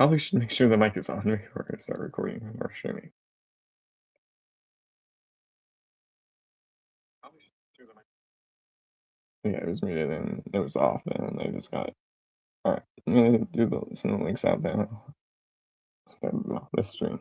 Probably should make sure the mic is on before I start recording or streaming. Yeah, it was muted and it was off, and I just got it. All right, I'm gonna do send the links out then. Start this stream.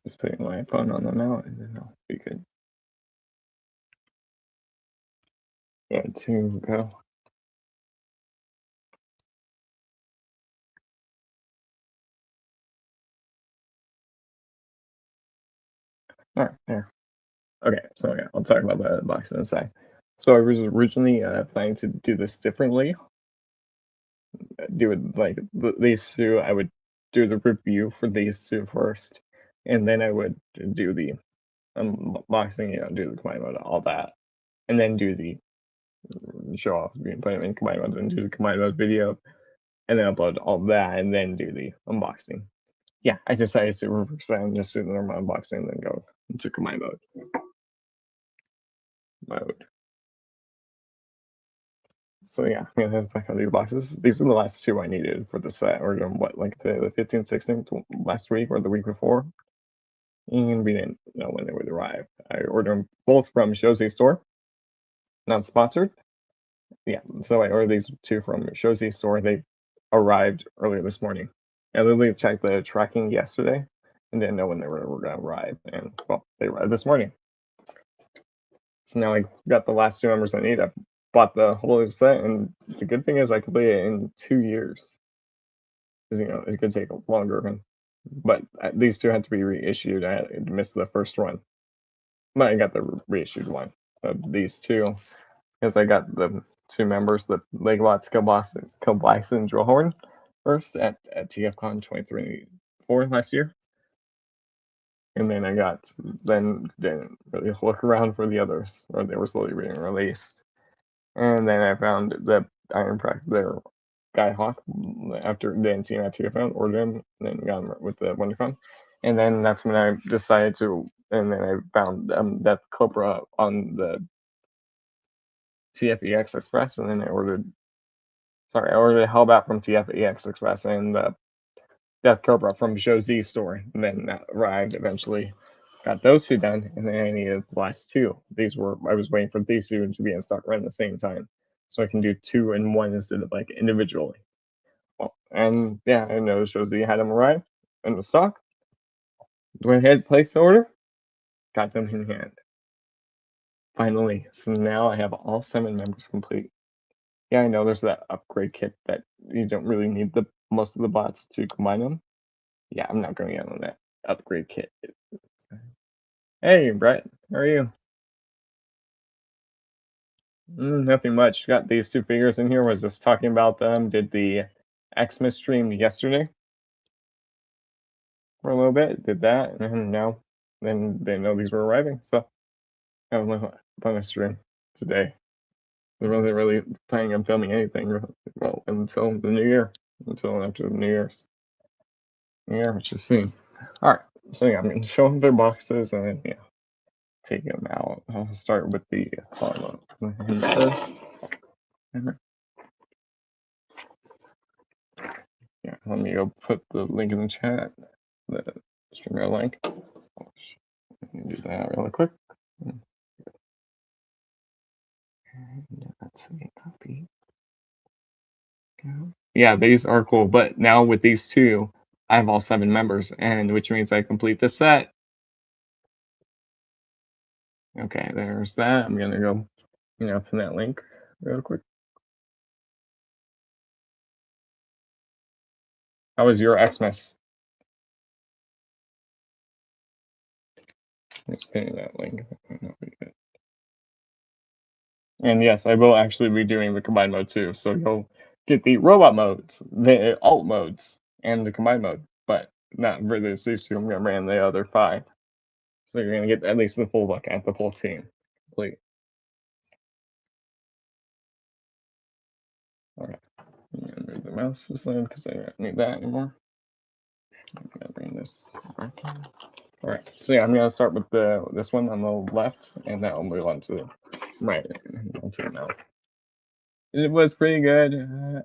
Just putting my phone on the mount and then I'll be good. Yeah, to go. All right, there. Okay, so yeah, I'll talk about the box in a sec. So I was originally planning to do this differently. Do it like these two. I would do the review for these two first, and then I would do the unboxing, do the combined mode, all that, and then do the show off, put them in combined modes and do the combined mode video, and then upload all that, and then do the unboxing. Yeah, I decided to reverse that and just do the normal unboxing, and then go into combined mode. So yeah, that's like how these boxes. These are the last two I needed for the set. Or what, like the 15th, 16th last week or the week before, and we didn't know when they would arrive. I ordered them both from Shozi store, not sponsored. Yeah, so I ordered these two from Shozi store. They arrived earlier this morning. I literally checked the tracking yesterday and didn't know when they were going to arrive. And well, they arrived this morning. So now I got the last two numbers I need. I bought the whole set, and the good thing is I could play it in 2 years. Because it could take longer. But these two had to be reissued. I missed the first one, but I got the reissued one of these two because I got the two members, the Legolas Kilbison and Drillhorn first at TFCon 2024 last year. And then I didn't really look around for the others, or they were slowly being released. And then I found the Iron Prac, their Guy Hawk, after didn't see him at TFCon, ordered him, and then got him with the WonderCon. And then that's when I decided to, and then I found Death Cobra on the TFEX Express, and then I ordered Hellbat from TFEX Express and the Death Cobra from Shozi store, and then that arrived eventually. Got those two done, and then I needed the last two. I was waiting for these two to be in stock right at the same time, so I can do two in one instead of like individually. Well, and yeah, I know Shozi had them arrive in the stock. Went ahead, placed the order, got them in hand. Finally, so now I have all 7 members complete. Yeah, I know there's that upgrade kit that you don't really need most of the bots to combine them. Yeah, I'm not going out on that upgrade kit. Hey, Brett, how are you? Nothing much. Got these two figures in here. Was just talking about them. Did the Xmas stream yesterday for a little bit. Did that, and now then they know these were arriving. So I have a bonus stream today. I wasn't really planning on filming anything well until the new year, until after the New Year's. Yeah, which is soon. All right, so yeah, I'm going to show them their boxes and then take them out. I'll start with the Harlow first. Yeah, let me go put the link in the chat, the streamer link. Let me do that really quick. Let's see, copy. Yeah, these are cool, but now with these two, I have all 7 members, and which means I complete the set. Okay, there's that. I'm gonna go, pin that link real quick. How was your Xmas? Just pinning that link. And yes, I will actually be doing the combined mode too. So you'll get the robot modes, the alt modes, and the combined mode, but not for these two. I'm gonna ran the other 5. So you're gonna get at least the full look at the full team complete. Alright. I'm gonna move the mouse aside because I don't need that anymore. I'm gonna bring this back in. Alright, so yeah, I'm gonna start with this one on the left, and then I'll move on to the right, onto the now. It was pretty good.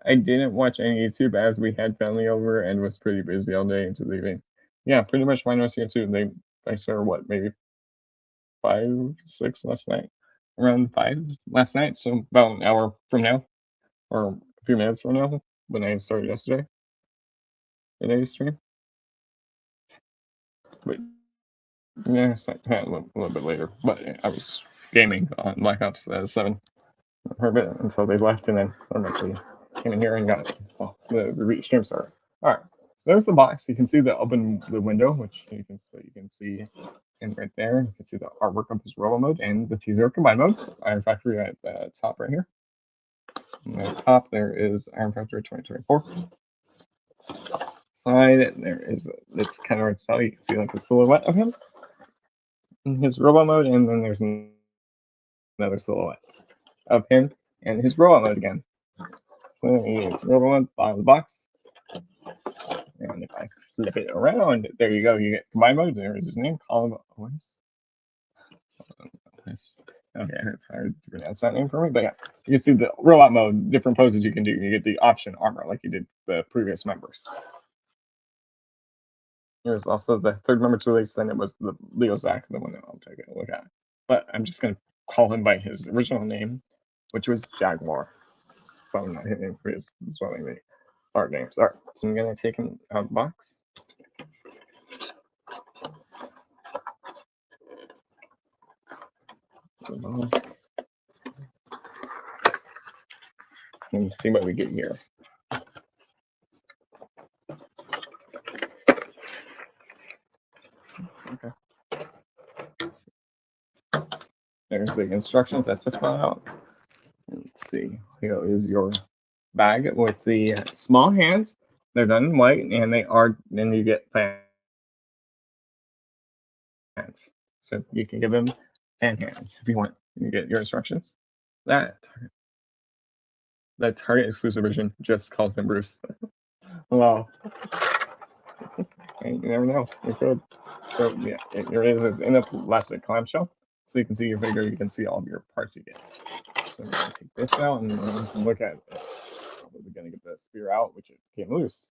I didn't watch any YouTube as we had family over and was pretty busy all day into the evening. Yeah, pretty much mine was here too. I saw what, maybe 5, 6 last night, around 5 last night. So about an hour from now, or a few minutes from now, when I started yesterday, today's stream. But yeah, it's like, a little bit later. But I was gaming on Black Ops 7 for a bit until they left, and then I eventually came in here and got the stream started. All right, so there's the box. You can see the window, which you can see, and right there you can see the artwork of his robo mode and the teaser combined mode. Iron Factory at the top right here. And at the top there is Iron Factory 2024. Side there is, it's kind of hard to tell. You can see like the silhouette of him in his robo mode, and then there's another silhouette of him and his robot mode again. So he is robot mode, bottom of the box. And if I flip it around, there you go. You get combined mode. There's his name, Colin Ois. Okay, it's hard to pronounce that name for me, but yeah, you can see the robot mode, different poses you can do. You get the option armor like you did the previous members. There's also the third member to release, then it was the Leo Zach, the one that I'll take a look at. But I'm just going to call him by his original name, which was Jaguar. So I'm not hitting him for his spelling the art names. All right, so I'm going to take him out of the box. And see what we get here. Okay. There's the instructions that just went out. Let's see. Here is your bag with the small hands. They're done in white, and then you get fan hands. So you can give them fan hands if you want. You get your instructions. That Target exclusive version just calls him Bruce. Wow. You never know. You could. So yeah, here it is. It's in a plastic clamshell, so you can see your figure. You can see all of your parts you get. So I'm gonna take this out and look at it. We're gonna get the spear out, which it came loose.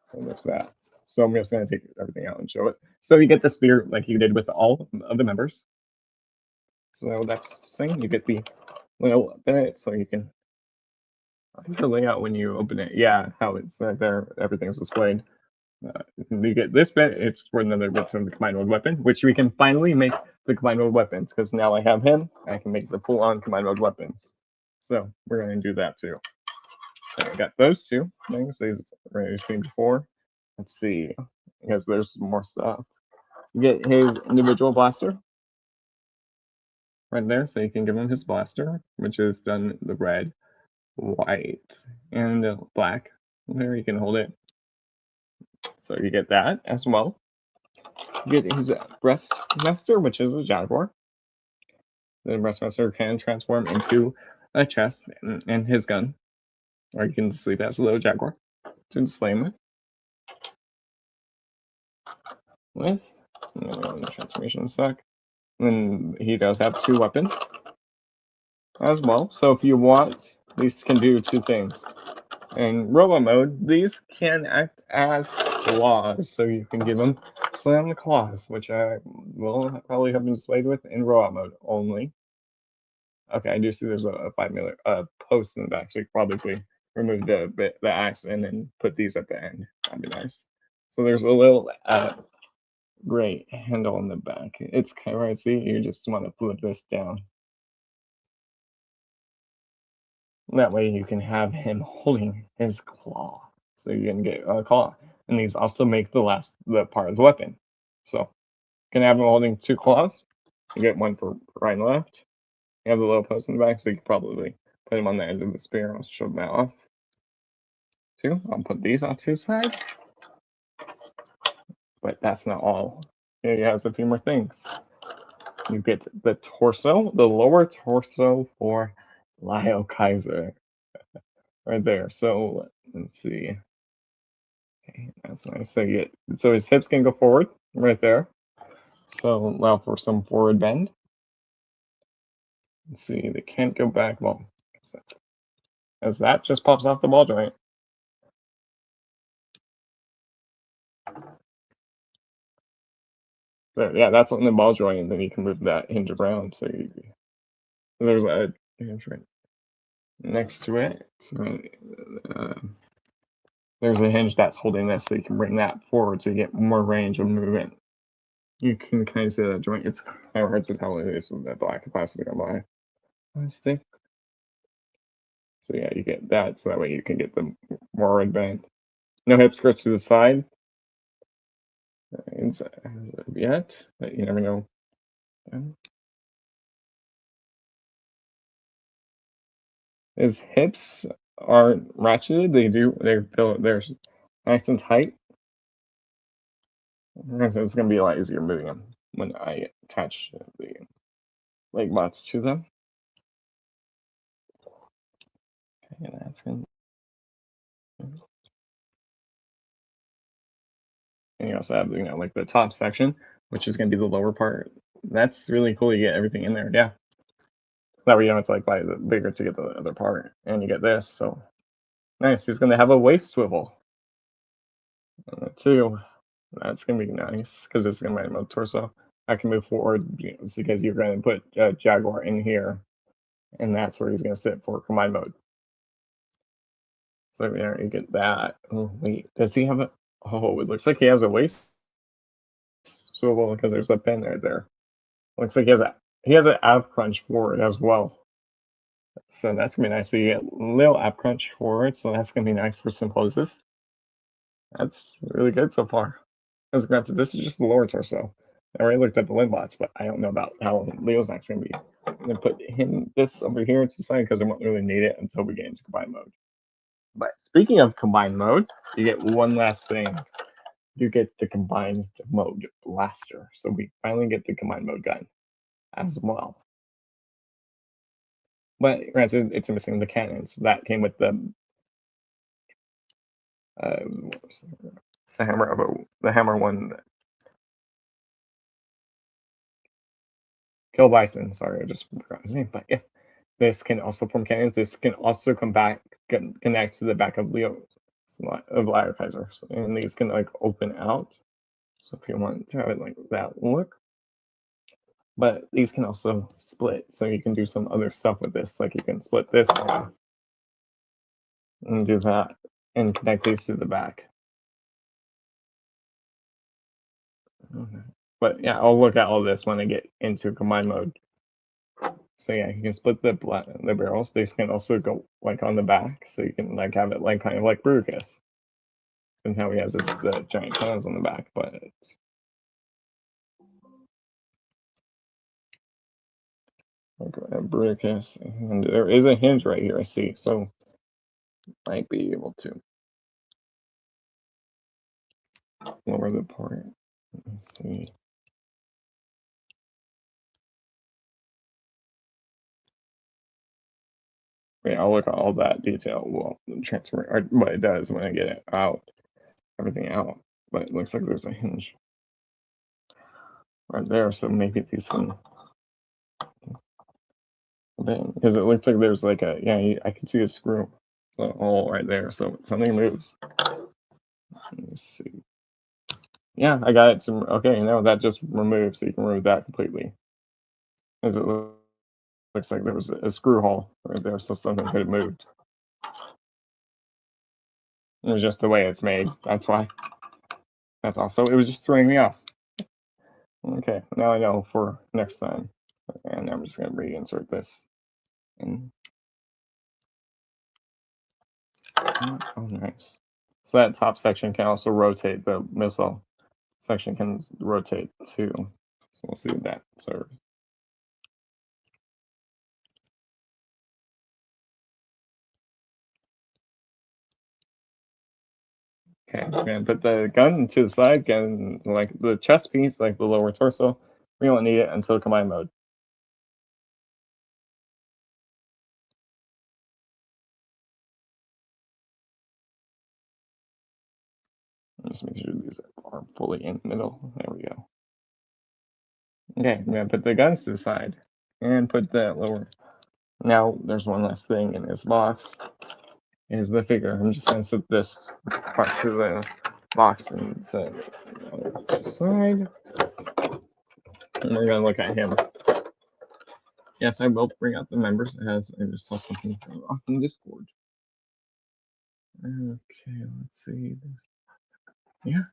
So there's that. So I'm just gonna take everything out and show it. So you get the spear like you did with all of the members. So that's the thing. You get the little open it, so you can. I think the layout when you open it, yeah, how it's there, everything's displayed. You get this bit, it's for another bits of the combined mode weapon, which we can finally make the combined mode weapons, because now I have him, I can make the full-on combined mode weapons. So we're going to do that too. I got those two things, these already seen before. Let's see, because there's more stuff. You get his individual blaster right there, so you can give him his blaster, which is done the red, white, and black. There you can hold it. So you get that as well. You get his breastmaster, which is a jaguar. The breastmaster can transform into a chest and his gun, or you can just leave it as a little jaguar to display him with. The transformation stack. And he does have 2 weapons as well. So if you want, these can do 2 things. In Robo mode, these can act as claws, so you can give them slam claws, which I will probably have been displayed with in Robo mode only. Okay, I do see there's a 5 mm post in the back, so you could probably remove the axe and then put these at the end. That'd be nice. So there's a little gray handle in the back. It's kind of right. See, you just want to flip this down. That way you can have him holding his claw. So you can get a claw. And these also make the part of the weapon. So you can have him holding two claws. You get one for right and left. You have the little post in the back, so you can probably put him on the end of the spear. I'll show that off too. I'll put these on his side. But that's not all. He has a few more things. You get the torso, the lower torso for Liokaiser. Right there. So let's see. Okay, that's nice. So his hips can go forward right there. So allow for some forward bend. Let's see, they can't go back. Well, as that just pops off the ball joint. So yeah, that's on the ball joint, and then you can move that hinge around. So there's a hinge right next to it. So there's a hinge that's holding this, so you can bring that forward so you get more range of movement. You can kind of see that joint. It's kind of hard to tell it is the black plastic on my stick. So yeah, you get that, so that way you can get the more red band. No hip skirts to the side. As of yet, but you never know. His hips aren't ratcheted. They're nice and tight. So it's gonna be a lot easier moving them when I attach the leg bots to them. Okay, that's gonna. And you also have like the top section, which is gonna be the lower part. That's really cool. You get everything in there. Yeah. That way you don't have to like buy the bigger to get the other part, and you get this. So nice. He's gonna have a waist swivel too. That's gonna be nice because it's gonna be my torso. I can move forward because you're gonna put Jaguar in here, and that's where he's gonna sit for combine mode. So there you get that. Oh wait, does he have a? Oh, it looks like he has a waist swivel because there's a pin right there. Looks like he has an ab crunch forward as well. So that's gonna be nice. So you get a little ab crunch forward, so that's gonna be nice for some poses. That's really good so far. As granted, this is just the lower torso. I already looked at the limb bots, but I don't know about how Leo's next gonna be. I'm gonna put this over here to the side because I won't really need it until we get into combine mode. But speaking of combine mode, you get one last thing. You get the combined mode blaster. So we finally get the combined mode gun as well. But granted, it's missing the cannons. That came with the the hammer one. Kill Bison. Sorry, I just forgot his name. But yeah, this can also form cannons. This can also connect to the back of Liokaiser. So, and these can like open out. So if you want to have it like that look. But these can also split, so you can do some other stuff with this. Like you can split this and do that, and connect these to the back. But yeah, I'll look at all this when I get into combine mode. So yeah, you can split the barrels. These can also go like on the back, so you can like have it like kind of like Bruticus. And how he has the giant cannons on the back, but like Bruticus, and there is a hinge right here. I see, so might be able to lower the port. Let me see. Yeah, I'll look at all that detail. Well, transfer or what it does when I get it out, everything out. But it looks like there's a hinge right there, so maybe these can. Because it looks like there's like I can see a screw, so all right there. So something moves. Let me see. Yeah, I got it to. Okay, no, that just removes. So you can remove that completely. As it looks Looks like there was a screw hole right there, so something could have moved. It was just the way it's made. That's why. That's all. So it was just throwing me off. Okay, now I know for next time. And I'm just going to reinsert this. And oh, nice. So that top section can also rotate. The missile section can rotate too. So we'll see what that serves. Okay, and put the gun to the side, gun like the chest piece, like the lower torso. We don't need it until combine mode. Just make sure these are fully in the middle. There we go. Okay, I'm gonna put the guns to the side and put that lower. Now there's one last thing in this box. Is the figure. I'm just gonna set this part to the box and set it on the side. And we're gonna look at him. Yes, I will bring out the members as I just saw something off in Discord. Okay, let's see this. Yeah.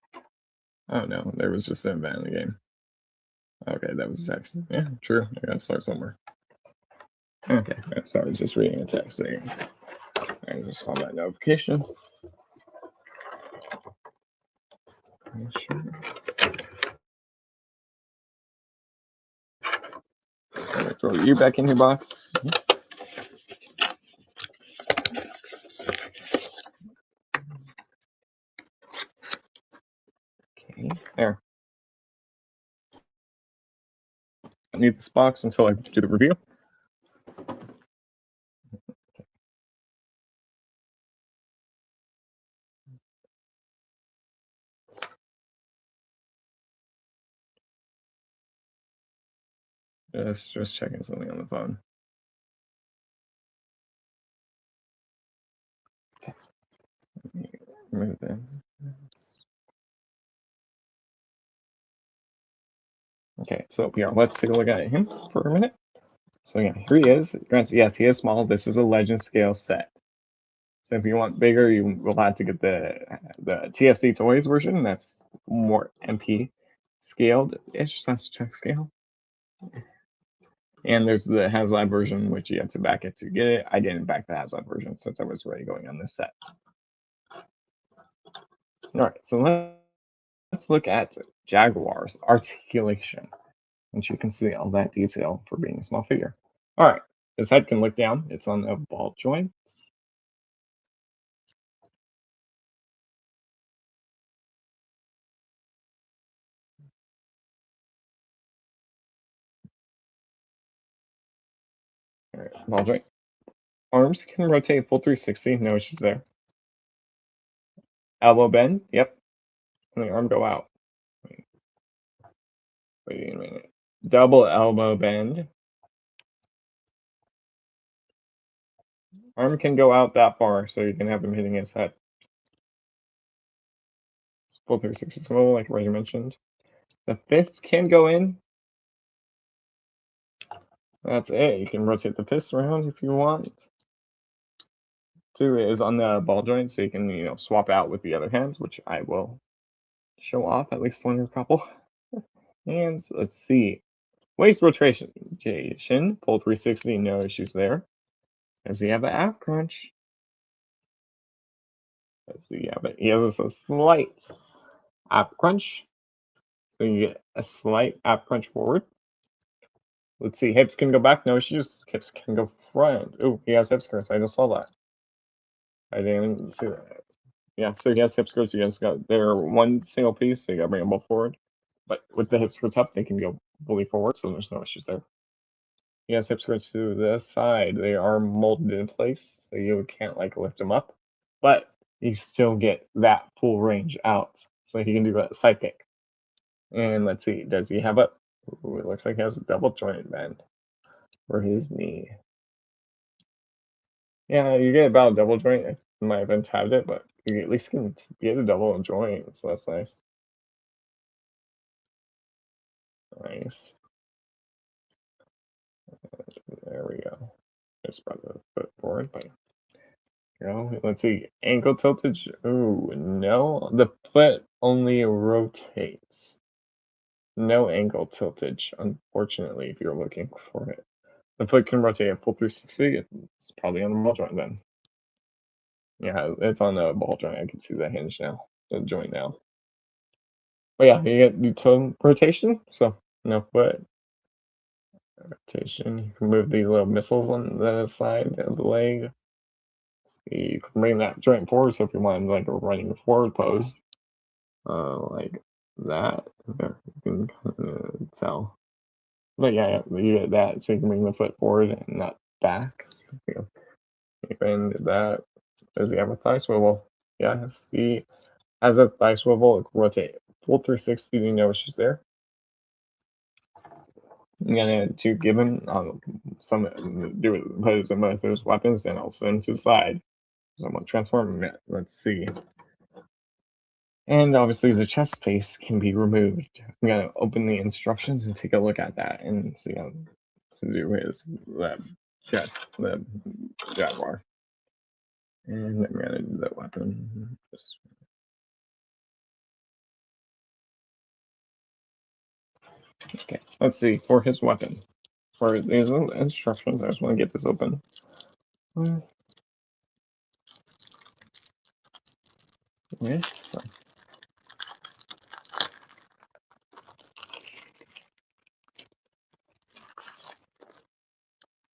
Oh no, there was just an event in the game. Okay, that was a text. Yeah, true. I gotta start somewhere. Okay, sorry, just reading a text there. I just saw that notification. Sure. I'm gonna throw you back in your box. Okay, there. I need this box until I do the review. Just checking something on the phone. Okay. Remove that. Okay, so yeah, let's take a look at him for a minute. So yeah, here he is. Yes, he is small. This is a legend scale set. So if you want bigger, you will have to get the TFC Toys version. That's more MP scaled-ish. That's check scale. And there's the HasLab version, which you have to back it to get it. I didn't back the HasLab version since I was already going on this set. All right, so let's look at Jaguar's articulation. And you can see all that detail for being a small figure. All right, his head can look down. It's on the ball joint. All right, ball joint. Arms can rotate full 360. No issues there. Elbow bend. Yep. And the arm go out. Wait a minute. Double elbow bend. Arm can go out that far, so you can have him hitting his head. Full 360 swivel, like already mentioned. The fist can go in. That's it. You can rotate the fist around if you want. Two is on the ball joint, so you can swap out with the other hands, which I will show off at least one or couple. And let's see. Waist rotation, full 360, no issues there. Does he have an ab crunch? Let's see, yeah, but he has a slight ab crunch. So you get a slight ab crunch forward. Let's see, hips can go back, no issues. Hips can go front. Oh, he has hip skirts. I just saw that. I didn't see that. Yeah, so he has hip skirts. You guys got they're one single piece, so you gotta bring them both forward. But with the hip skirts up, they can go fully forward, so there's no issues there. He has hip skirts to the side. They are molded in place, so you can't like lift them up, but you still get that full range out. So he can do a side kick. And let's see, does he have a? Ooh, it looks like he has a double joint bend for his knee. Yeah, you get about a double joint. I might have tabbed it, but you at least can get a double joint, so that's nice. Nice. There we go. Just brought the foot forward, but let's see. Ankle tiltage. Oh, no. The foot only rotates. No ankle tiltage, unfortunately, if you're looking for it. The foot can rotate a full 360. It's probably on the ball joint then. Yeah, it's on the ball joint. I can see the hinge now, the joint now. But yeah, you get the toe rotation, so no foot rotation. You can move these little missiles on the side of the leg. You can bring that joint forward, so if you want like a running forward pose, like that, there, you can tell. But yeah, you get that, so you can bring the foot forward and not back. You bend that. Does he have a thigh swivel? Yes, he has a thigh swivel. It can rotate full 360. You know she's there. I'm gonna to give him some put some of those weapons and I'll send him to the side. So I'm gonna transform him. Let's see. And obviously the chest piece can be removed. I'm gonna open the instructions and take a look at that and see how to do his chest, the jaguar. And I'm gonna do the weapon. Okay, let's see for his weapon. For these instructions, I just want to get this open. Okay, so.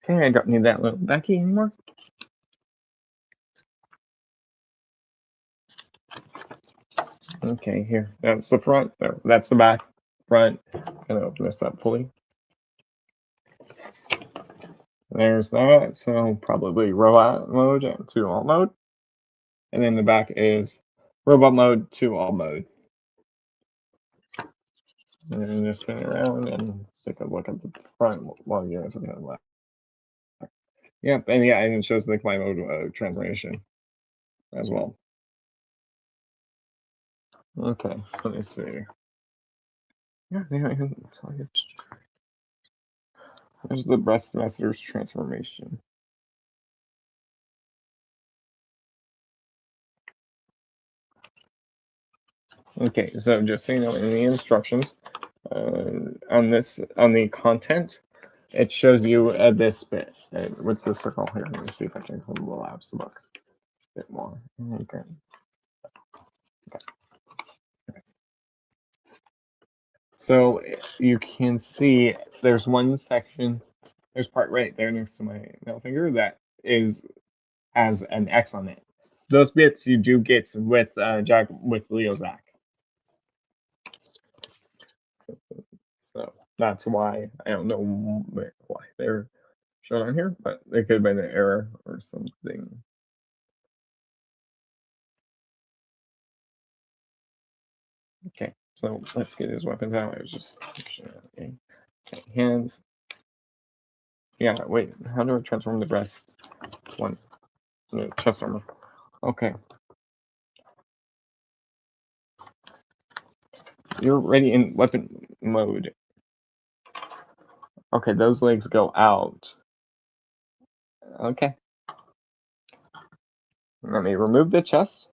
Okay, I don't need that little Becky anymore. Okay, here. That's the front. There, that's the back. Front. Gonna open this up fully. There's that. So probably robot mode to all mode. And then the back is robot mode to all mode. And then just spin it around and take a look at the front while you're looking at the left. Yep, and yeah, and it shows the climb mode transformation as well. Okay, let me see. Yeah, I can tell you. There's the breastmaster's transformation. Okay, so just so you know, in the instructions on the content, it shows you this bit with the circle here. Let me see if I can collapse the book a bit more. Okay. So you can see there's one section, there's part right there next to my middle finger that has an X on it. Those bits you do get with Leo Zach. So that's why I don't know why they're shown on here, but it could have been an error or something. Okay, so let's get his weapons out. I was just okay. Hands. Yeah, wait. How do I transform the breast? One. No, chest armor. Okay. You're ready in weapon mode. Okay, those legs go out. Okay. Let me remove the chest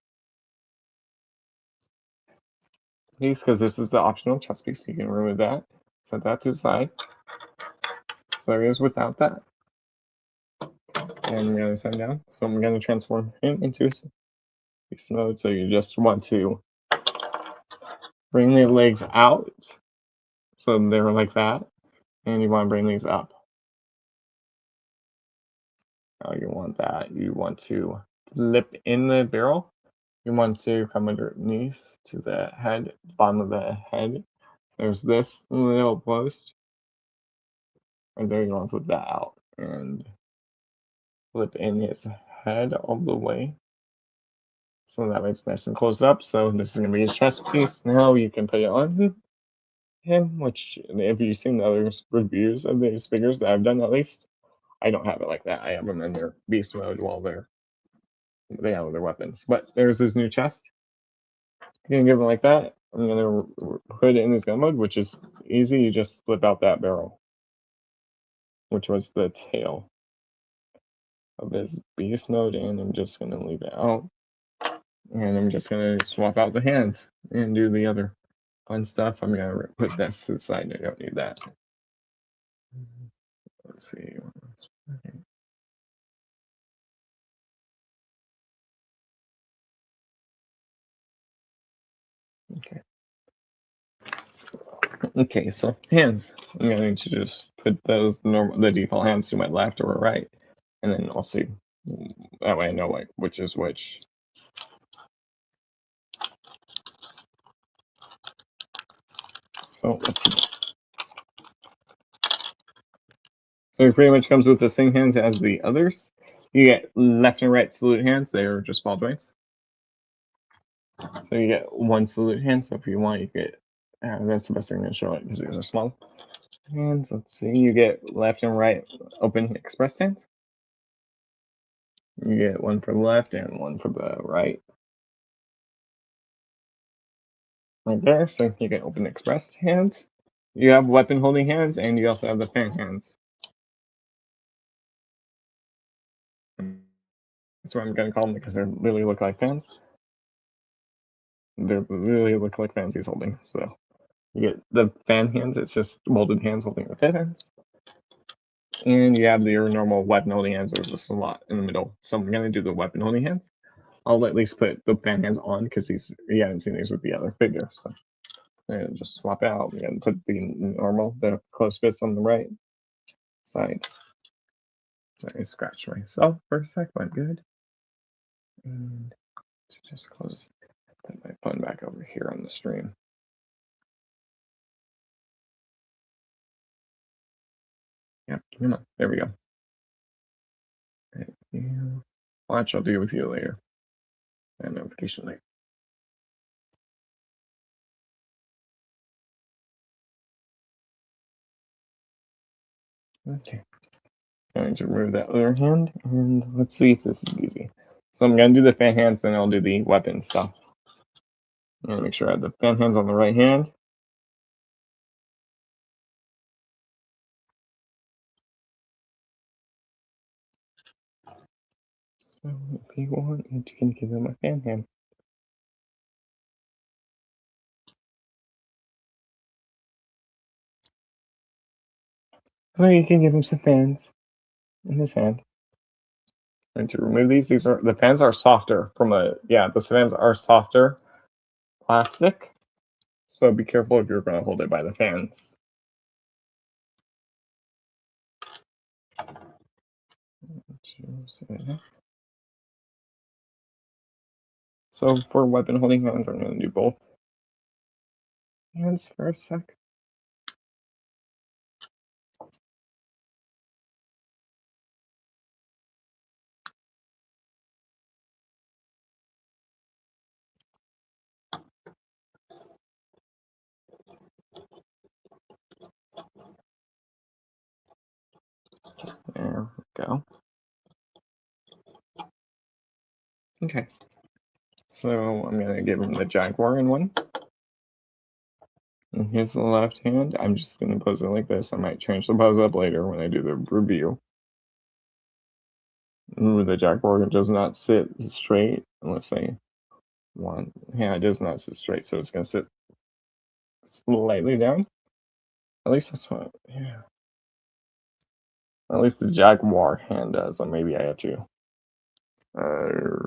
piece because this is the optional chest piece. You can remove that. Set that to the side. So there he is without that. And I'm going to set him down. So I'm going to transform him into beast mode. So you just want to bring the legs out. So they're like that. And you want to bring these up. Oh, you want that. You want to flip in the barrel. You want to come underneath to the head, bottom of the head. There's this little post. And there you want to flip that out. And flip in his head all the way. So that way it's nice and closed up. So this is going to be his chest piece. Now you can put it on him, which if you've seen the other reviews of these figures that I've done at least, I don't have it like that. I have them in their beast mode while they have their weapons. But there's his new chest. You can give it like that. I'm going to put it in his gun mode, which is easy. You just flip out that barrel. which was the tail of his beast mode, and I'm just gonna leave it out. And I'm just gonna swap out the hands and do the other fun stuff. I'm gonna put this to the side. I don't need that. Let's see. Okay. Okay, so hands. I'm going to just put the default hands to my left or right, and then I'll see. That way I know like which is which. So let's see. So it pretty much comes with the same hands as the others. You get left and right salute hands. They are just ball joints. So you get one salute hand. So if you want, you get. That's the best thing to show it because these are small hands. Let's see. You get left and right open express hands. You get one for the left and one for the right. Right there. So you get open expressed hands. You have weapon holding hands, and you also have the fan hands. That's what I'm gonna call them because they really look like fans. They really look like fans he's holding. So you get the fan hands. It's just molded hands holding the fan hands. And you have your normal weapon holding hands. There's just a lot in the middle. So I'm gonna do the weapon holding hands. I'll at least put the fan hands on because you haven't seen these with the other figures. So and just swap out and put the normal, the close fist on the right side. Sorry, I scratched myself for a sec, but good. And just close, put my phone back over here on the stream. Yep, come on, there we go. Thank you. Watch, I'll deal with you later. And notification later. Okay. Going to remove that other hand, and let's see if this is easy. So I'm gonna do the fan hands, then I'll do the weapon stuff. I'm gonna make sure I have the fan hands on the right hand. So if you want, you can give him a fan hand. So you can give him some fans in his hand. And to remove these are the fans are softer from the fans are softer plastic. So be careful if you're gonna hold it by the fans. So for weapon holding hands, I'm gonna do both hands for a sec. There we go. Okay. So I'm gonna give him the Jaguar in one. And here's the left hand. I'm just gonna pose it like this. I might change the pose up later when I do the review. Ooh, the Jaguar does not sit straight unless they want. Yeah, it does not sit straight, so it's gonna sit slightly down. At least that's what. Yeah. At least the Jaguar hand does. Or maybe I have to. Uh,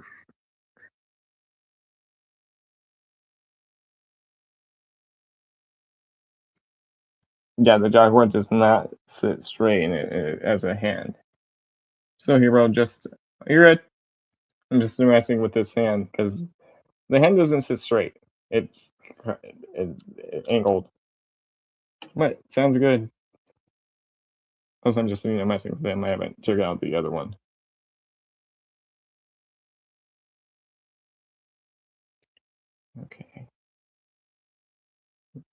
yeah, the Jaguar does not sit straight as a hand. So Hero, just you're it. I'm just messing with this hand because the hand doesn't sit straight. It's angled. But sounds good. Plus, I'm just messing with them. I haven't checked out the other one. Okay.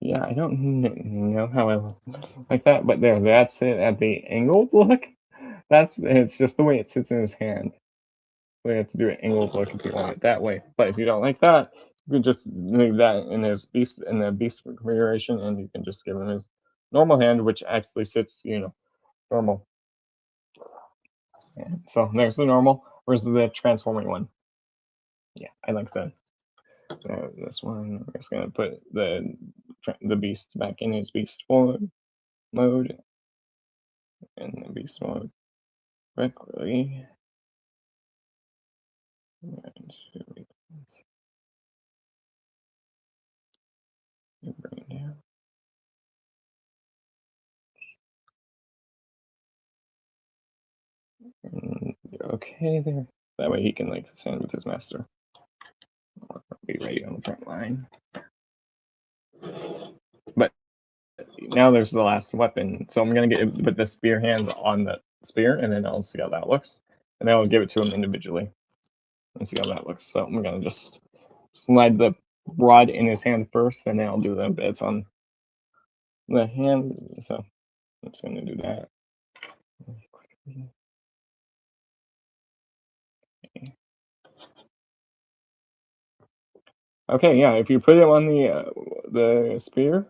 Yeah, I don't know how I like that, but there, that's it at the angled look. It's just the way it sits in his hand. We have to do an angled look if you want it that way. But if you don't like that, you can just leave that in his beast in the beast configuration, and you can just give him his normal hand, which actually sits, normal. And so there's the normal. Where's the transforming one? Yeah, I like this one. I'm just gonna put the beast back in his beast mode and the beast mode quickly. And bring it down. And, okay, there. That way he can like stand with his master. Be ready on the front line. But now there's the last weapon. So I'm gonna put the spear hands on the spear, and then I'll see how that looks. And then I'll give it to him individually and see how that looks. So I'm gonna just slide the rod in his hand first, and then I'll do the bits on the hand. So I'm just gonna do that. Okay, yeah. If you put it on the spear,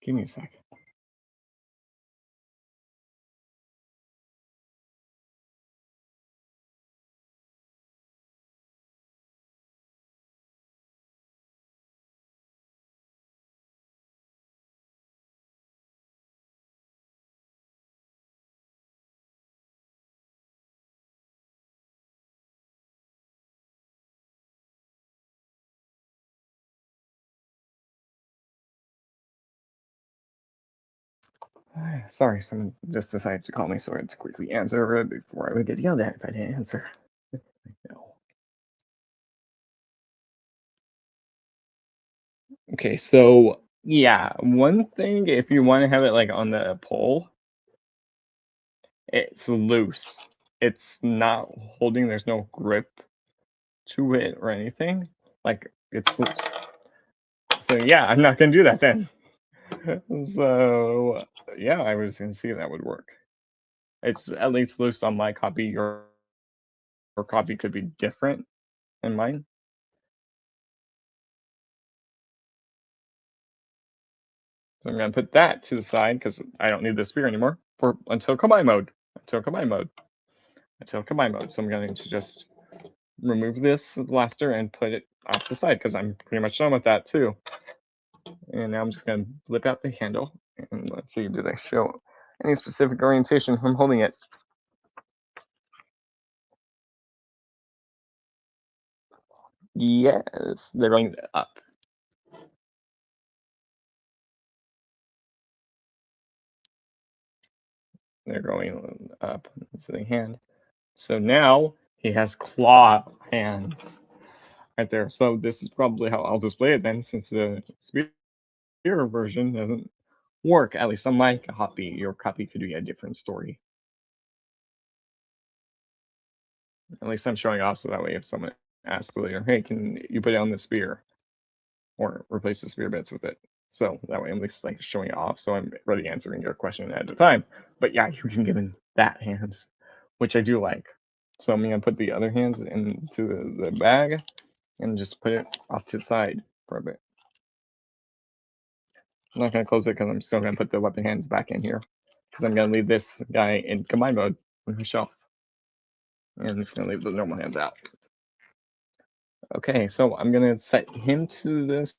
give me a sec. Sorry, someone just decided to call me, so I had to quickly answer it before I would get yelled at if I didn't answer. No. Okay, so yeah, one thing if you want to have it like on the pole, it's loose. It's not holding, there's no grip to it or anything. Like it's loose. So yeah, I'm not gonna do that then. So yeah, I was gonna see if that would work. It's at least loose on my copy. Your copy could be different than mine. So I'm gonna put that to the side because I don't need the spear anymore for until combine mode. Until combine mode. Until combine mode. So I'm going to just remove this blaster and put it off the side because I'm pretty much done with that too. And now I'm just gonna flip out the handle and let's see, do they show any specific orientation from holding it? Yes, they're going up. They're going up to the hand. So now he has claw hands right there. So this is probably how I'll display it then, since the spear version doesn't work, at least on my copy. Your copy could be a different story. At least I'm showing off so that way if someone asks later, hey, can you put it on the spear or replace the spear bits with it? So that way I'm at least like showing it off, so I'm ready answering your question at a time. But yeah, you can give him that hands, which I do like. So I'm gonna put the other hands into the bag and just put it off to the side for a bit. I'm not gonna close it because I'm still gonna put the weapon hands back in here because I'm gonna leave this guy in combine mode on the shelf. And I'm just gonna leave the normal hands out. Okay, so I'm gonna set him to this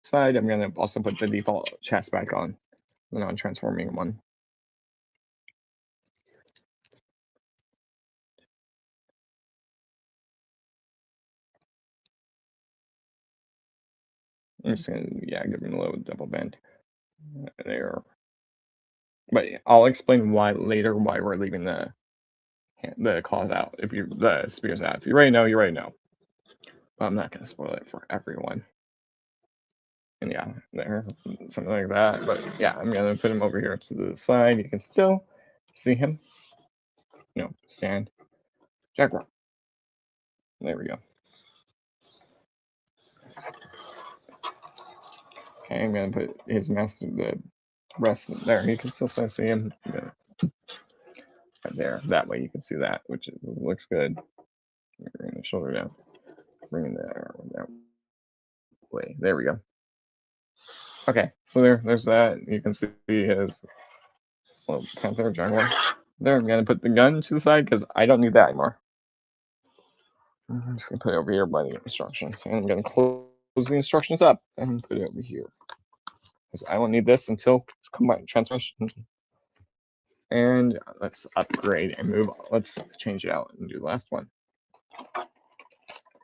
side. I'm gonna also put the default chest back on, the non-transforming one. I'm just gonna, yeah, give him a little double bend there. But I'll explain why later why we're leaving the claws out. If you the spears out. If you already know, you already know. But I'm not gonna spoil it for everyone. And yeah, there, something like that. But yeah, I'm gonna put him over here to the side. You can still see him. Stand. Jaguar. There we go. Okay, I'm gonna put his master, the rest there. You can still see him right there. That way you can see that, which looks good. Bring the shoulder down. Bring it there that way. There we go. Okay, so there's that. You can see his little panther jaguar. There, I'm gonna put the gun to the side because I don't need that anymore. I'm just gonna put it over here by the instructions, and I'm gonna close the instructions up and put it over here because I won't need this until combine transmission. And let's upgrade and move. Let's change it out and do the last one.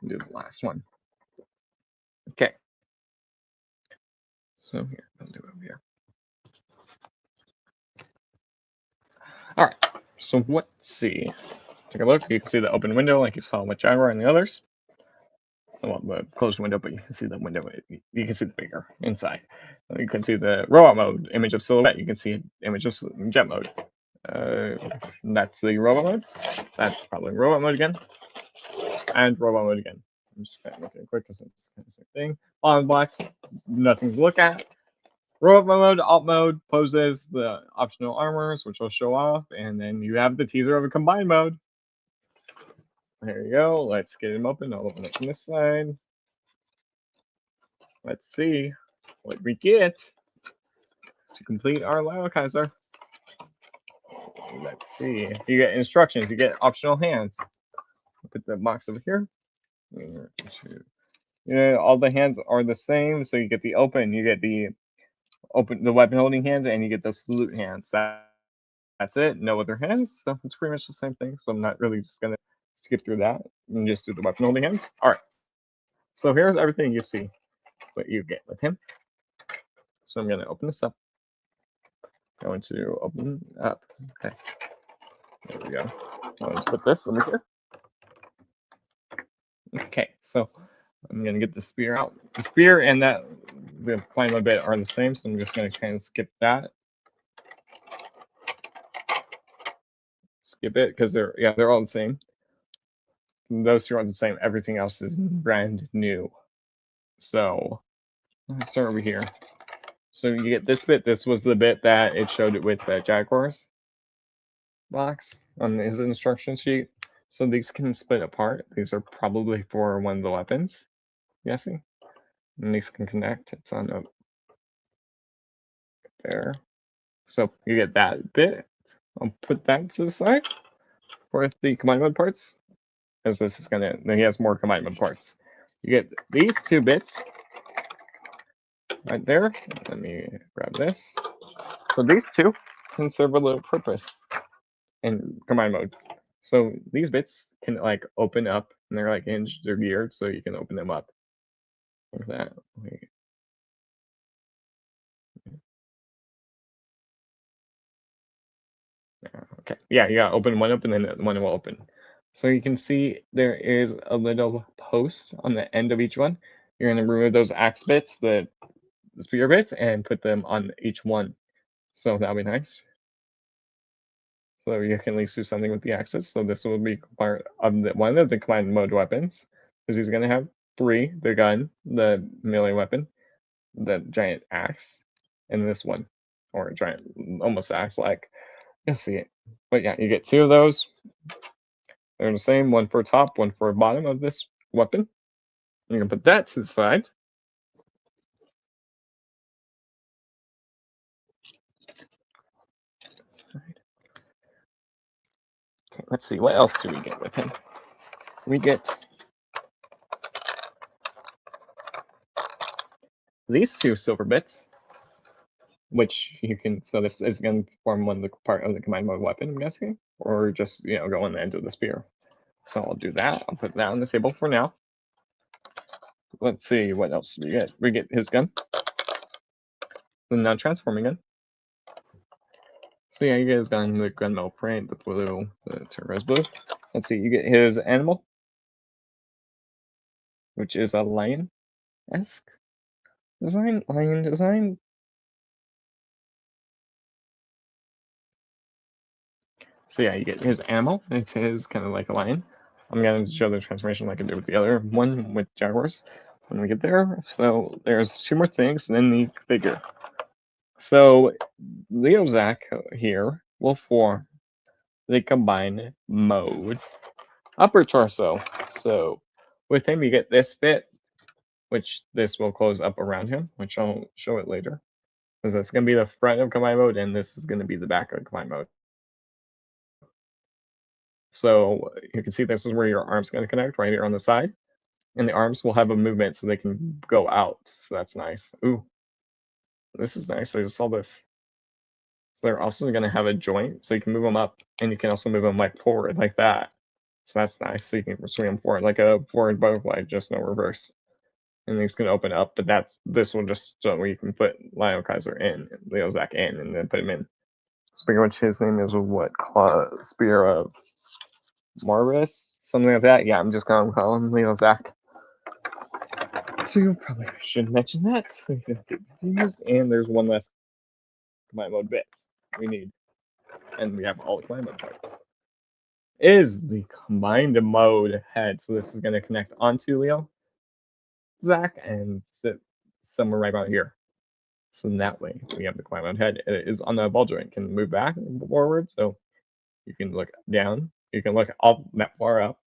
Do the last one. Okay. So here, I'll do it over here. All right. So let's see. Take a look. You can see the open window, like you saw with Jaguar and the others. Well, the closed window, but you can see the window. You can see the bigger inside. You can see the robot mode image of silhouette. You can see image of jet mode. That's the robot mode. That's probably robot mode again. And robot mode again. I'm just kind of making it quick because it's kind of the same thing. Bottom blocks, nothing to look at. Robot mode, alt mode, poses, the optional armors, which will show off, and then you have the teaser of a combined mode. There you go. Let's get him open. I'll open it from this side. Let's see what we get to complete our Liokaiser. Let's see. You get instructions. You get optional hands. Put the box over here. Yeah, all the hands are the same. So you get the open. You get the weapon holding hands, and you get the salute hands. That's it. No other hands. So it's pretty much the same thing. So I'm not really just gonna skip through that and just do the weapon holding hands. All right. So here's everything you see. What you get with him. So I'm gonna open this up. Going to open up. Okay. There we go. Let's put this over here. Okay, so I'm gonna get the spear out. The spear and that the climb a bit are the same, so I'm just gonna kind of skip that. Skip it because they're all the same. Those two are the same. Everything else is brand new. So let's start over here. So you get this bit. This was the bit that it showed it with the Jaguars box on his instruction sheet. So these can split apart. These are probably for one of the weapons, I'm guessing. And these can connect. It's on up there. So you get that bit. I'll put that to the side for the combined mode parts, as this is gonna. Then he has more combined mode parts. You get these two bits right there. Let me grab this. So these two can serve a little purpose in combined mode. So these bits can like open up, and they're like hinged, they're geared, so you can open them up like that. Wait. Okay, yeah, you gotta open one up, and then one will open. So you can see there is a little post on the end of each one. You're gonna remove those axe bits, the spear bits, and put them on each one. So that'll be nice. So you can at least do something with the axes. So this will be part of one of the combined mode weapons, because he's gonna have three: the gun, the melee weapon, the giant axe, and this one, or a giant, almost axe-like. You'll see it. But yeah, you get two of those. They're the same, one for top, one for bottom of this weapon. You can put that to the side. Okay, let's see, what else do we get with him? We get these two silver bits, which you can, so this is going to form one of the part of the combined mode weapon, I'm guessing, or just, go on the end of the spear. So I'll do that. I'll put that on the table for now. Let's see, what else do we get? We get his gun, the non-transforming gun. So yeah, you get his gun, the gunmetal print, the blue, the turquoise blue. Let's see, you get his animal, which is a lion-esque lion design. So yeah, you get his animal. It's his kind of like a lion. I'm gonna show the transformation like I did with the other one with Jaguars when we get there. So there's two more things, and then the figure. So Leozak here will form the combined mode upper torso. So with him, you get this bit. which this will close up around him, which I'll show it later. Because that's going to be the front of combine mode, and this is going to be the back of combine mode. So you can see this is where your arm's going to connect, right here on the side. And the arms will have a movement so they can go out. So that's nice. Ooh, this is nice. I just saw this. So they're also going to have a joint, so you can move them up, and you can also move them like forward, like that. So that's nice. So you can swing them forward, like a forward butterfly, just no reverse. And it's going to open up, but this will just so where you can put Liokaiser in, Liozak in, and then put him in. Speaking of which, his name is what? Spear of Marvis? Something like that? Yeah, I'm just going to call him Liozak. So you probably should mention that. So you can get confused. And there's one less combine mode bit we need. And we have all the combine mode parts. Is the combined mode head. So this is going to connect onto Leo, Zach, and sit somewhere right about here. So in that way, we have the combined mode head. It is on the ball joint. It can move back and forward. So you can look down. You can look up that far up,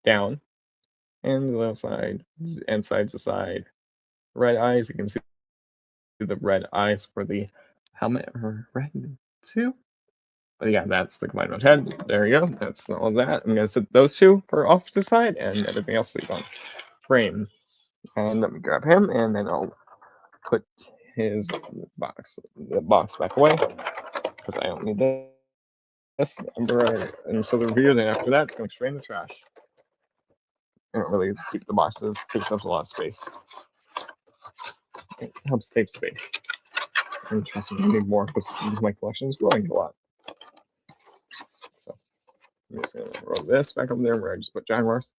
down, and the left side, and side to side. Red eyes. You can see the red eyes for the helmet or red too. But yeah, that's the combined mode head. There you go. That's all that. I'm gonna set those two for off to the side and everything else leave on frame. And let me grab him and then I'll put his the box back away because I don't need this. And so the review then after that it's going straight in the trash. I don't really keep the boxes. It takes up a lot of space. It helps save space. And trust me, I need more because my collection is growing a lot. So I'm just gonna roll this back up there where I just put Jaguars.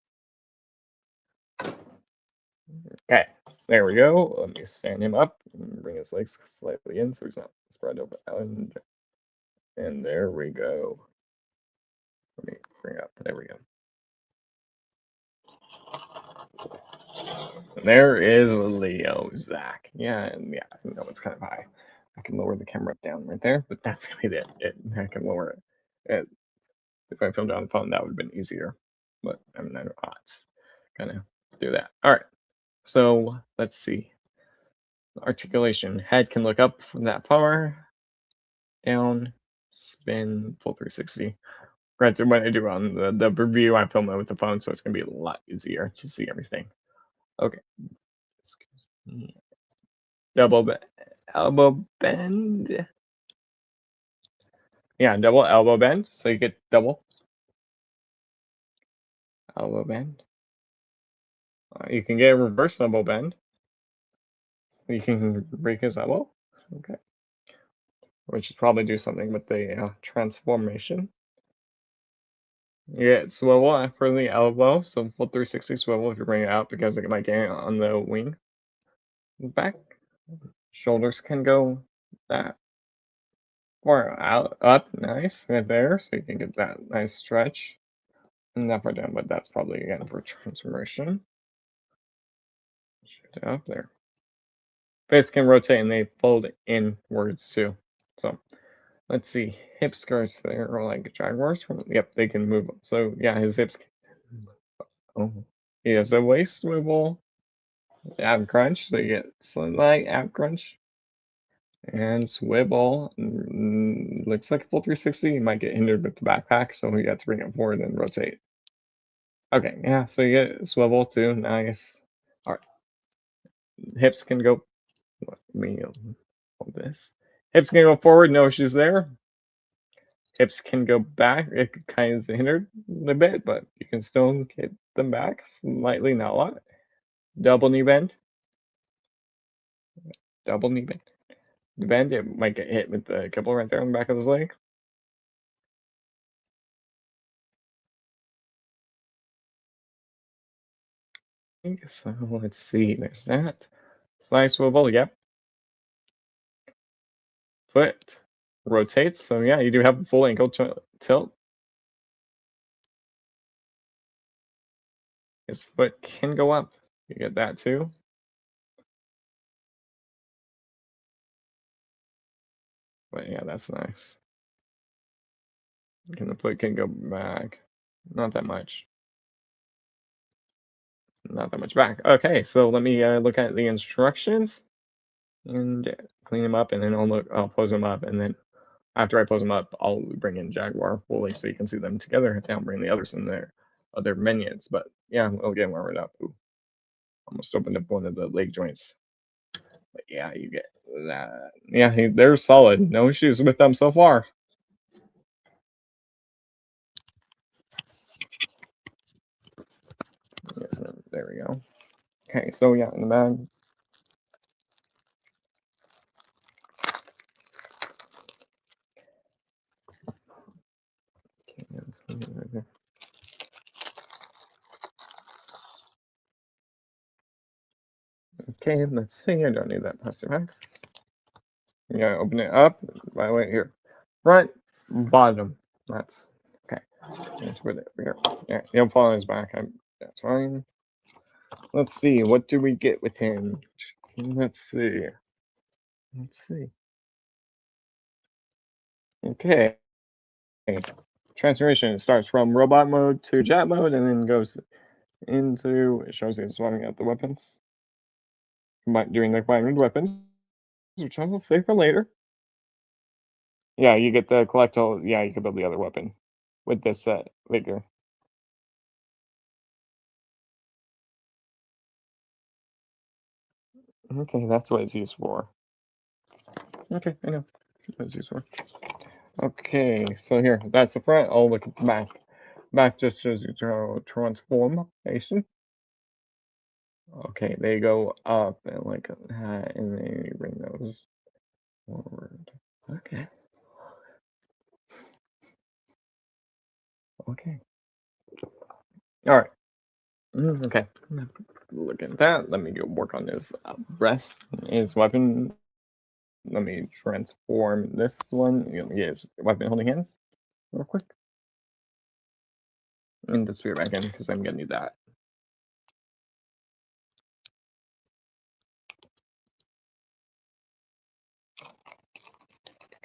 Okay, there we go. Let me stand him up and bring his legs slightly in so he's not spread over. And there we go. Let me bring up. There we go. And there is Leo Zach. Yeah, and yeah, I know it's kind of high. I can lower the camera down right there, but that's gonna be it. I can lower it. If I filmed on the phone, that would have been easier. But I'm not gonna do that. All right. So let's see. Articulation. Head can look up from that far, down, spin, full 360. Granted, when I do on the review, I film it with the phone, so it's gonna be a lot easier to see everything. Okay. Double elbow bend. Yeah, double elbow bend. So you get double elbow bend. You can get a reverse elbow bend. You can break his elbow. Okay. We should probably do something with the transformation. You get swivel for the elbow, so full 360 swivel if you bring it out because it might get on the wing. Back. Shoulders can go that far out, up, nice, right there, so you can get that nice stretch. And that far down, but that's probably again for transformation. Shoot up there. Face can rotate and they fold inwards too. So let's see, hip skirts there are like jaguars. Yep, they can move. So yeah, his hips. Oh, he has a waist swivel, ab crunch. So you get slight ab crunch and swivel. Looks like a full 360. You might get hindered with the backpack, so you have to bring it forward and rotate. Okay, yeah. So you get swivel too. Nice. All right. Hips can go. Let me hold this. Hips can go forward, no issues there. Hips can go back. It kind of hindered a bit, but you can still get them back slightly, not a lot. Double knee bend. Double knee bend. The bend, it might get hit with the kibble right there on the back of his leg. So let's see. There's that. Fly swivel, yep. Foot rotates. So yeah, you do have a full ankle tilt. His foot can go up. You get that too. But yeah, that's nice. And the foot can go back. Not that much. not that much back. Okay, so let me look at the instructions and clean them up, and then I'll pose them up, and then after I pose them up, I'll bring in Jaguar fully so you can see them together, and I'll bring the others in there, other minions. But yeah, we'll get warmed up. Ooh, almost opened up one of the leg joints. But yeah, you get that. Yeah, they're solid. No issues with them so far. Yes, there we go. Okay, so yeah, in the bag. Okay, let's see. I don't need that plastic bag. You gotta open it up. By the way, here, front, bottom. That's okay. That's where here. Yeah, he'll fall on his back. That's fine. Let's see. What do we get with him? Let's see. Let's see. Okay. Transformation starts from robot mode to jet mode, and then goes into. It shows you swapping out the weapons. Doing the combined weapons, which I will save for later. Yeah, you get the collectible. Yeah, you can build the other weapon with this set later. Okay, that's what it's used for. Okay, I know what it's used for. Okay, so here, that's the front. I'll look at the back. Back just shows you transformation. Okay, they go up and like that, and then you bring those forward. Okay. Okay. All right. Okay. Look at that. Let me go work on his breast, his weapon. Let me transform this one. Get his weapon holding hands real quick. And disappear back in because I'm gonna need that.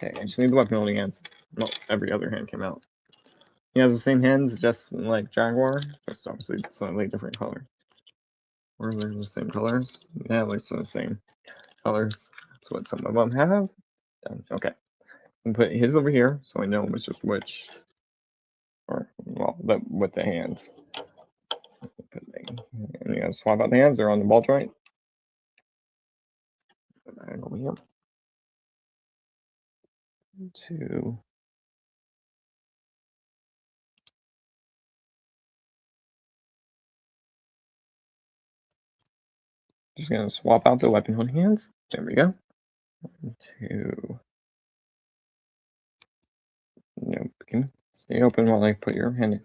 Okay, I just need the weapon holding hands. Well, every other hand came out. He has the same hands, just like Jaguar, just obviously slightly different color. Or they're the same colors. Yeah, it looks the same colors. That's what some of them have. Okay. And put his over here so I know which is which. Or, well, with the hands. And you gotta swap out the hands, they're on the ball joint. And over here. Two. Just gonna swap out the weapon holding hands. There we go. 2. Nope. Can stay open while I put your hand in.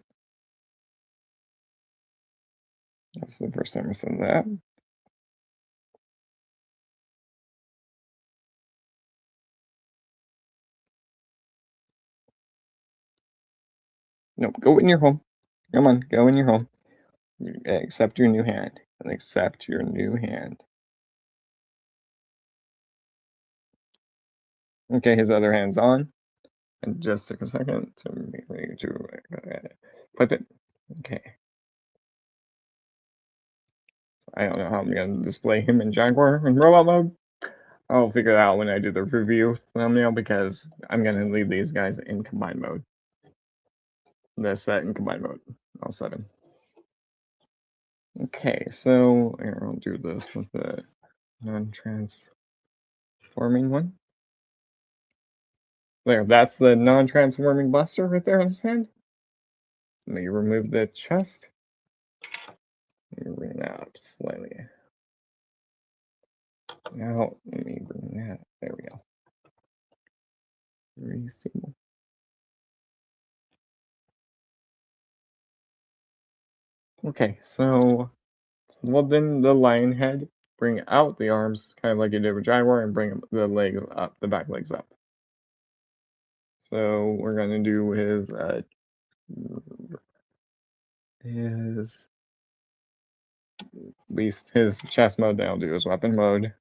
That's the first time I said that. Nope. Go in your home. Come on. Go in your home. Accept your new hand. And accept your new hand. Okay, his other hand's on. And just took a second to be ready to flip it. Okay. I don't know how I'm gonna display him in Jaguar in robot mode. I'll figure it out when I do the review thumbnail because I'm gonna leave these guys in combined mode. The set in combined mode. I'll set him. Okay, so here I'll do this with the non-transforming one. There, that's the non-transforming Buster right there on his hand. Let me remove the chest. Let me bring that up slightly. Now, let me bring that. There we go. Reasonable. Okay, so well then the lion head, bring out the arms, kind of like you did with Jaguar, and bring the legs up, the back legs up. So we're gonna do his at least his chest mode, then I'll do his weapon mode.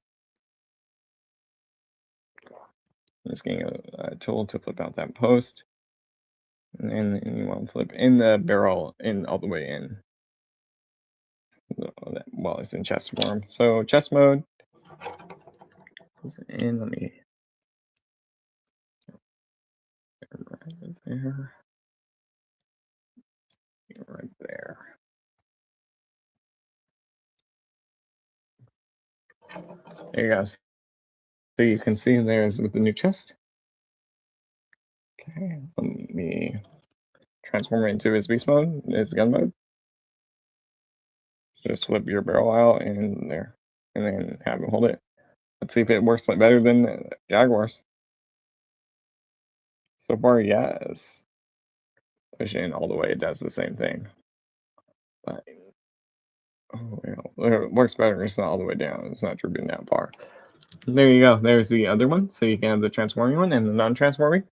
I'm just getting a tool to flip out that post. And you want to flip in the barrel in all the way in. well as in chest form. So chest mode. And let me right there. Right there. There you go. So you can see there's the new chest. Okay, let me transform it into his beast mode, his gun mode. Just flip your barrel out and there, and then have him hold it. Let's see if it works like better than the Jaguars. So far, yes. Push in all the way, it does the same thing. But oh, it works better. It's not all the way down. It's not drooping down far. There you go. There's the other one. So you can have the transforming one and the non-transforming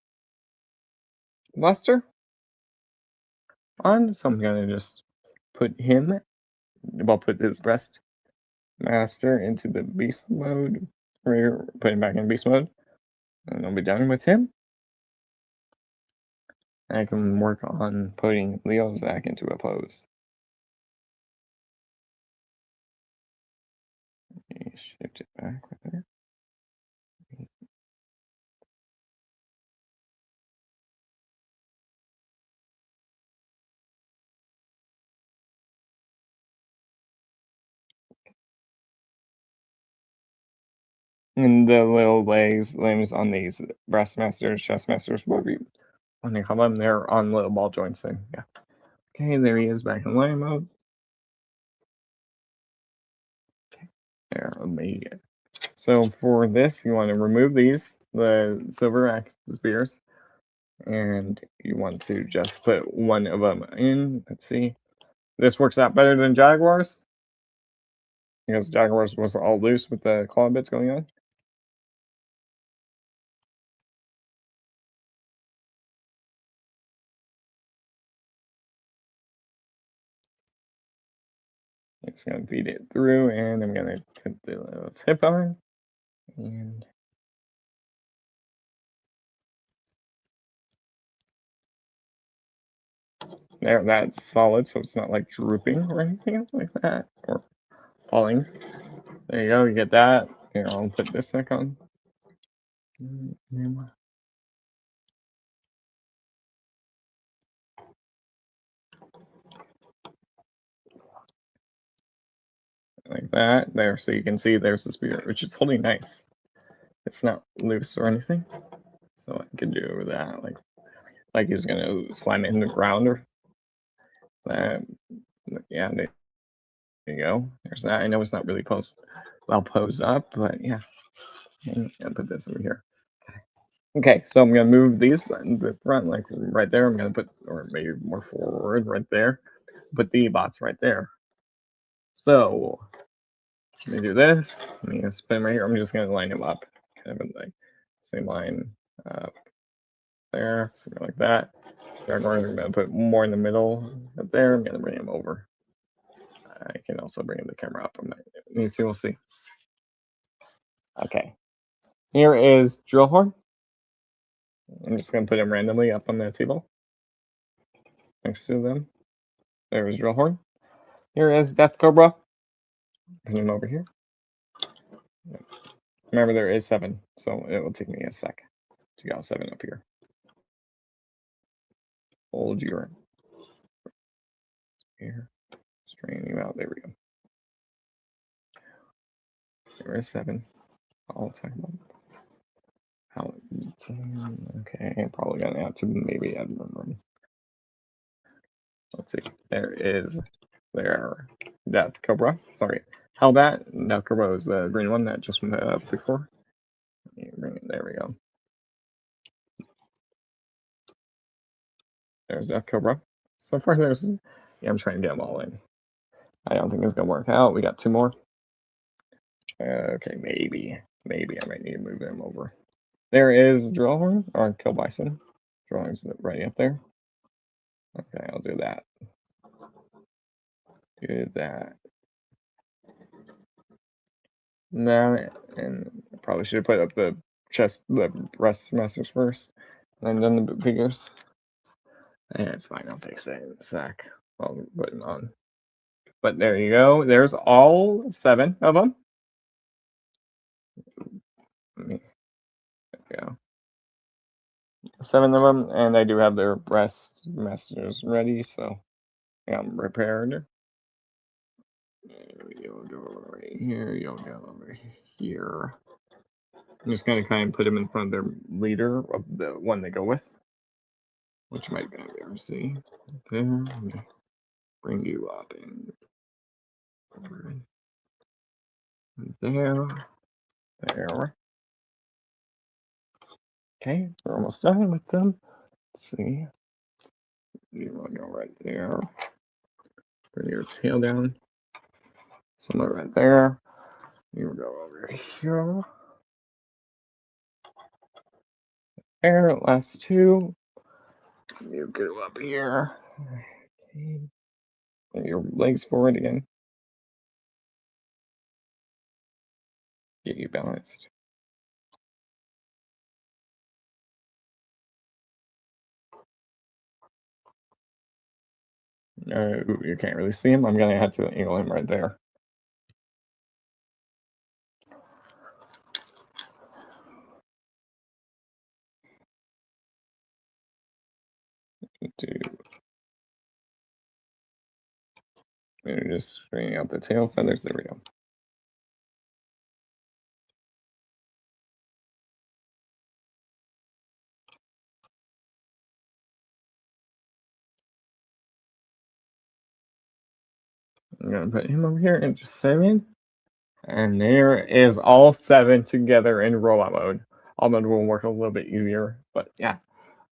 Buster on. So I'm gonna just put him. Well, put his breast master into the beast mode. We're putting back in beast mode, and I'll be done with him. I can work on putting Liokaiser into a pose. Let me shift it back right there. And the little limbs on these breast masters, chest masters, whatever you want to call them, they're on little ball joints thing. Yeah. Okay, there he is back in lion mode. There, amazing. So for this, you want to remove these, the silver axe spears, and you want to just put one of them in. Let's see. This works out better than Jaguars, because Jaguars was all loose with the claw bits going on. I'm just gonna feed it through, and I'm gonna tip the little tip on, and there, that's solid, so it's not like drooping or anything like that, or falling. There you go, you get that. Here, I'll put this back on. Like that, there, so you can see there's the spear, which is holding nice. It's not loose or anything, so I could do that, like he's gonna slam it in the ground or that. Yeah, there you go. There's that. I know it's not really well posed up, but yeah. And I'll put this over here. Okay, so I'm gonna move these in the front, like right there. I'm gonna put, or maybe more forward, right there. Put the bots right there. So let me do this. I'm gonna spin right here. I'm just gonna line them up, kind of in like same line there, something like that. I'm gonna put more in the middle up there. I'm gonna bring him over. I can also bring the camera up. I might need to. We'll see. Okay. Here is drill horn. I'm just gonna put him randomly up on the table next to them. There's drill horn. Here is death cobra. Put him over here. Remember, there is 7, so it will take me a sec to get 7 up here. Hold your here. Strain you out. There we go. There is 7. I'll talk about how it okay, I'm probably gonna have to maybe add one. Let's see. There is their Death Cobra. Sorry. How that Death Cobra is the green one that just went up before. There we go. There's Death Cobra. So far there's yeah, I'm trying to get them all in. I don't think it's gonna work out. We got 2 more. Okay, maybe I might need to move them over. There is Drillhorn or Kill Bison. Drillhorn's right up there. Okay, I'll do that. Do that. Now, and I probably should have put up the breast masters first, and then the figures. Yeah, it's fine. I'll fix it in a sec. I'll put them on. But there you go. There's all 7 of them. There you go. 7 of them, and I do have their breast messages ready, so I'm prepared. You'll go right here. You'll go over here. I'm just gonna kind of put them in front of their leader of the one they go with, which might be there. See there. Bring you up and over there. There. Okay, we're almost done with them. Let's see. You want to go right there. Bring your tail down. Somewhere right there. You will go over here. There, last 2. You go up here. Okay. Bring your legs forward again. Get you balanced. You can't really see him. I'm gonna have to angle him right there. Just bringing out the tail feathers. There we go. I'm gonna put him over here and just 7. And there is all 7 together in robot mode. All mode will work a little bit easier, but yeah,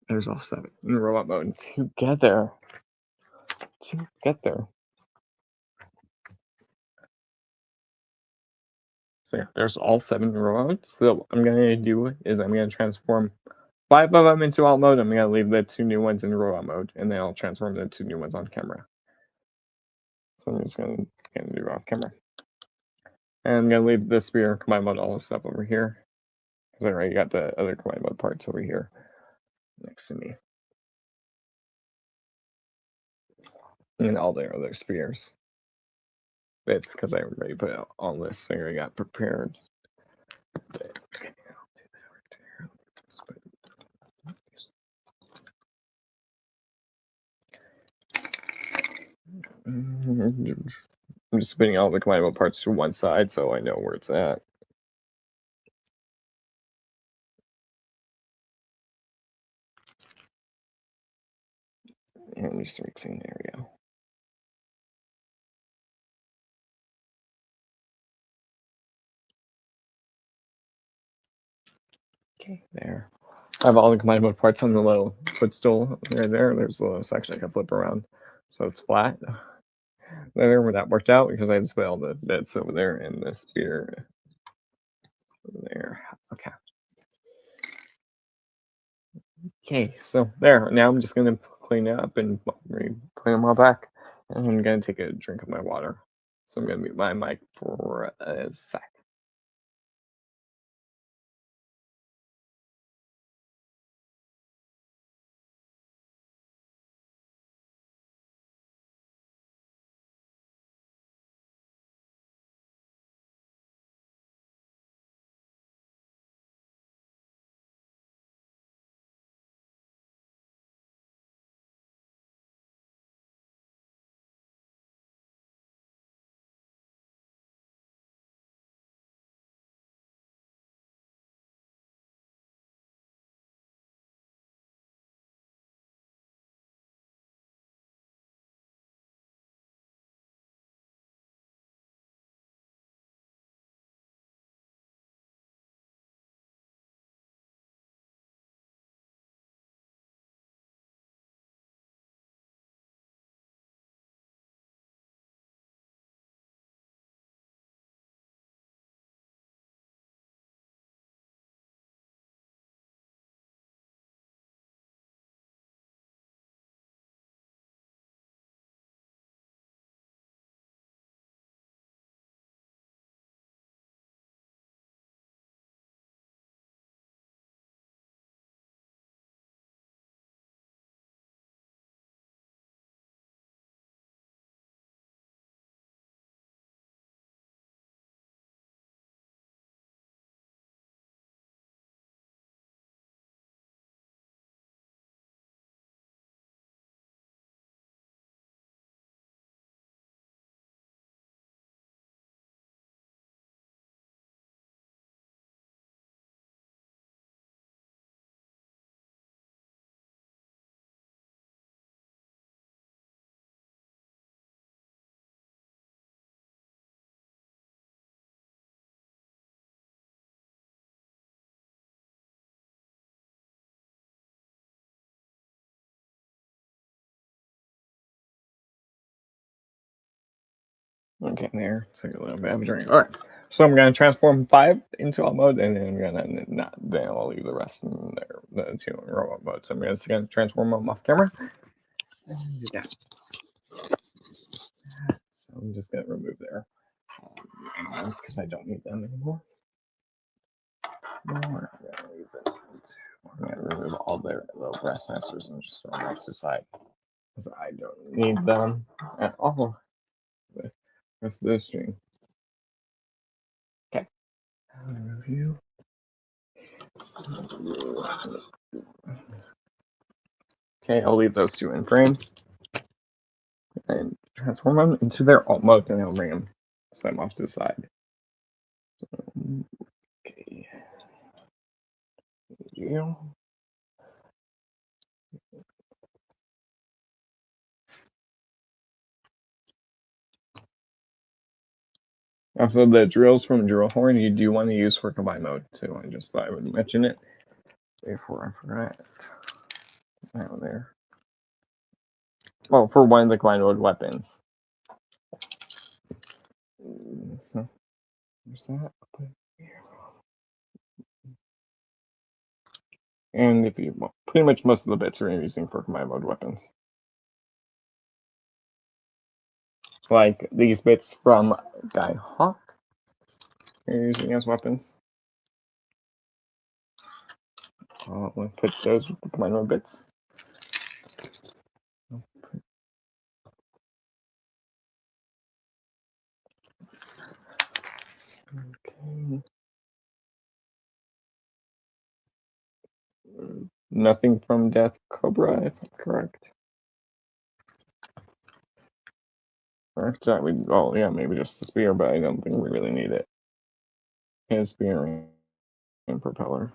there's all 7 in robot mode together. So yeah, there's all 7 in robot mode. So what I'm gonna do is I'm gonna transform 5 of them into alt mode. I'm gonna leave the 2 new ones in robot mode, and then I'll transform the 2 new ones on camera. So I'm just gonna do off camera. And I'm gonna leave the spear combine mode, all this stuff over here. Because I already got the other combine mode parts over here next to me. And all their other spears. Bits, because I already put out all this thing I got prepared. Okay, I'll do that right there. I'm just putting all the combine mode parts to one side so I know where it's at. And I'm just mixing, there we go. Okay, there. I have all the combine mode parts on the little footstool right there. There's a little section I can flip around so it's flat. There, where that worked out because I just put all the bits over there and the spear over there. Okay. Okay, so there. Now I'm just gonna clean it up and clean them all back. And I'm gonna take a drink of my water. So I'm gonna mute my mic for a sec. Okay, there. Take a little bit of a drink. All right. So I'm gonna transform 5 into all mode, and then I'm gonna not. Then I'll leave the rest in there. The 2 in robot mode. So I'm just gonna transform them off camera. Yeah. So I'm just gonna remove their animals because I don't need them anymore. No, we're gonna leave them. I'm gonna remove all their little breast masters and just throw them off to the side because I don't need them at all. The rest of this stream. Okay. Review. Okay, I'll leave those 2 in frame and transform them into their alt mode, and I'll bring them, set them off to the side. Okay. Yeah. Also, the drills from Drill Horn you do want to use for combine mode too. I just thought I would mention it before I forgot. Down there. Well, for one of the combine mode weapons. So, there's that. And if you, well, pretty much most of the bits are using for combine mode weapons. Like these bits from Guy Hawk you're using as weapons. I'll put those with the combine mode bits. Okay. Nothing from Death Cobra, if I'm correct. Or exactly. Oh, yeah, maybe just the spear, but I don't think we really need it. His spear and propeller.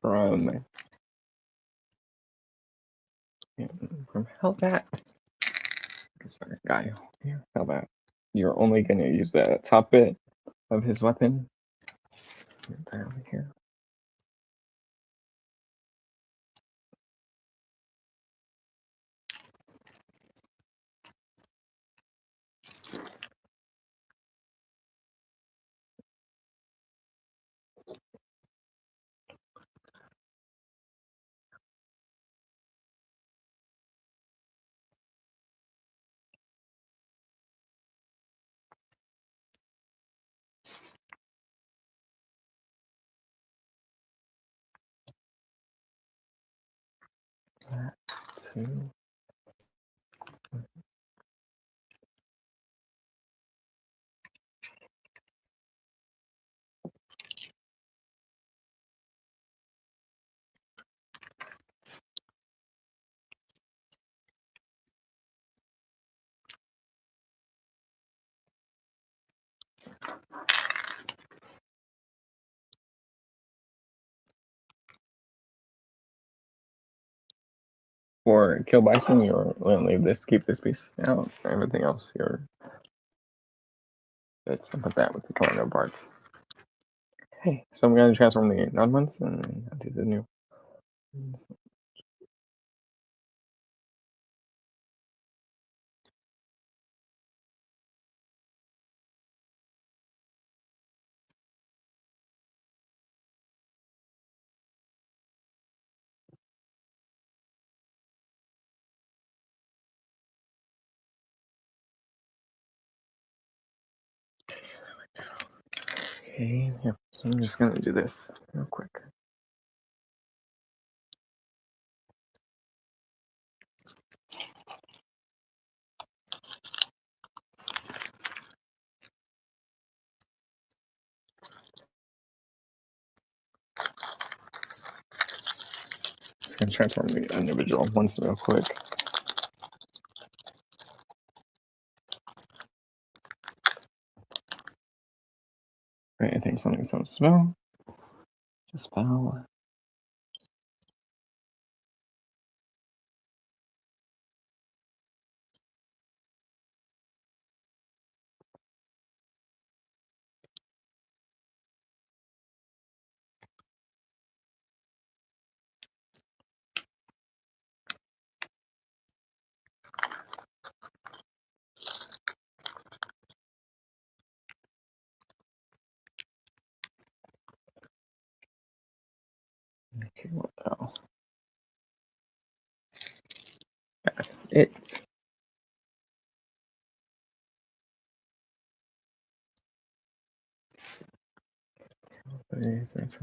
From, yeah, from Hellbat. Sorry, Guy here. Hellbat. You're only going to use the top bit of his weapon. Down here. That, two. For Kill Bison, you're going to leave this, keep this piece out. Everything else, you're good. So put that with the commando parts. Okay, so I'm going to transform the non ones and I'll do the new ones. Okay, yeah, so I'm just going to do this real quick. Just going to transform the individual ones real quick. Right, I think something's so smell. Just smell. Okay, what else? It. What is that?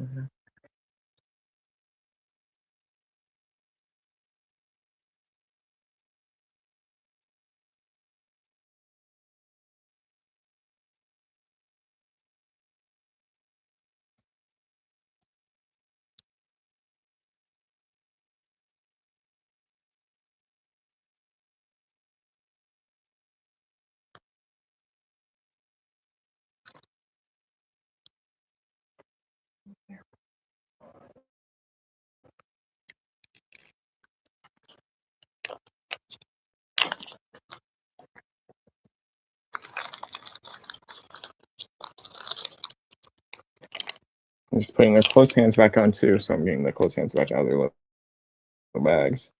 I'm just putting the close hands back on too, so I'm getting the close hands back out of their little bags.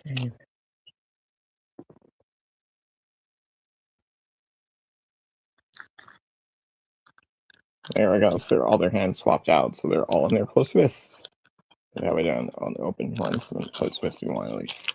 Okay. There we go. So all their hands swapped out, so they're all in their close fists. Yeah, we don't on the open ones, and close fists you want at least.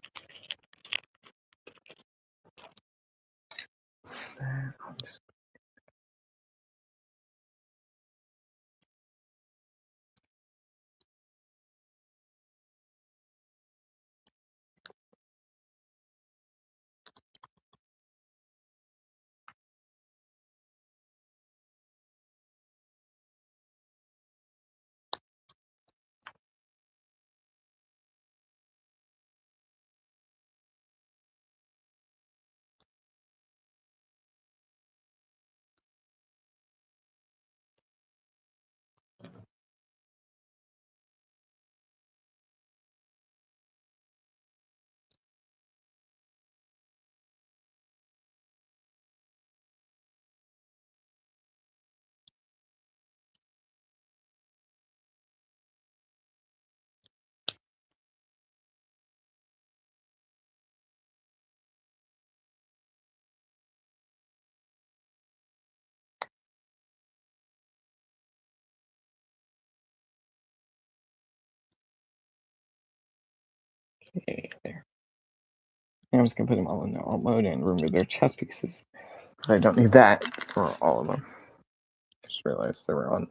Okay, there. And I'm just gonna put them all in normal mode and remove their chest pieces because I don't need that for all of them. Just realized they were on.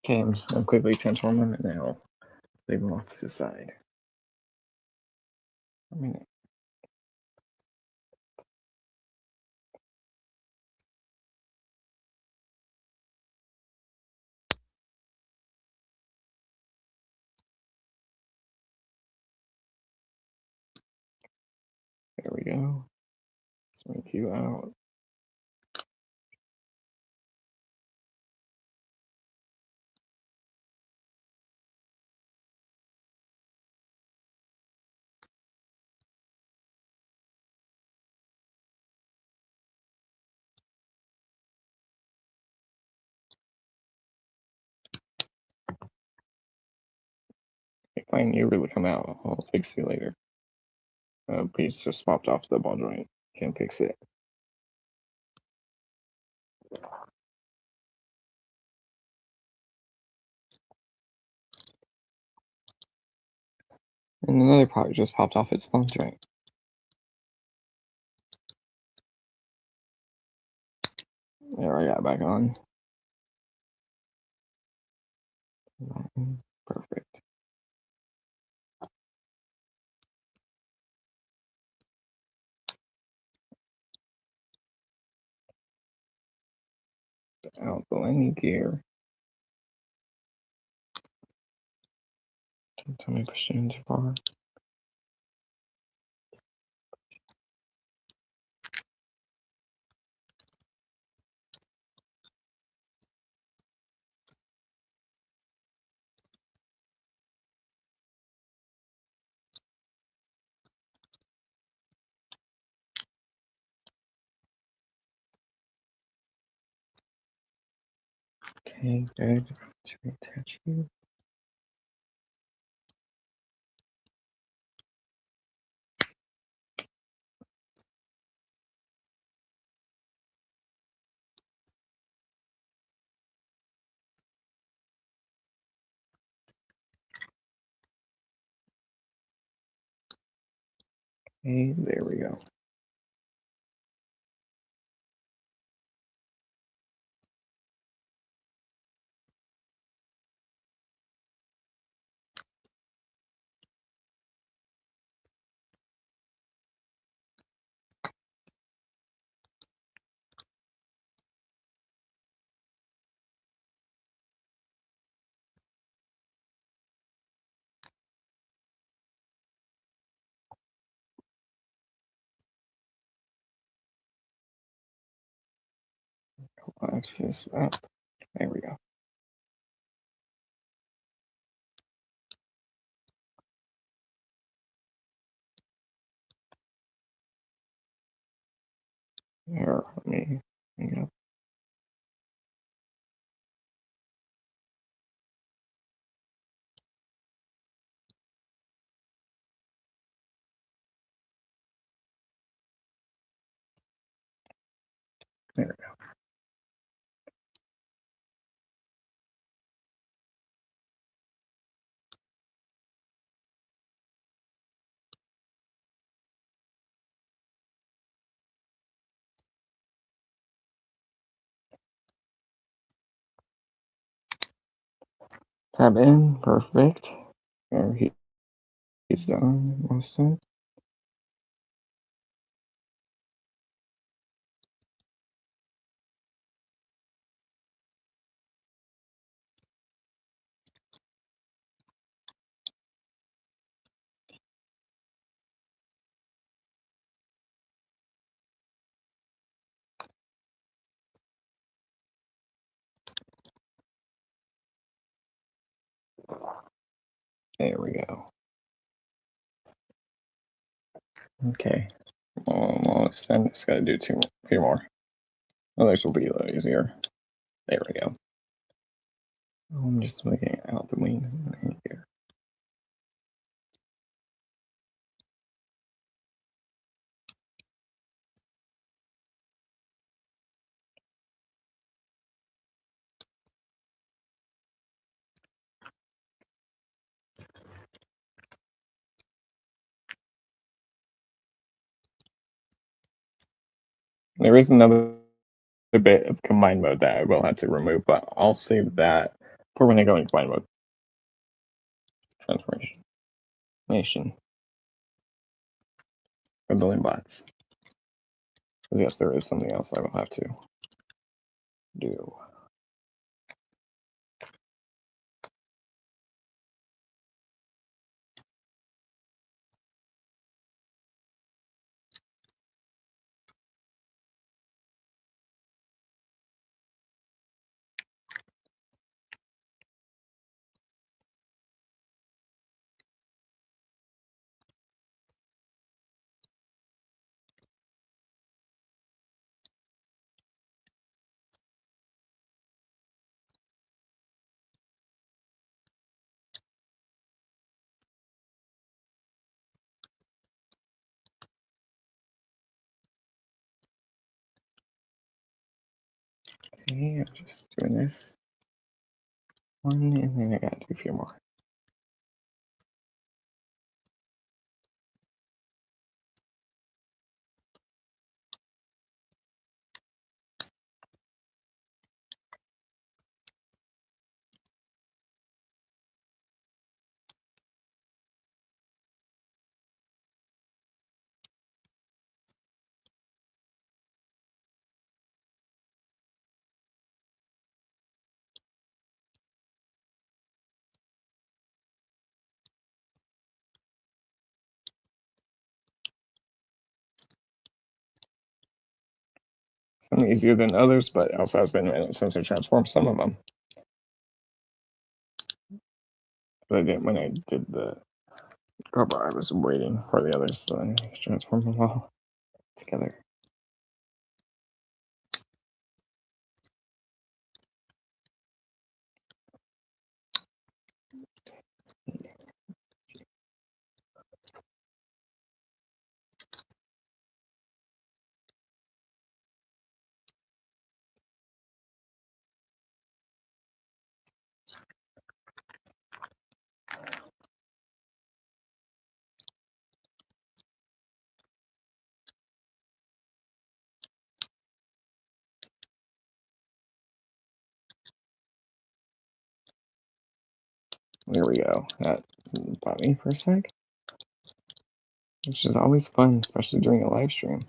Okay, I'm just gonna quickly transform them and then I'll leave them off to the side. I mean, there we go. Let's make you out. If I knew really come out, I'll fix you later. Piece just popped off the ball joint. Can't fix it. And another part just popped off its ball joint. There, I got it back on. Perfect. Out the landing gear. Don't tell me push it in too far. Okay, good. To reattach you. Okay, there we go. Collapse this up. There we go. Here, let me hang up. There we go. Tab in, perfect. There he's done, almost done. There we go. Okay. Almost done. Just gotta do a few more. Others will be a little easier. There we go. I'm just looking out the wings here. There is another bit of combined mode that I will have to remove, but I'll save that for when I go in combined mode. Transformation for the bots. Because yes, there is something else I will have to do. Okay, I'm just doing this one, and then I gotta do a few more. Some easier than others, but also has been a minute since I transformed some of them. When I did the cover, I was waiting for the others, so I transformed them all together. There we go. That bought me for a sec, which is always fun, especially during a live stream.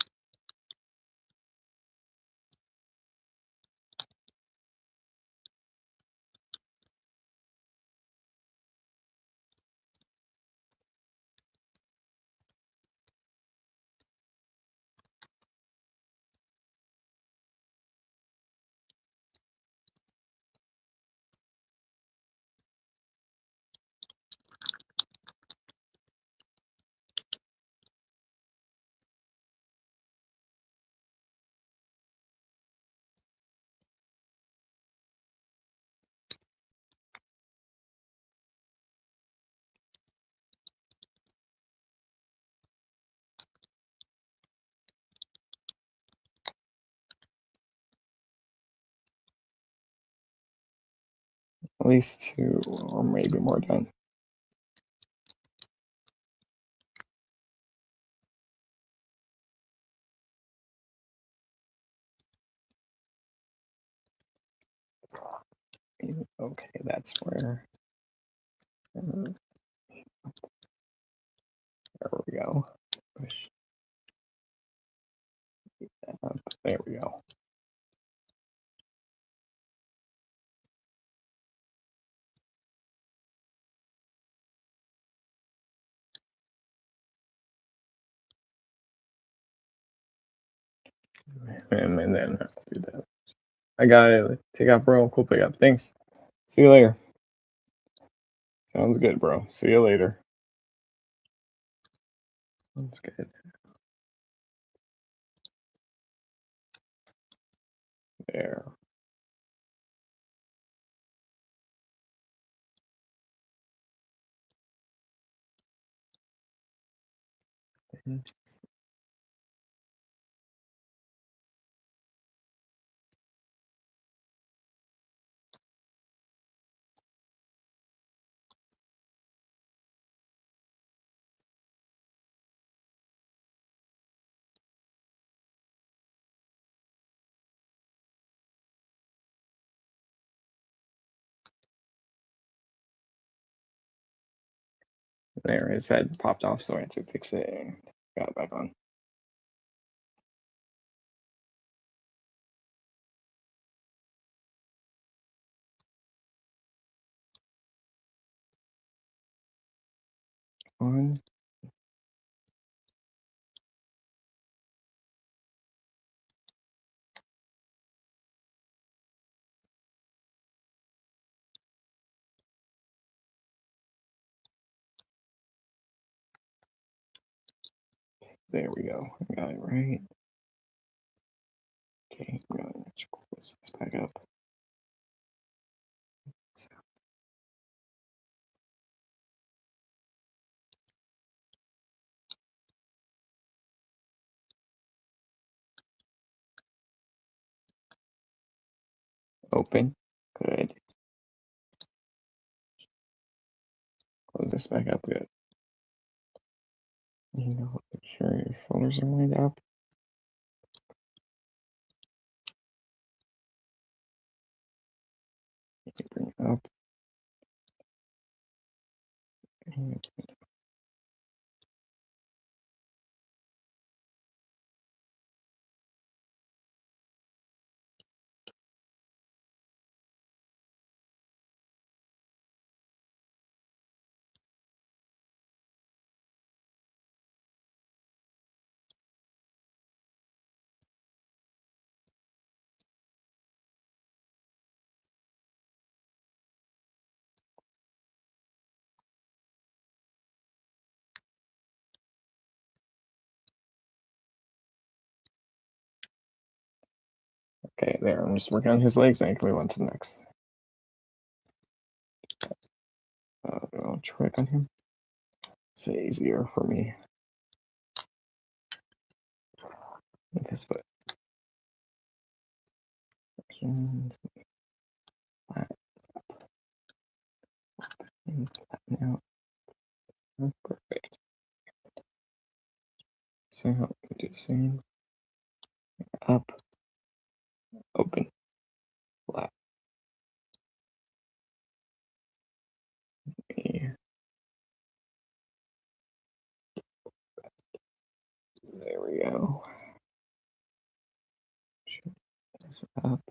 At least 2 or maybe more done. Okay, that's where. There we go. Push that up. There we go. And then I'll do that. I got it. Take out, bro. Cool pickup. Thanks. See you later. Sounds good, bro. See you later. Sounds good. There. There, his head popped off, so I had to fix it and got it back on. On. There we go. I got it right. Okay, I'm going to close this back up. Open. Good. Close this back up. Good. You know, make sure your shoulders are lined up. Bring it up. Okay, there. I'm just working on his legs and can move on to the next. I'll trick on him. It's easier for me with his foot. Flat. And flatten out. Oh, perfect. So we do the same. Up. Open. Flat. Yeah. There we go. This up.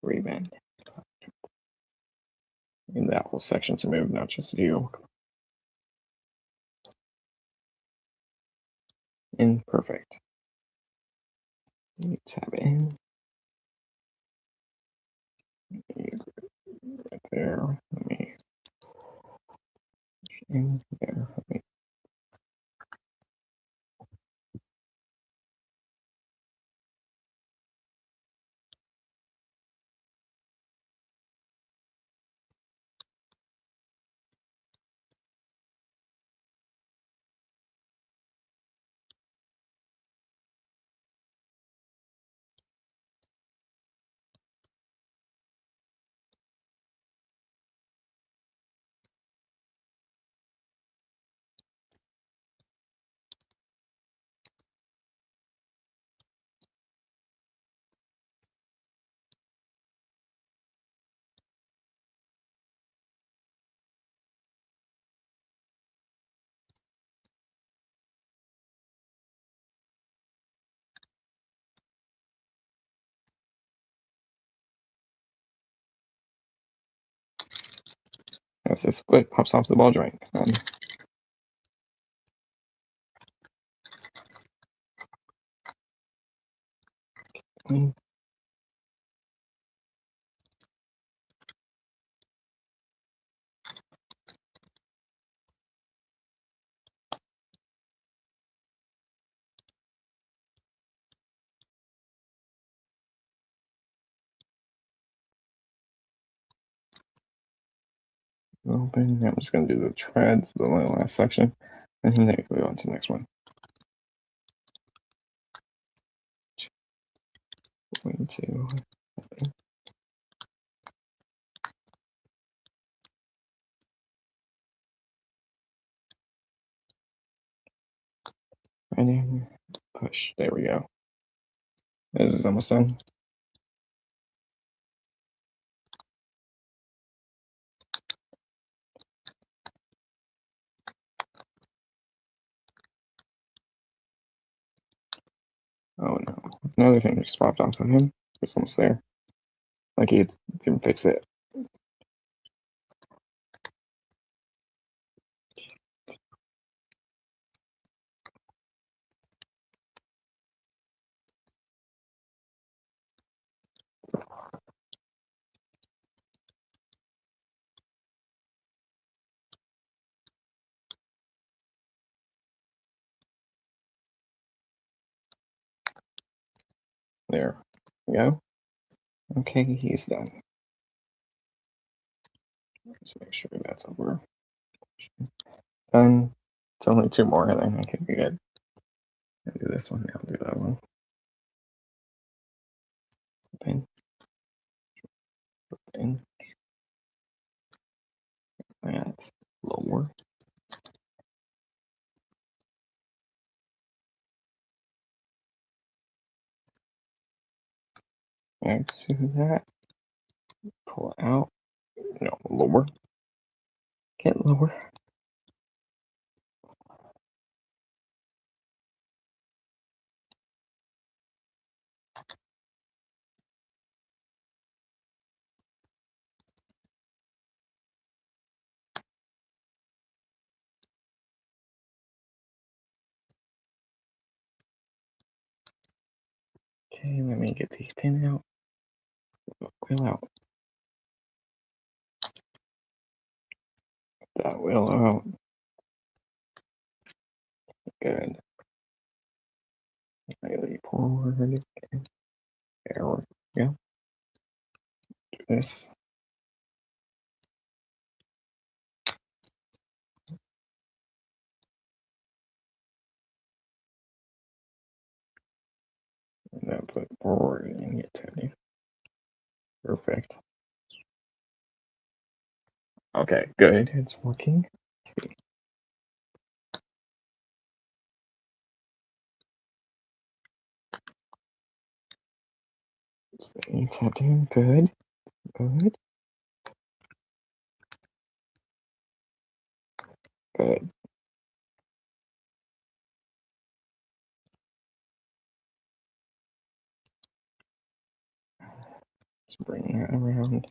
Rebend. In that whole section to move, not just you. In perfect. You tap it in. Right there. Let me in there. Let me. as this foot pops off the ball joint. Open. I'm just gonna do the treads, the last section, and then go on to the next one. 22. Right in, push. There we go. This is almost done. Oh no. Another thing just popped off of him. It's almost there. Like he can fix it. There we go. Okay, he's done. Just make sure that's over. Done. It's only 2 more and then I can be good. I'll do this one, I'll do that one. Open. Open. That. Lower. Back to that. Pull it out. No, lower. Get lower. Okay, let me get these pin out. Wheel out. That wheel out. Good. Slightly forward. Okay. There we go. Do this. And then put forward and get to perfect. Okay, good. It's working. Let's see. Tapped in. Good. Good. Good. Just bring that around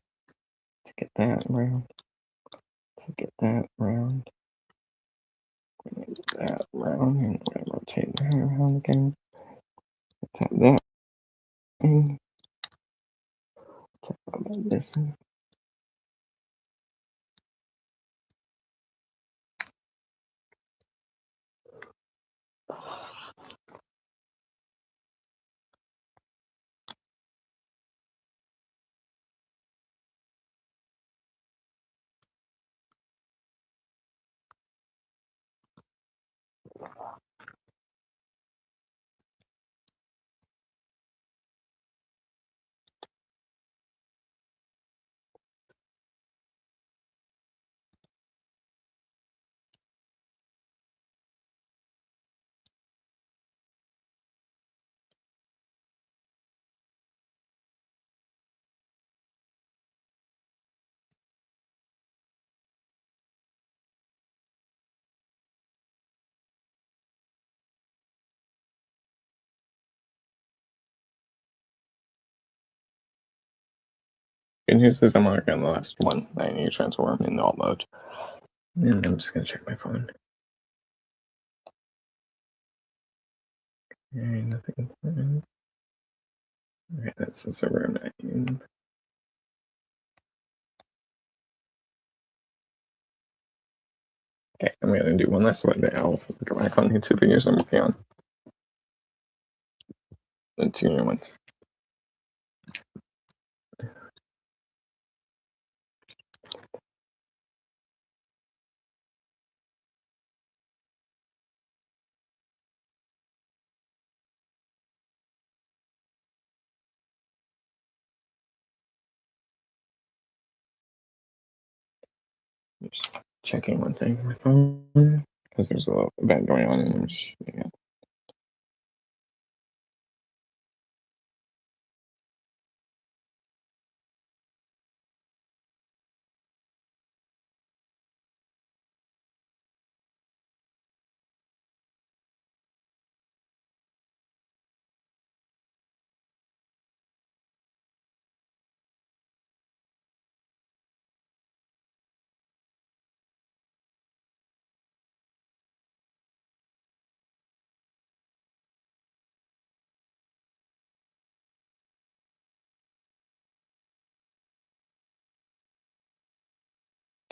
to get that around. To get that around. Bring that around and rotate that around again. Tap that in. Tap about this in. Good news is I'm working on the last one. I need to transform in alt mode. And I'm just gonna check my phone. Okay, nothing important. Alright, that's the server 9. Okay, I'm gonna do one last one. I'll go back on YouTube videos I'm working on. The 2 new ones. Just checking one thing on my phone because there's a little event going on and I'm just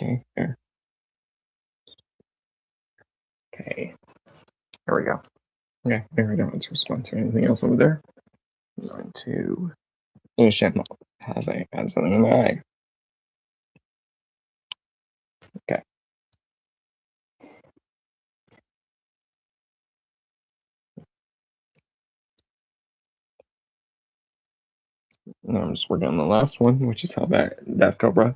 okay, there. Okay, there we go. Okay, there we go. Let's respond to anything else over there. I'm going to Sham has something in my eye. Okay. Now I'm just working on the last one, which is how that Cobra.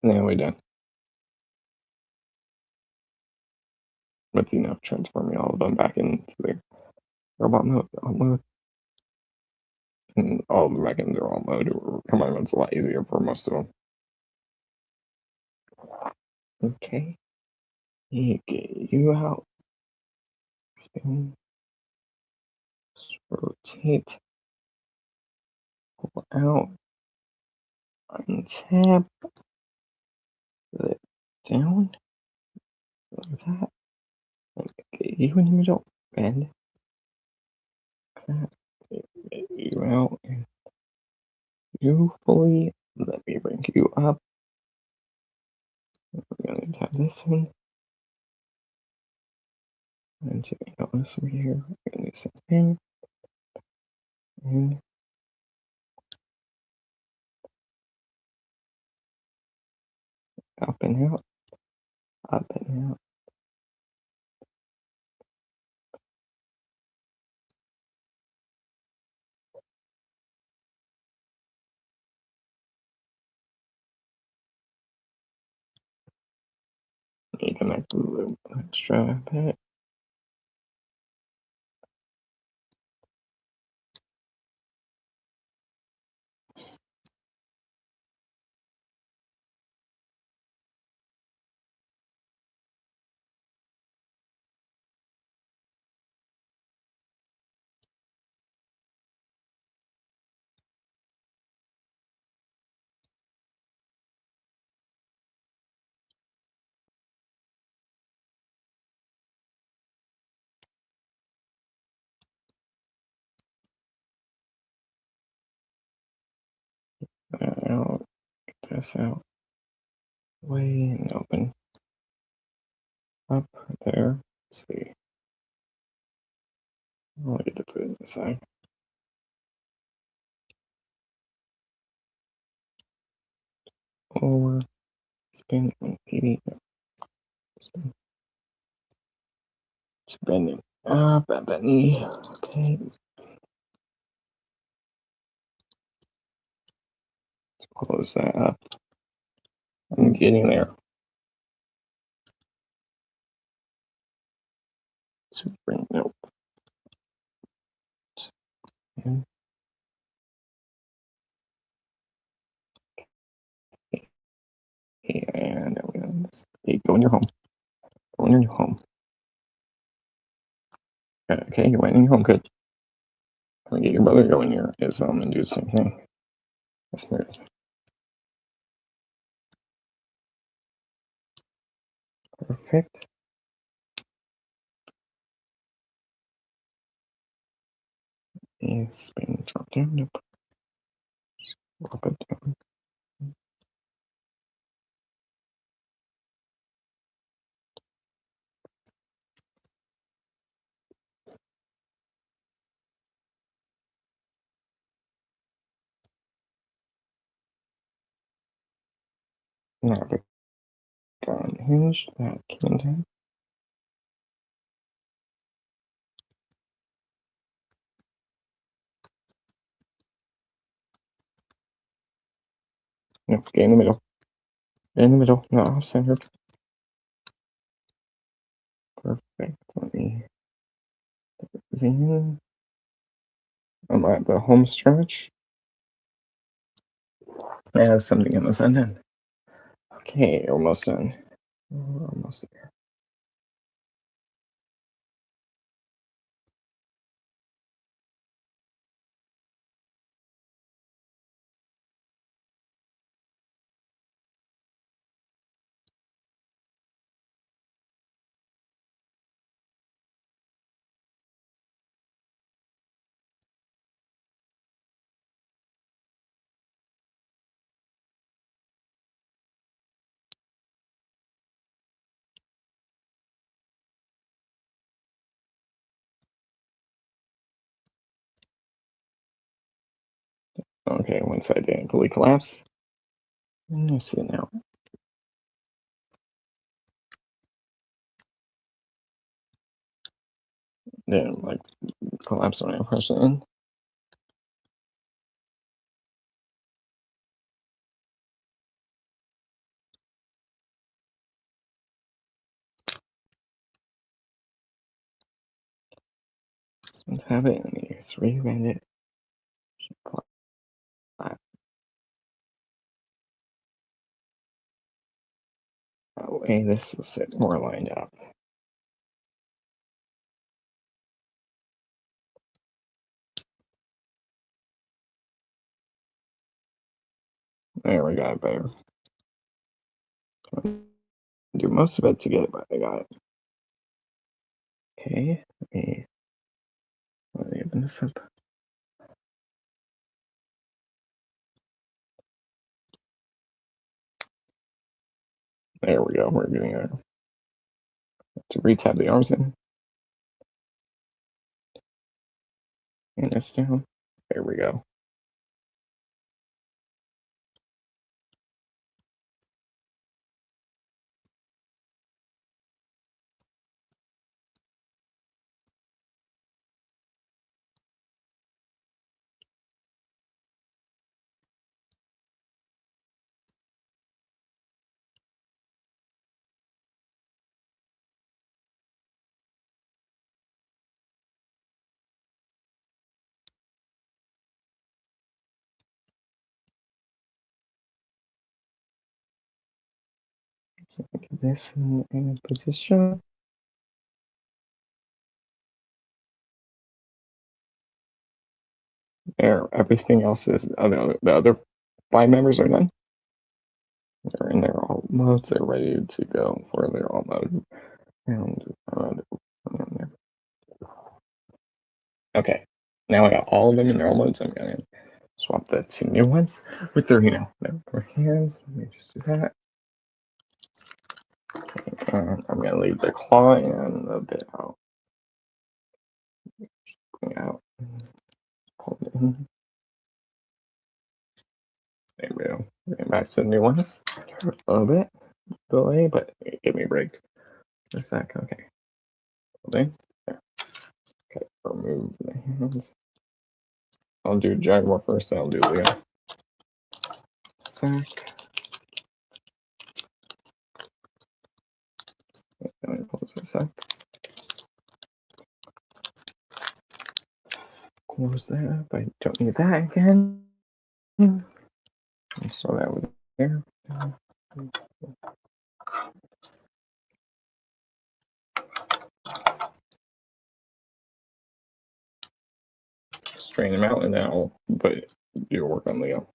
Now we're done. With transforming all of them back into their robot mode, and all of them back into their alt mode. Combined mode's a lot easier for most of them. Okay. Get you out. Spin. Rotate. Pull out. Untap. Put it down. Like that. Get you in the middle. Bend. That. Get you out. And you fully. Let me bring you up. We're going to tap this in. And to go this over here. We're going to do the same thing. And up and out. Up and out. You connect the loop. Extra bit. Out. Get this out. Way and open. Up there. Let's see. I'll get to put it inside. Or spin 180. Spin. Spin it up at the knee. Okay. Close that up. I'm getting there. To bring nope. And we're gonna go in your home. Go in your home. Okay, you went in your home. Good. Get your brother going here is and do the same thing. That's smooth. Perfect. And spin drop down. Nope. Drop it down. Now pick on hinge that can down. No, get in the middle. Get in the middle, not off center. Perfect. Let me then I'm at the home stretch. As something almost undone. Okay, almost done. Almost there. Okay, once I didn't fully collapse. I see it now. Then like collapse when I press it in. Let's have it in here. 3 bandit. That way this will sit more lined up. There we got it better. Do most of it to get it, but I got it. Okay, let me open this up. There we go. We're getting there. To retab the arms in. And this down. There we go. So get this in position. There, everything else is the other 5 members are done. They're in their all modes. They're ready to go for their all mode. And there. Okay, now I got all of them in their all modes. I'm gonna swap the 2 new ones with their, their hands. Let me just do that. Okay, and I'm gonna leave the claw and the bit out. Bring out. Pull it in. There we go. Getting back to the new ones. A little bit delay, but give me a break for a sec. Okay. Holding. There. Okay. Remove the hands. I'll do Jaguar first. I'll do Leo. Sec. Let me close this up. Close that up. I don't need that again. Start that with there. straighten him out, and then I'll put your work on Leo.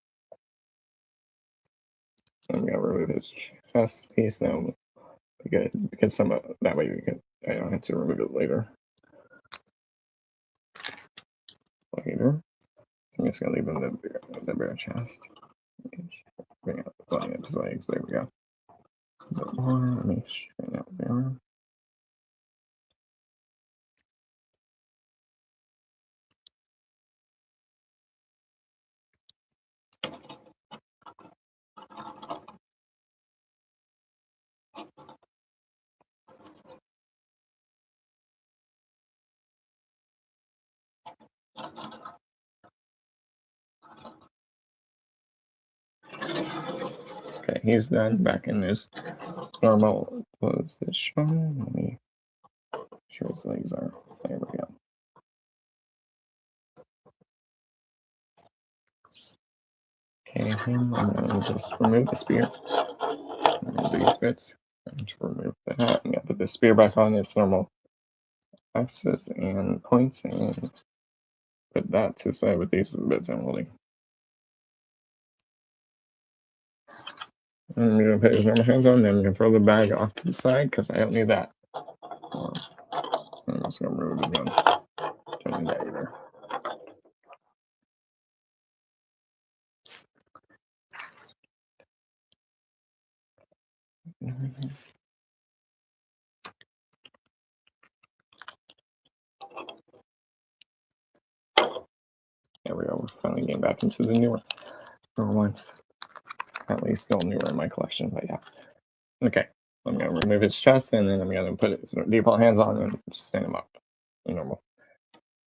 I'm gonna remove his chest piece now, because some of that way I don't have to remove it later. Later, so I'm just gonna leave him the bare chest. Bring out his legs. There we go. A bit more. Let me straighten out the arm. Okay, he's done. Back in his normal position. Let me sure his legs are. There we go. Okay, I'm gonna just remove the spear. Remove these bits. And to remove the hat. I'm gonna put the spear back on its normal X's and points, and put that to the side with these bits I'm holding. And I'm gonna put his normal hands on, and I'm gonna throw the bag off to the side because I don't need that. I'm just gonna remove the gun. Don't need that either. There we go. We're finally getting back into the newer ones. At least still newer in my collection, but yeah. Okay. I'm gonna remove his chest, and then I'm gonna put his default hands on and just stand him up in normal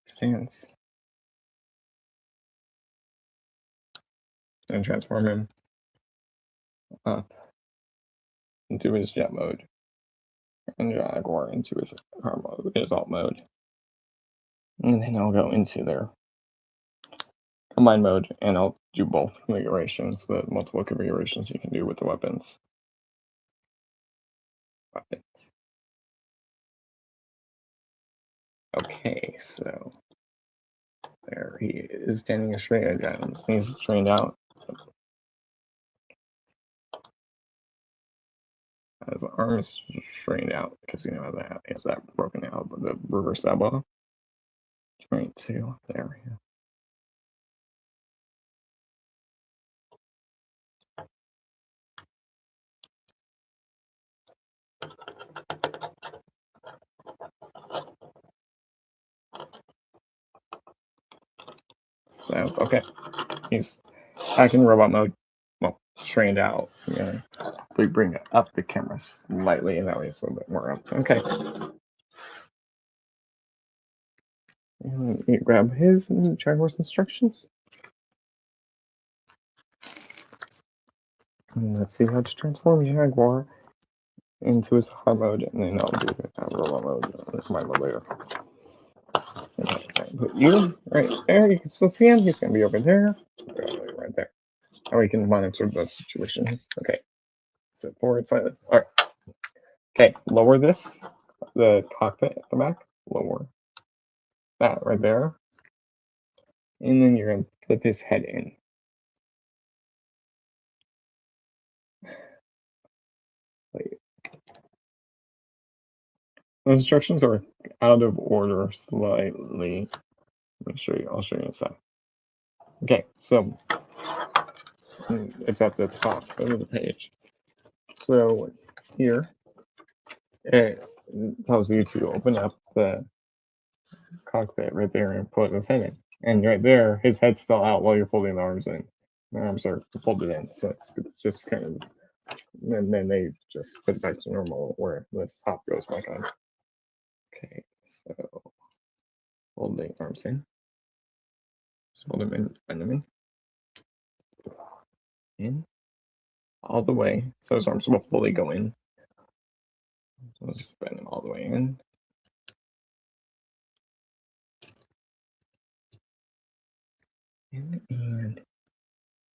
stance. And transform him up into his jet mode. And Jaguar into his car mode, his alt mode. And then I'll go into their combine mode, and I'll do both configurations, the multiple configurations you can do with the weapons. Okay, so there he is standing straight. I got his knees straightened out. His arm is straightened out because you know that he has that broken out, but the reverse elbow. Right to there. Yeah. So okay, he's back in robot mode. Well, straightened out. Yeah, we bring up the camera slightly, and that way it's a little bit more up. Okay. And you grab his Jaguar's instructions. And let's see how to transform Jaguar into his hard mode, and then I'll do robot mode, combine mode later. Okay, put you right there. You can still see him. He's gonna be over there. Right there. Now we can monitor the situation. Okay. Sit forward slightly. Alright. Okay, lower this. The cockpit at the back. Lower that right there. And then you're gonna flip his head in. Wait. Those instructions are out of order slightly. Let me show you. I'll show you in a sec. Okay, so it's at the top of the page. So here it tells you to open up the cockpit right there and put his head in. And right there, his head's still out while you're folding the arms in. The arms are folded in, so it's just kind of, and then they just put it back to normal where this top goes back on. Okay, so fold the arms in. Just fold them in, bend them in, all the way. So his arms will fully go in. So let's just bend them all the way in. And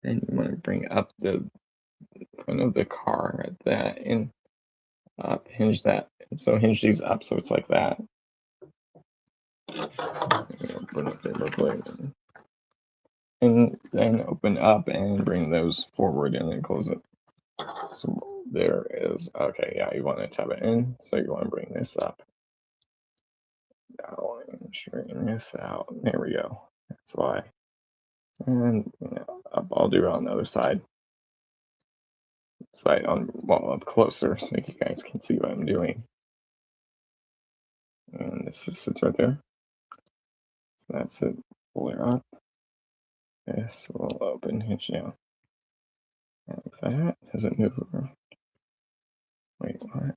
then you want to bring up the front of the car at that and up, hinge that. So hinge these up so it's like that. Put it there real quick. and then open up and bring those forward and then close it. So there is, okay, yeah, you want to tab it in, so you want to bring this up. Now and straighten this out. There we go. That's why. And I'll do it on the other side. Side on up closer so you guys can see what I'm doing. And this just sits right there. So that's it. Pull it up. This will open hinge down. Like that. Does it move around? Wait, what?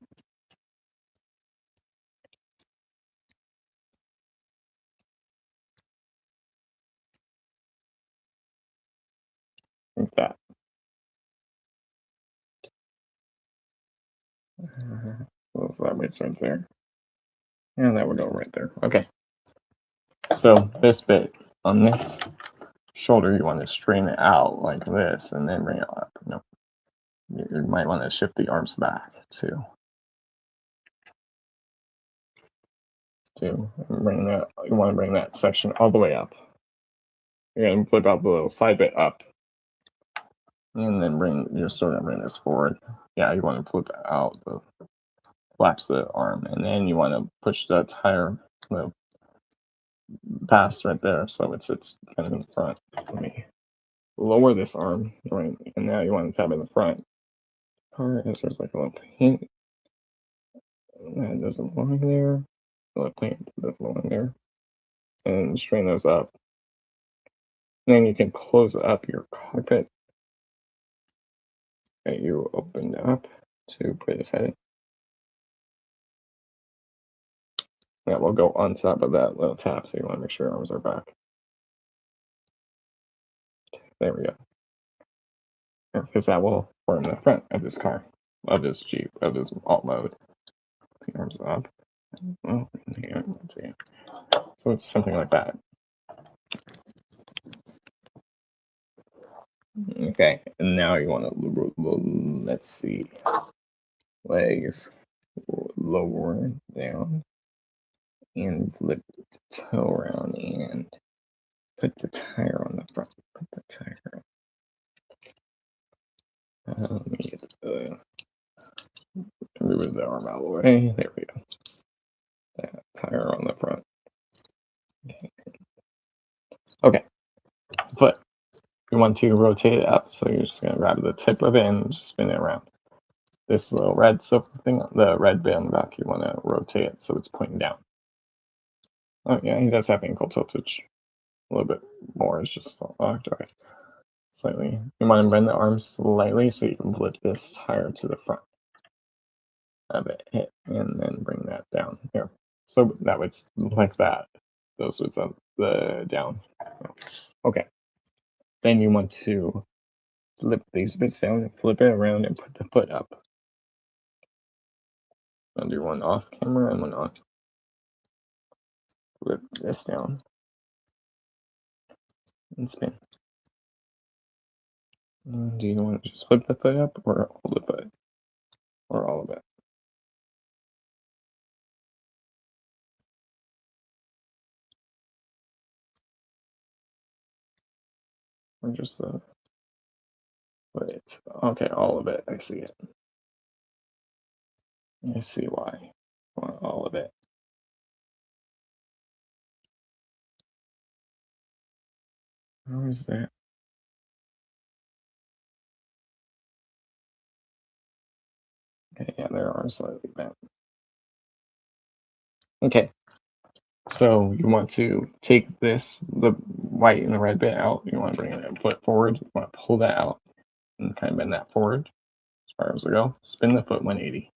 Like that. So that waits right there. And that would go right there. Okay. So this bit on this shoulder, you want to straighten it out like this and then bring it up. You might want to shift the arms back too. Bring that, you want to bring that section all the way up. You're going to flip out the little side bit up. And then you're still going to bring this forward. Yeah, you want to flip out the flaps of the arm. And then you want to push the tire past right there so it sits kind of in front. Let me lower this arm, right? And now you want to tab in the front. There's like a little paint that doesn't belong there. A little paint that doesn't belong there. And straighten those up. And then you can close up your cockpit that you opened up to put his head in. That will go on top of that little tab, so you want to make sure your arms are back. There we go. Because that will form the front of this car, of this Jeep, of this alt mode. The arms up. Oh, yeah, let's see. So it's something like that. Okay, and now you want to, let's see, legs lower down and flip the toe around and put the tire on the front. Put the tire on. Let me get move the arm out of the way. There we go. That tire on the front. Okay, but you want to rotate it up, so you're just going to grab the tip of it and just spin it around. This little red silver thing, the red bit on the back, you want to rotate it so it's pointing down. Oh yeah, he does have ankle tiltage a little bit more. It's just locked. Okay, slightly. You want to bend the arms slightly so you can flip this tire to the front of it, hit, and then bring that down here. So that would like that. Those would up the down. Okay. Then you want to flip these bits down and flip it around and put the foot up. I'll do one off camera and one on. Flip this down and spin. And do you want to just flip the foot up or all the foot? Or all of it? Or just the foot? Okay, all of it. I see it. I see why. All of it. How is that? Okay, yeah, there are slightly bent. Okay, so you want to take this, the white and the red bit out. You want to bring it foot forward. You want to pull that out and kind of bend that forward as far as it go. Spin the foot 180.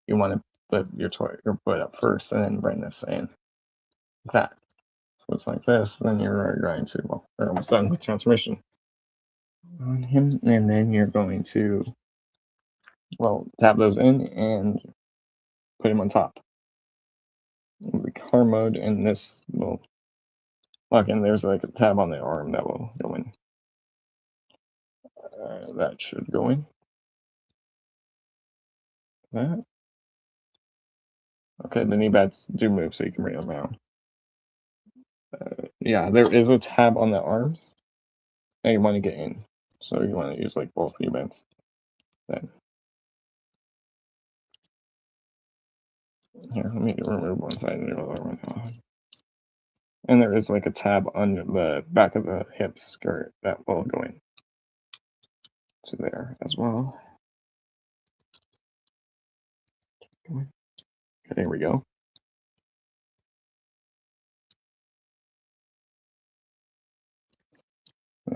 You want to flip your foot up first and then bring this in. Like that. So it's like this. Then you're going to, well, we're almost done with transmission on him. And then you're going to, well, tap those in and put him on top. The car mode, and this will lock in. There's like a tab on the arm that will go in. That should go in. That. Okay, the knee pads do move, so you can bring them down. Yeah, there is a tab on the arms Now you want to get in, so you want to use like both events. Then here, let me remove one side and the other one off. And there is like a tab under the back of the hip skirt that will go in to there as well. Okay, there we go.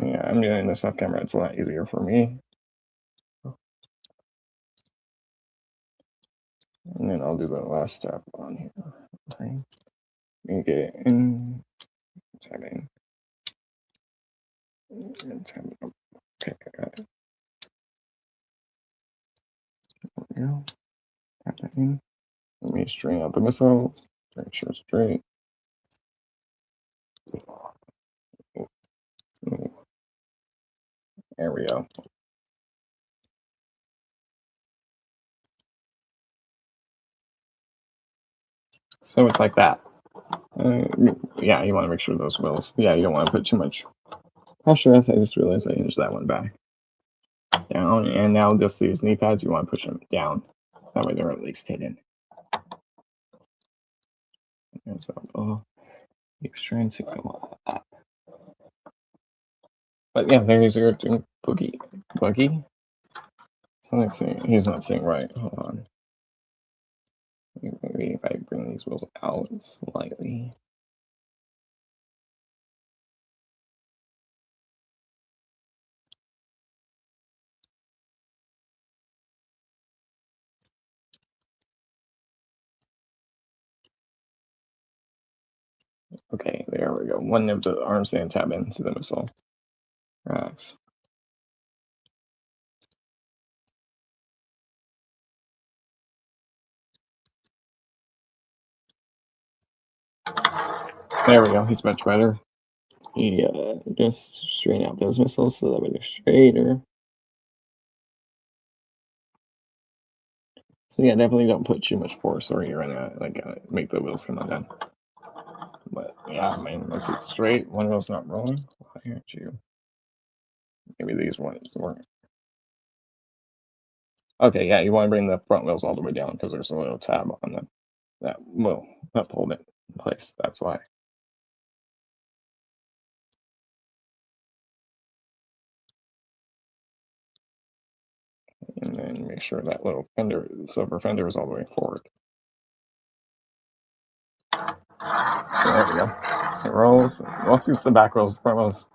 Yeah, I'm doing this off camera. It's a lot easier for me. And then I'll do the last step on here. Okay. Make it in, tab in, and tab in. Okay, I got it. There we go. Tap that in. Let me straighten out the missiles. Make sure it's straight. There we go. So it's like that. Yeah, you want to make sure those wheels. Yeah, you don't want to put too much pressure. I just realized I hinged that one back down, and now just these knee pads, you want to push them down. That way they're at least hidden. And so, keeps trying to go up. But yeah, there's your boogie. Boogie. So he's not saying right. Hold on. Maybe if I bring these wheels out slightly. Okay, there we go. One of the arms and tab into the missile racks. There we go. He's much better. He just straighten out those missiles so that way they're straighter. So yeah, definitely don't put too much force or you're gonna make the wheels come undone. But yeah, I mean, once it's straight, one wheel's not rolling. Why aren't you? Maybe these ones weren't. Okay, yeah, you want to bring the front wheels all the way down because there's a little tab on them that will hold it in place. That's why. And then make sure that little fender, silver fender, is all the way forward. So there we go. It rolls. Let's use the back rolls. The front rolls.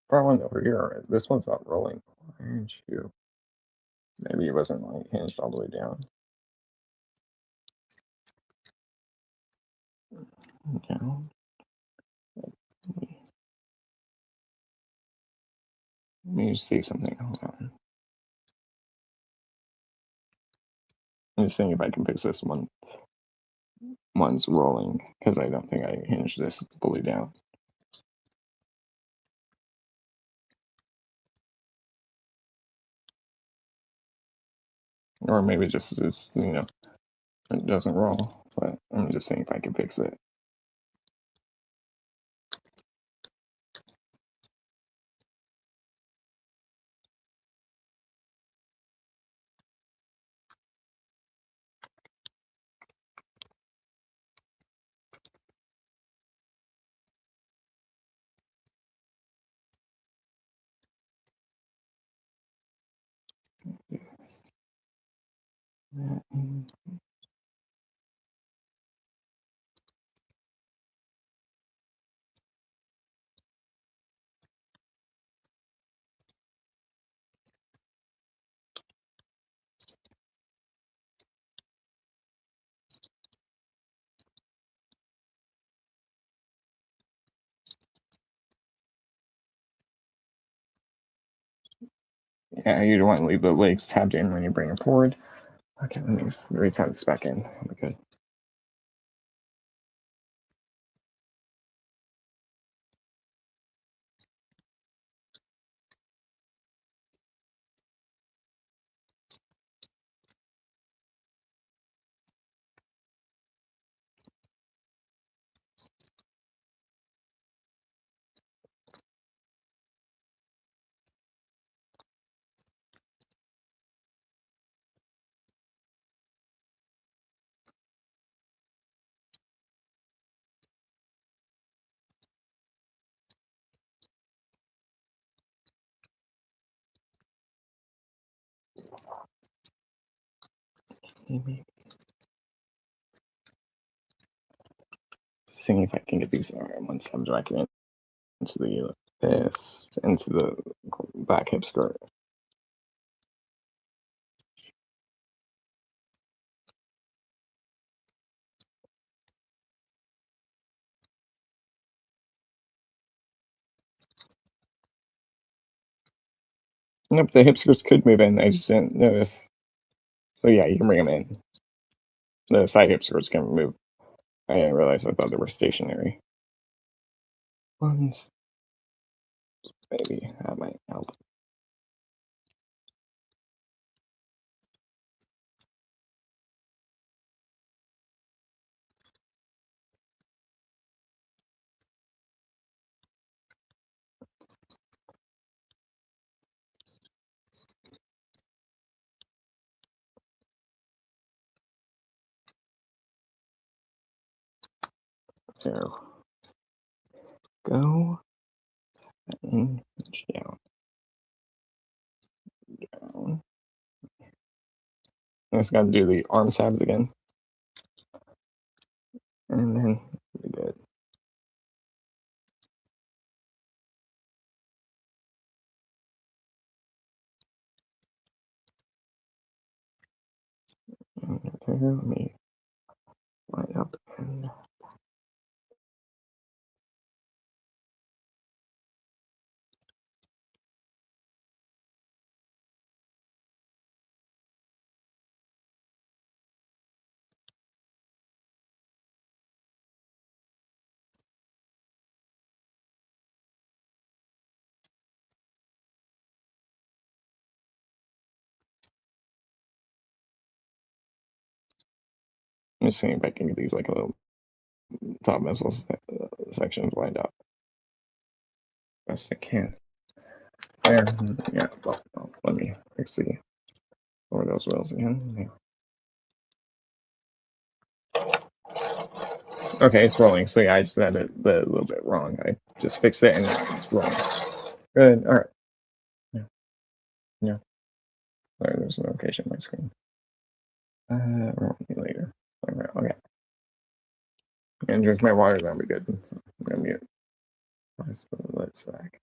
Front one over here. This one's not rolling. Why aren't you? Maybe it wasn't like hinged all the way down. Down. Let me just see something. Hold on. I'm just thinking if I can fix this one. One's rolling because I don't think I hinged this fully down. Or maybe just is, it doesn't roll. But I'm just saying if I can fix it. Yes. Yeah, you don't want to leave the legs tabbed in when you bring them forward. Okay, let me just retab this back in. Okay. maybe seeing if I can get these once I'm directing into the into the back hip skirt. Nope, the hip skirts could move in. I just didn't notice. So yeah, you can bring them in. The side hip skirts can move. I didn't realize. I thought they were stationary ones. Maybe that might help. There. Go and down. Down. I just gotta do the arm tabs again. And then be good. Okay, let me line up and I'm just seeing if I can get these like a little top missiles sections lined up best I can. There, yeah. Well, let me fix the lower those wheels again. Yeah. Okay, it's rolling. So yeah, I just had it a little bit wrong. I just fixed it and it's rolling. Good. All right. Yeah. Yeah. Sorry, there's a notification on my screen. We'll see later. Okay. And drink my water. That'll be good. So I'm gonna mute. Let's back.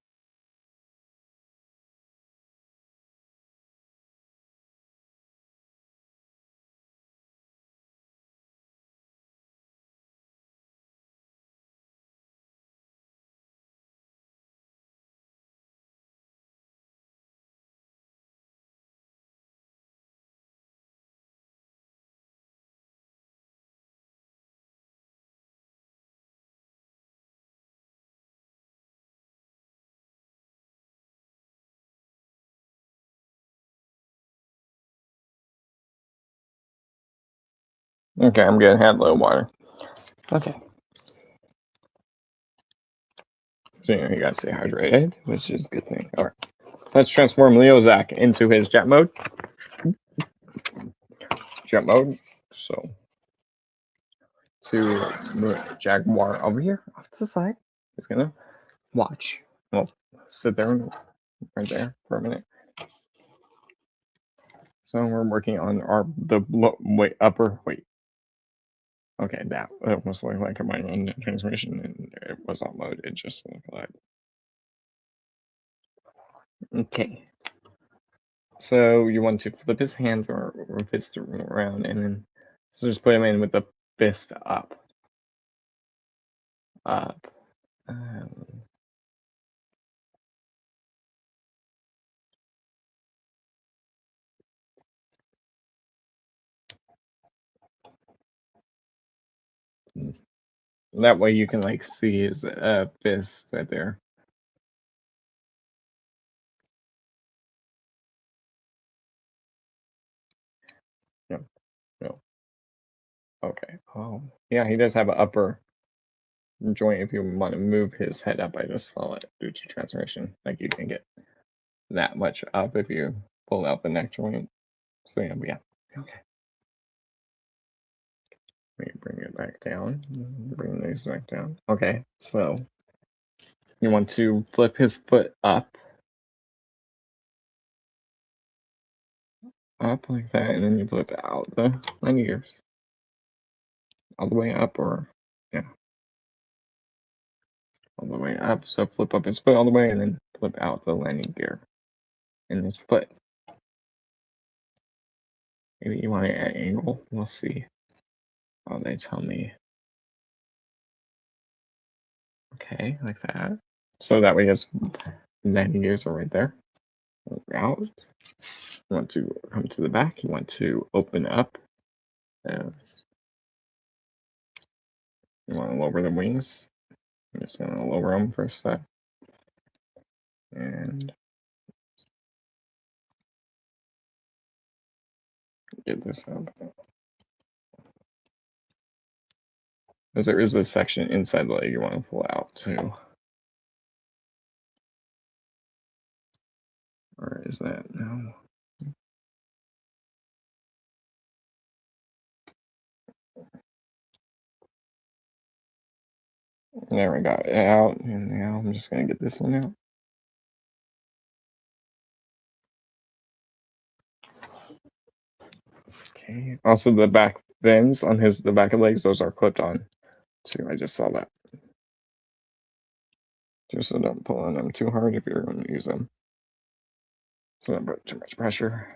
Okay, I'm good. Had a little water. Okay. So you gotta stay hydrated, which is a good thing. All right. Let's transform Liokaiser into his jet mode. Jet mode. So to move Jaguar over here off to the side. He's gonna watch. Well, sit there right there for a minute. So we're working on upper wait. Okay, that almost looked like a minor transformation, and it was on mode. It just looked like. Okay. So you want to flip his hands or fist around, and then so just put him in with the fist up. Up. That way you can like see his fist right there. No, no. Okay. Oh, yeah, he does have an upper joint. If you want to move his head up, I just saw it due to transformation. Like you can get that much up if you pull out the neck joint. So yeah. Okay. Let me bring it back down. Bring these back down. Okay. So you want to flip his foot up. up like that, and then you flip out the 90 gears. All the way up, or, yeah, all the way up. So flip up and split all the way, and then flip out the landing gear. And then split. Maybe you want it at angle. We'll see. Oh, they tell me. Okay, like that. So that way, yes, landing gears are right there. Out. You want to come to the back. You want to open up. As you want to lower the wings. I'm just going to lower them for a sec. And get this up. Because there is this section inside the leg you want to pull out too. Or is that no? There we got it out, and now I'm just gonna get this one out. Okay. Also, the back bends on the back of legs, those are clipped on too. I just saw that. Just so don't pull on them too hard if you're going to use them. So don't put too much pressure.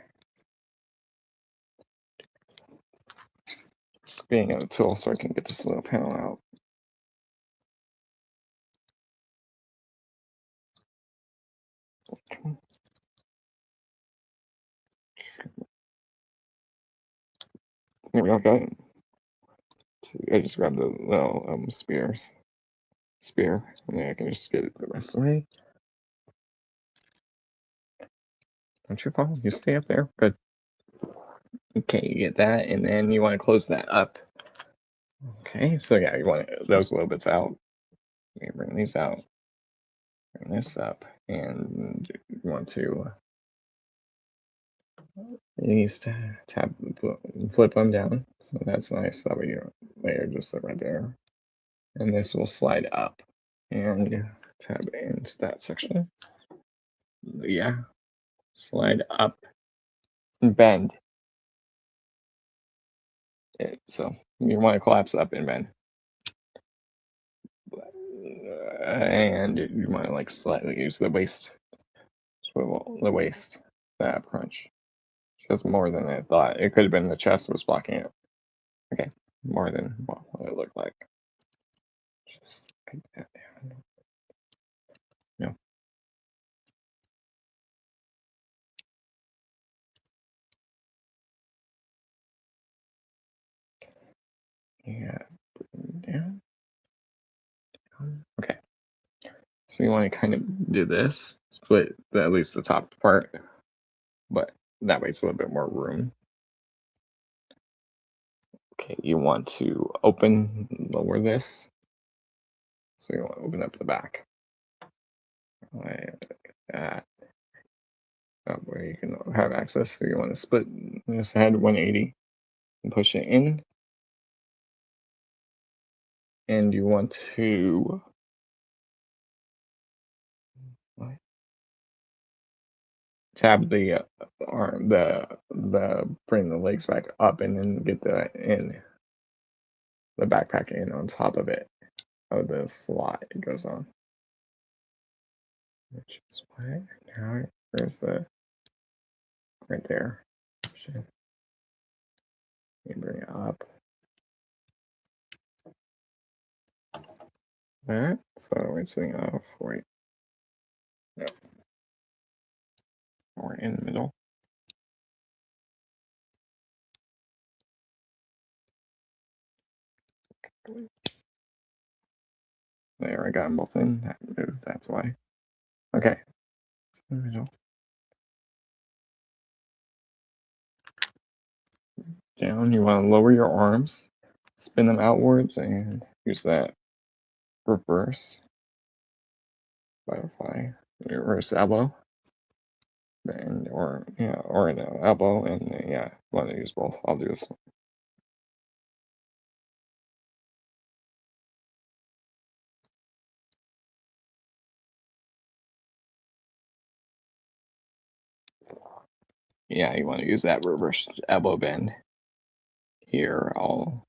Just being at a tool so I can get this little panel out. Here we go, got it. So I just grabbed the little spear, and then I can just get it the rest of the way. Don't you fall? You stay up there. Good. Okay, you get that, and then you want to close that up. Okay, so yeah, you want those little bits out. You bring these out, bring this up, and you want to these tab flip them down. So that's nice. That way your layer just sit right there, and this will slide up and tab into that section. Yeah, slide up and bend it. So you want to collapse up and bend. And you want to like slightly use the waist swivel, the waist, the ab crunch. Just more than I thought. It could have been the chest was blocking it. Okay, more than what it looked like. Just take that down. No. Yeah, down. Okay. So you want to kind of do this, split at least the top part, but that way it's a little bit more room. Okay, you want to lower this. So you want to open up the back. Like that. That way you can have access. So you want to split this head 180 and push it in. And you want to tab the arm, bring the legs back up, and then get the backpack in on top of it. Of the slot it goes on. Which is what now there's the right there. You bring it up. That so it's sitting off. Wait. No. Or in the middle. There, I got them both in. That moved, that's why. Okay. It's in the middle. Down, you want to lower your arms, spin them outwards, and use that reverse butterfly, reverse elbow, and or an elbow, and yeah, want to use both. I'll do this one. Yeah, you want to use that reverse elbow bend. Here, I'll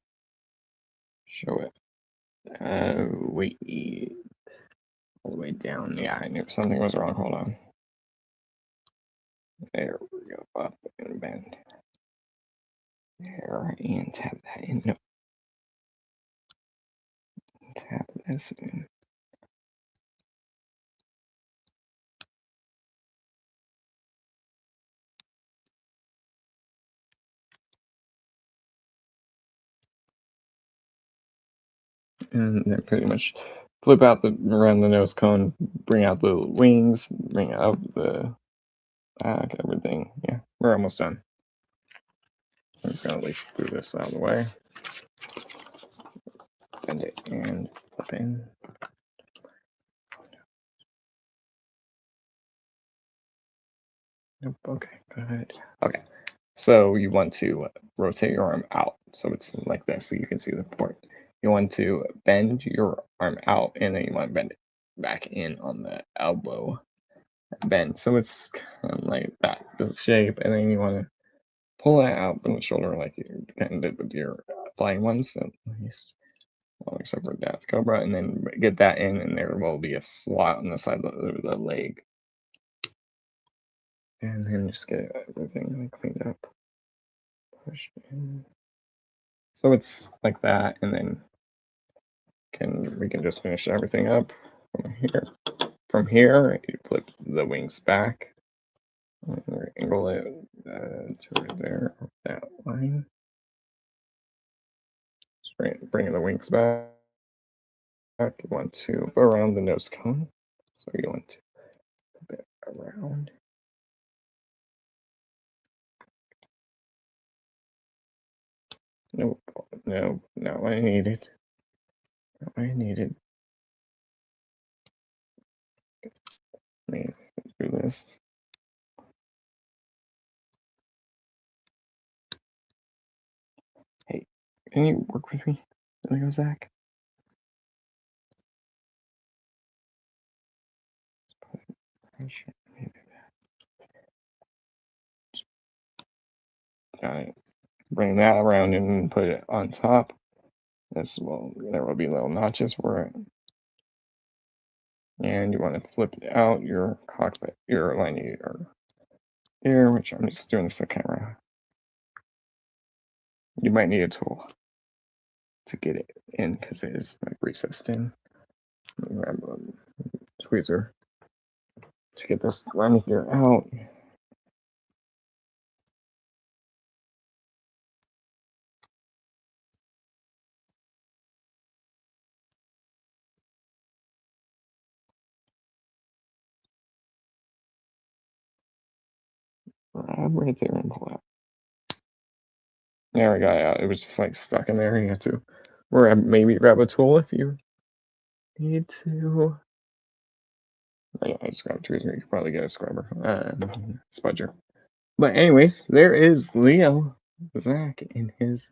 show it. Wait, all the way down. Yeah, I knew something was wrong. Hold on. There we go. Up and bend. There, and tap that in. No, tap this in. And then pretty much flip out around the nose cone, bring out the wings, bring out the back, everything. Yeah, we're almost done. I'm just gonna at least do this out of the way. Bend it and flip in. Nope, okay, good. Okay, so you want to rotate your arm out so it's like this so you can see the point. You want to bend your arm out and then you want to bend it back in on the elbow bend. So it's kind of like that, this shape, and then you want to pull it out from the shoulder like you kind of did with your flying ones, at least. Well, except for Death Cobra, and then get that in, and there will be a slot on the side of the leg. And then just get everything cleaned up. Push in. So it's like that, and then we can just finish everything up from here. From here, you flip the wings back, and angle it to right there, that line. Just bring the wings back. You want to go around the nose cone, so you want to flip it around. Nope, no, not what I needed. Not what I needed. Let me do this. Hey, can you work with me? There you go, Zach. Got it. Bring that around and put it on top. This will there will be little notches for it. And you want to flip out your cockpit, your line or here, which I'm just doing this to camera. You might need a tool to get it in because it is like recessed in. Grab a tweezer to get this line gear out. Grab right there and pull out. There we go. Yeah, it was just like stuck in there. You have to, or maybe grab a tool if you need to. I just grabbed a tweezer. You could probably get a scrubber, spudger. But anyways, there is Leo Zach in his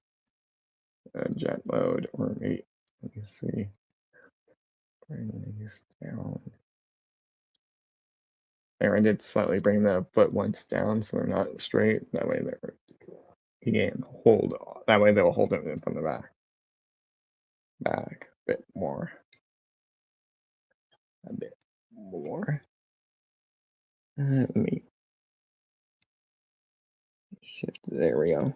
jet mode, or maybe let me see. Bring these down. There, I did slightly bring the foot once down so they're not straight. That way he can hold. That way they'll hold it from the back a bit more. A bit more. Let me shift. There we go.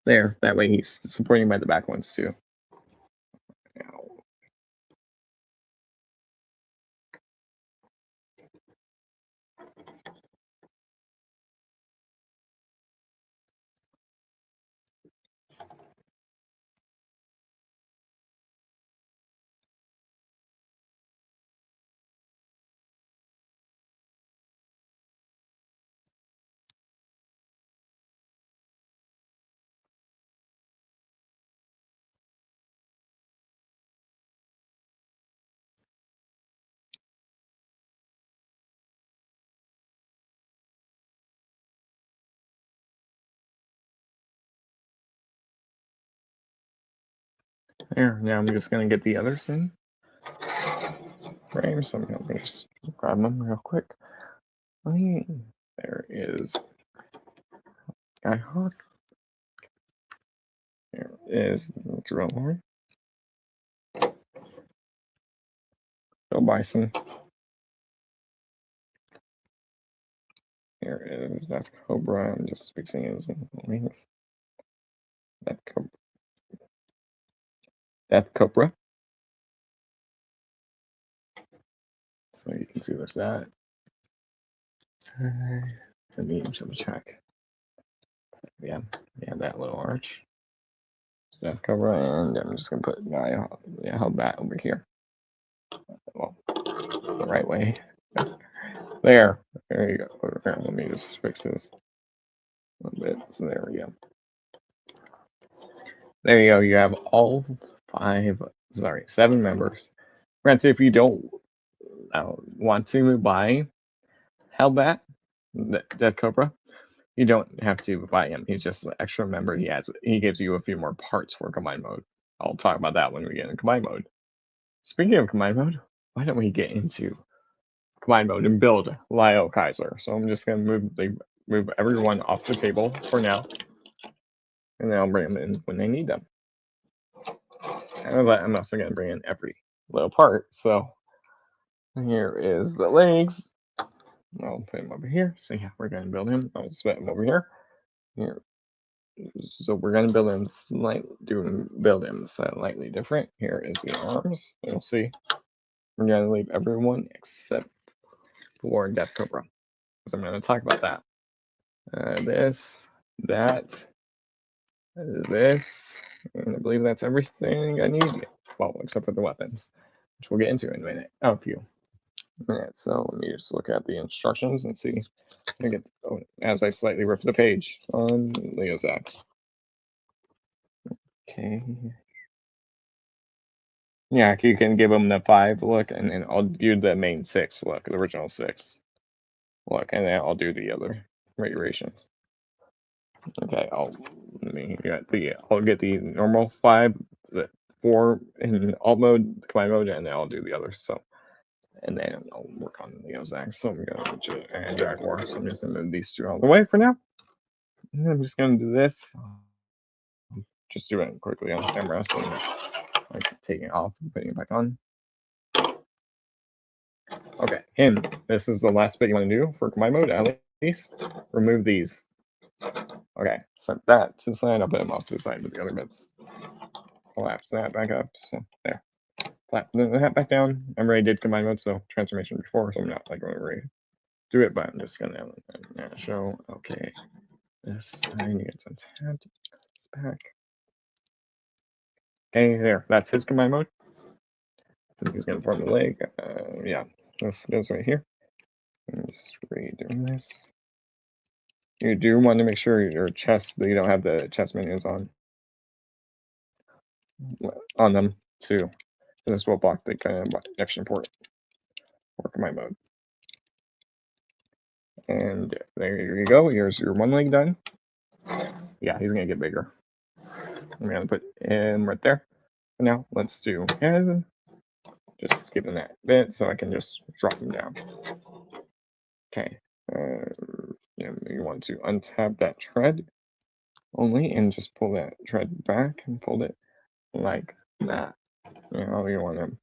There. That way he's supporting by the back ones too. Now, there. Now I'm just gonna get the others in. frames, so I'm gonna just grab them real quick. There is Skyhawk. There is Drill Horn. Bill Bison. Here is Death Cobra. I'm just fixing his wings. Death Cobra. So you can see there's that. Let me double check. Yeah, that little arch. Death Cobra, and I'm just gonna put guy held that over here. Well, the right way. There you go. Here, let me just fix this a little bit. So there we go. There you go. You have all 7 members. Granted, if you don't want to buy Hellbat, Death Cobra, you don't have to buy him. He's just an extra member. He gives you a few more parts for combined mode. I'll talk about that when we get in combined mode. Speaking of combined mode, why don't we get into combined mode and build Liokaiser? So I'm just gonna move everyone off the table for now, and then I'll bring them in when they need them. I'm also gonna bring in every little part. So here is the legs. I'll put him over here. So yeah, we're gonna build him. I'll just put him over here. Here. So we're gonna build him slightly different. Here is the arms. You'll see. We're gonna leave everyone except for Death Cobra, because I'm gonna talk about that. This, that, this, and I believe that's everything I need. Well, except for the weapons, which we'll get into in a minute. Oh, a few. Alright, so let me just look at the instructions and see. As I slightly rip the page on Leo's axe. Okay. Yeah, you can give them the 5 look, and then I'll do the main 6 look, the original 6 look, and then I'll do the other regulations. Okay, I'll get the normal 5, the 4 in alt mode, combined mode, and then I'll do the others. So, and then I'll work on Leo's axe. So I'm gonna and Jaguar. So I'm just gonna move these 2 out of the way for now. And I'm just gonna do this. Just do it quickly on camera, so I'm like taking it off and putting it back on. Okay, and this is the last bit you want to do for combined mode, at least. Remove these. Okay, so that to the side, I'll put them off to the side with the other bits. Collapse that back up, so there. Flap that back down. I already did combined mode, so transformation before, so I'm not like going to do it, but I'm just gonna show. Okay, this side gets untapped. It's back. Okay, there. That's his combined mode. He's gonna form the leg. Yeah, this goes right here. I'm just redoing this. You do want to make sure your chest that you don't have the chest menus on them too. This will block the kind of extra port for combined mode. And there you go. Here's your one leg done. Yeah, he's gonna get bigger. I'm gonna put him right there. For now, let's do head. Just give him that bit so I can just drop him down. Okay. You want to untap that tread only and just pull that tread back and fold it like that. You want to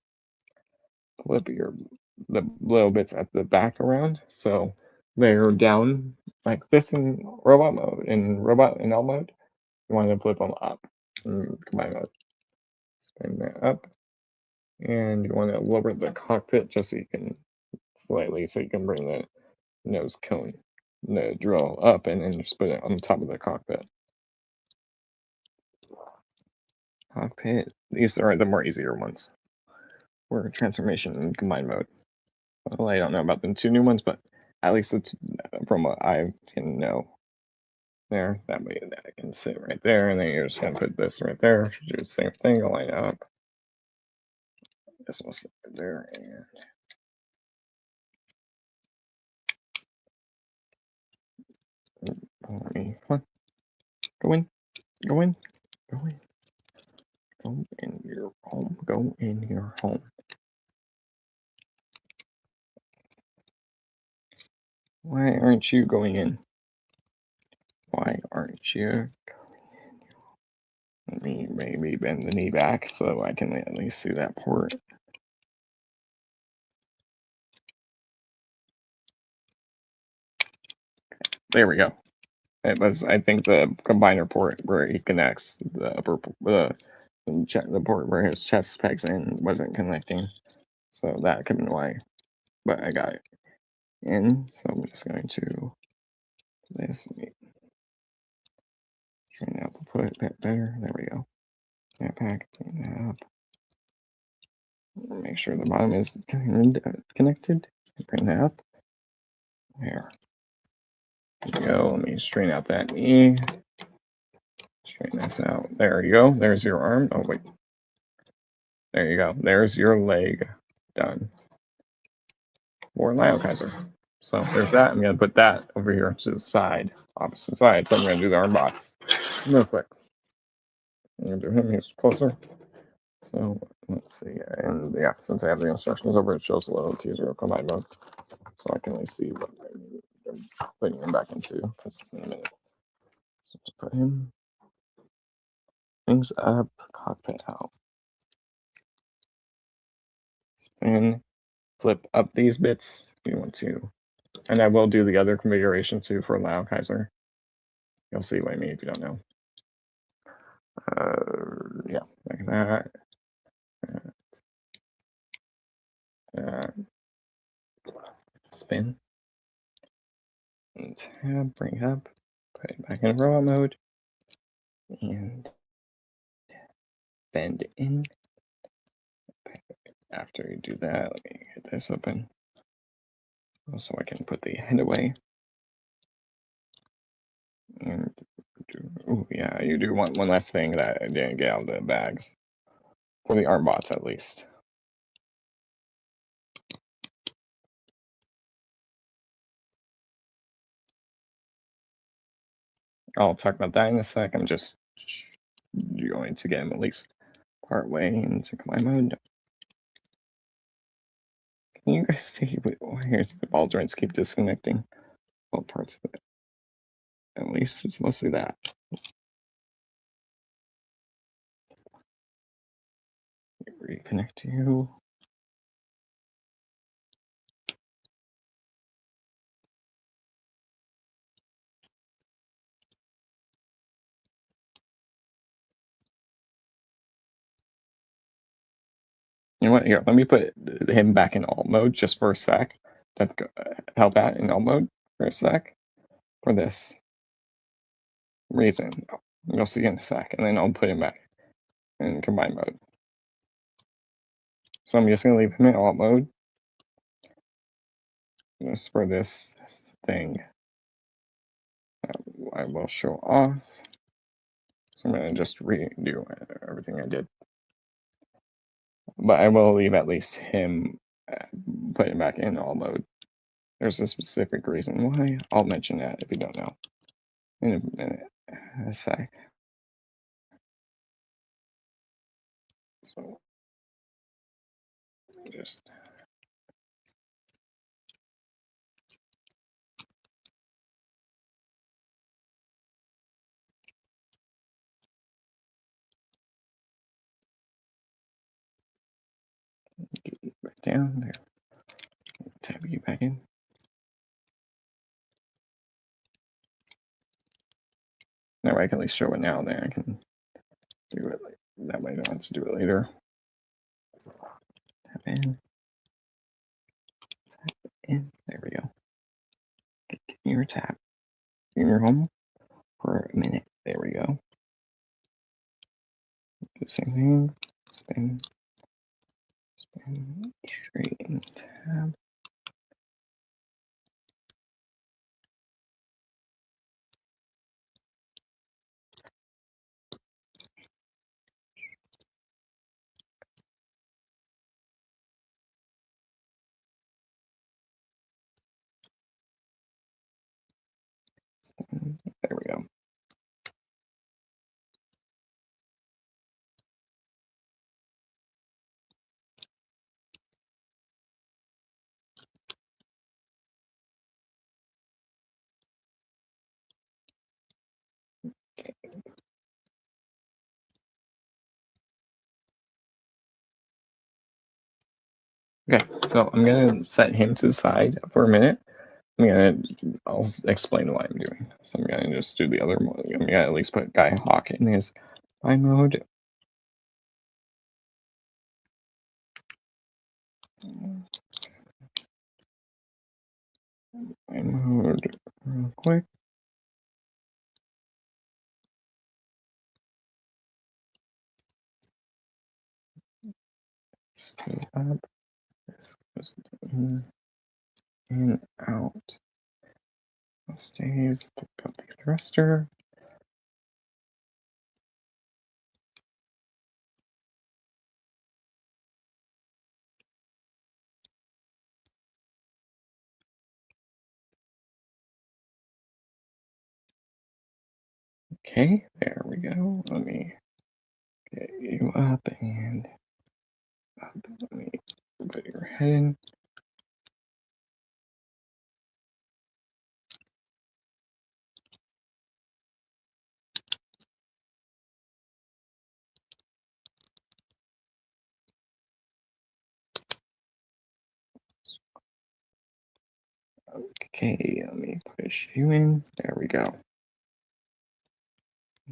flip the little bits at the back around so they're down like this in robot mode. In robot in all mode, you want to flip them up in combined mode. Spin that up, and you want to lower the cockpit just so you can bring the nose cone, the drill up, and then just put it on top of the cockpit. These are the more easier ones. For transformation in combined mode. Well, I don't know about the 2 new ones, but at least it's from what I can know. There, that way that can sit right there, and then you're just gonna put this right there. Do the same thing, line it up. This will sit right there, and let me go in, go in, go in, go in your home, go in your home. Why aren't you going in? Why aren't you? Let me maybe bend the knee back so I can at least see that port. There we go. It was, I think, the combiner port where he connects the upper, the port where his chest pegs in wasn't connecting. So that could be why. But I got it in, so I'm just going to this, turn out the put a bit better. There we go. That pack, clean that up. Make sure the bottom is connected. Bring that up. There. There we go. Let me straighten out that knee. Straighten this out. There you go. There's your arm. Oh, wait. There you go. There's your leg. Done. Or Liokaiser. So there's that. I'm going to put that over here to the side, opposite side. So I'm going to do the arm bots real quick. I'm going to do him. He's closer. So let's see. And yeah, since I have the instructions over, it shows the little teaser combine mode. So I can at least see what I'm putting him back into. Because in a minute. So just put him. Wings up, cockpit out. Spin, flip up these bits. You want to. And I will do the other configuration too for Liokaiser. You'll see what I mean if you don't know. Yeah, like that. Spin. And tab, bring up. Put it back in robot mode. And bend in. After you do that, let me get this open. So I can put the head away. And oh yeah, you do want one last thing that I didn't get out of the bags. For the arm bots at least. I'll talk about that in a sec. I'm just going to get him at least part way into combine mode. Can you guys see? Here's the ball joints keep disconnecting. Well, parts of it. At least it's mostly that. Reconnect you. You know what? Here, let me put him back in alt mode just for a sec. That help out in alt mode for a sec for this reason. You'll see in a sec, and then I'll put him back in combine mode. So I'm just gonna leave him in alt mode just for this thing. I will show off. So I'm gonna just redo everything I did. But I will leave at least him, put him back in all mode. There's a specific reason why. I'll mention that if you don't know in a minute, a sec. So just get you back down there. Tab you back in. That way I can at least show it now. Then I can do it like that way. I don't have to do it later. Tab in. Tab in. There we go. Get your tab. In your home for a minute. There we go. Do the same thing. Spin. Spin. Straighten tab. Spin. There we go. Okay, so I'm gonna set him to the side for a minute. I'll explain what I'm doing. So I'm gonna just do the other mode. I'm gonna at least put Guy Hawk in his buy mode. Buy mode real quick. Stay up. This goes in, out. Stays. Pick up the thruster. Okay, there we go. Let me get you up and up. Let me put your head in. Okay, let me push you in. There we go.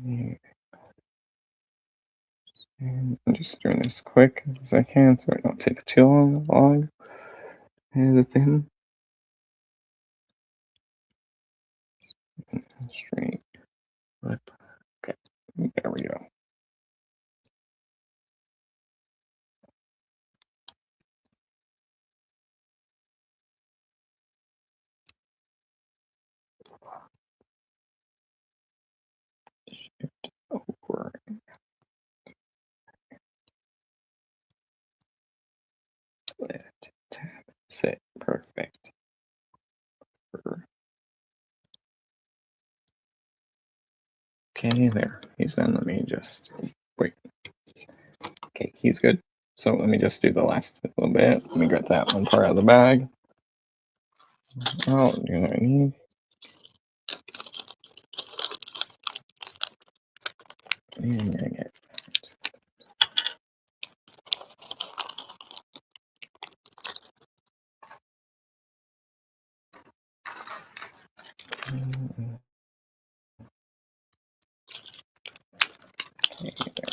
And I'm just doing this quick as I can so I don't take too long with him. Straight flip. Okay, there we go. Shift over. Lift. Tap. Sit. Perfect. Okay, there. He's done. Let me just wait. Okay, he's good. So let me just do the last little bit. Let me get that one part out of the bag. Oh, you know what I need. And I'm gonna get. Okay, there.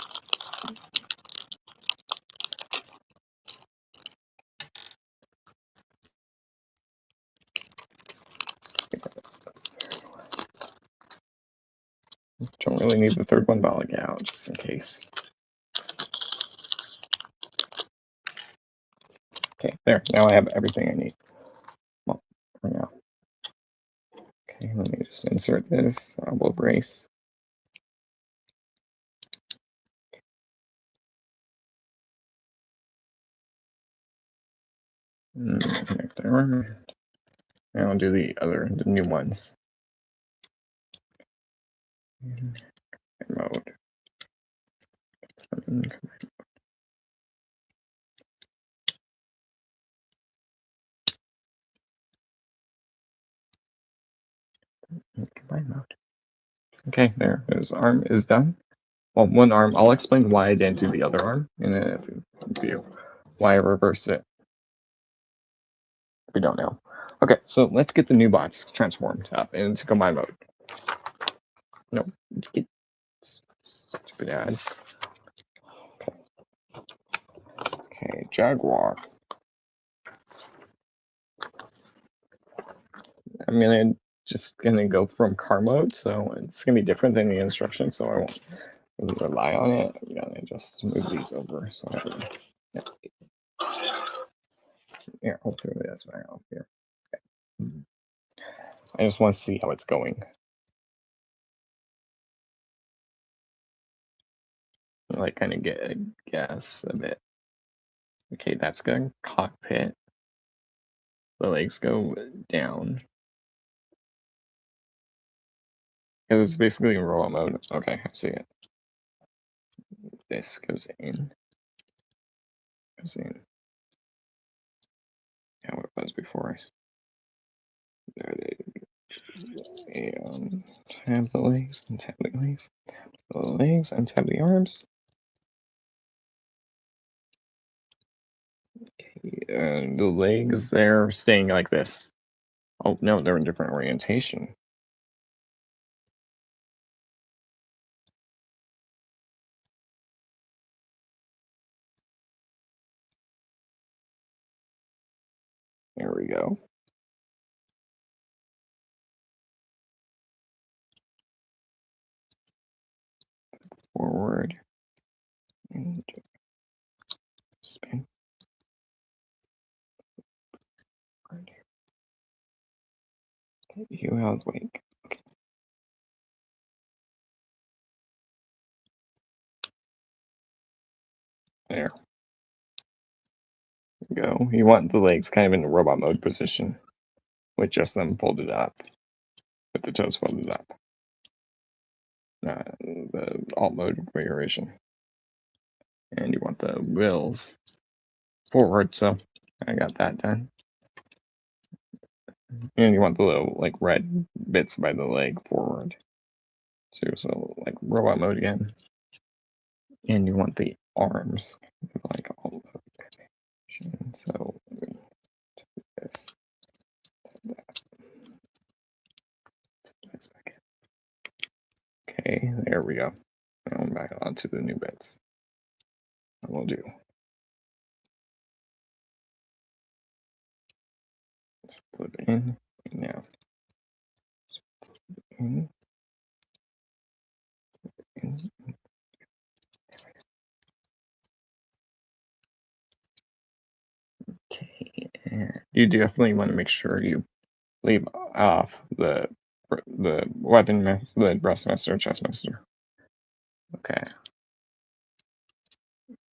Don't really need the third one, but I'll get out just in case. Okay, there. Now I have everything I need. Well, for now. Okay, let me just insert this. We'll brace. Connect arm. Now I'll do the new ones. Mode. Combine mode. Okay, there. His arm is done. Well, one arm. I'll explain why I didn't do the other arm, and then why I reversed it. If you don't know. Okay, so let's get the new bots transformed up into combine mode. No, get stupid ad. Okay, Jaguar. I'm gonna go from car mode, so it's gonna be different than the instructions, so I won't really rely on it. I'm gonna just move these over so yeah. Here, hopefully that's back off here. Okay. I just want to see how it's going. Like kind of get a guess of it. Okay, that's good. Cockpit. The legs go down. Because it's basically a robot mode. Okay, I see it. This goes in. Goes in. How it was before. There it is. And tab the legs, and tab the legs, the legs, and tab the arms. And the legs, they're staying like this. Oh no, they're in different orientation. There we go. Forward and spin. You have like there. Go. You want the legs kind of in the robot mode position with just them folded up, with the toes folded up. The alt mode configuration. And you want the wheels forward, so I got that done. And you want the little like red bits by the leg forward too, so like robot mode again. And you want the arms like alt mode. So this. Okay, there we go. Now I'm back onto the new bits. I will do. Split in now. In, in. Okay, and you definitely want to make sure you leave off the weapon the breastmaster, chestmaster. Okay.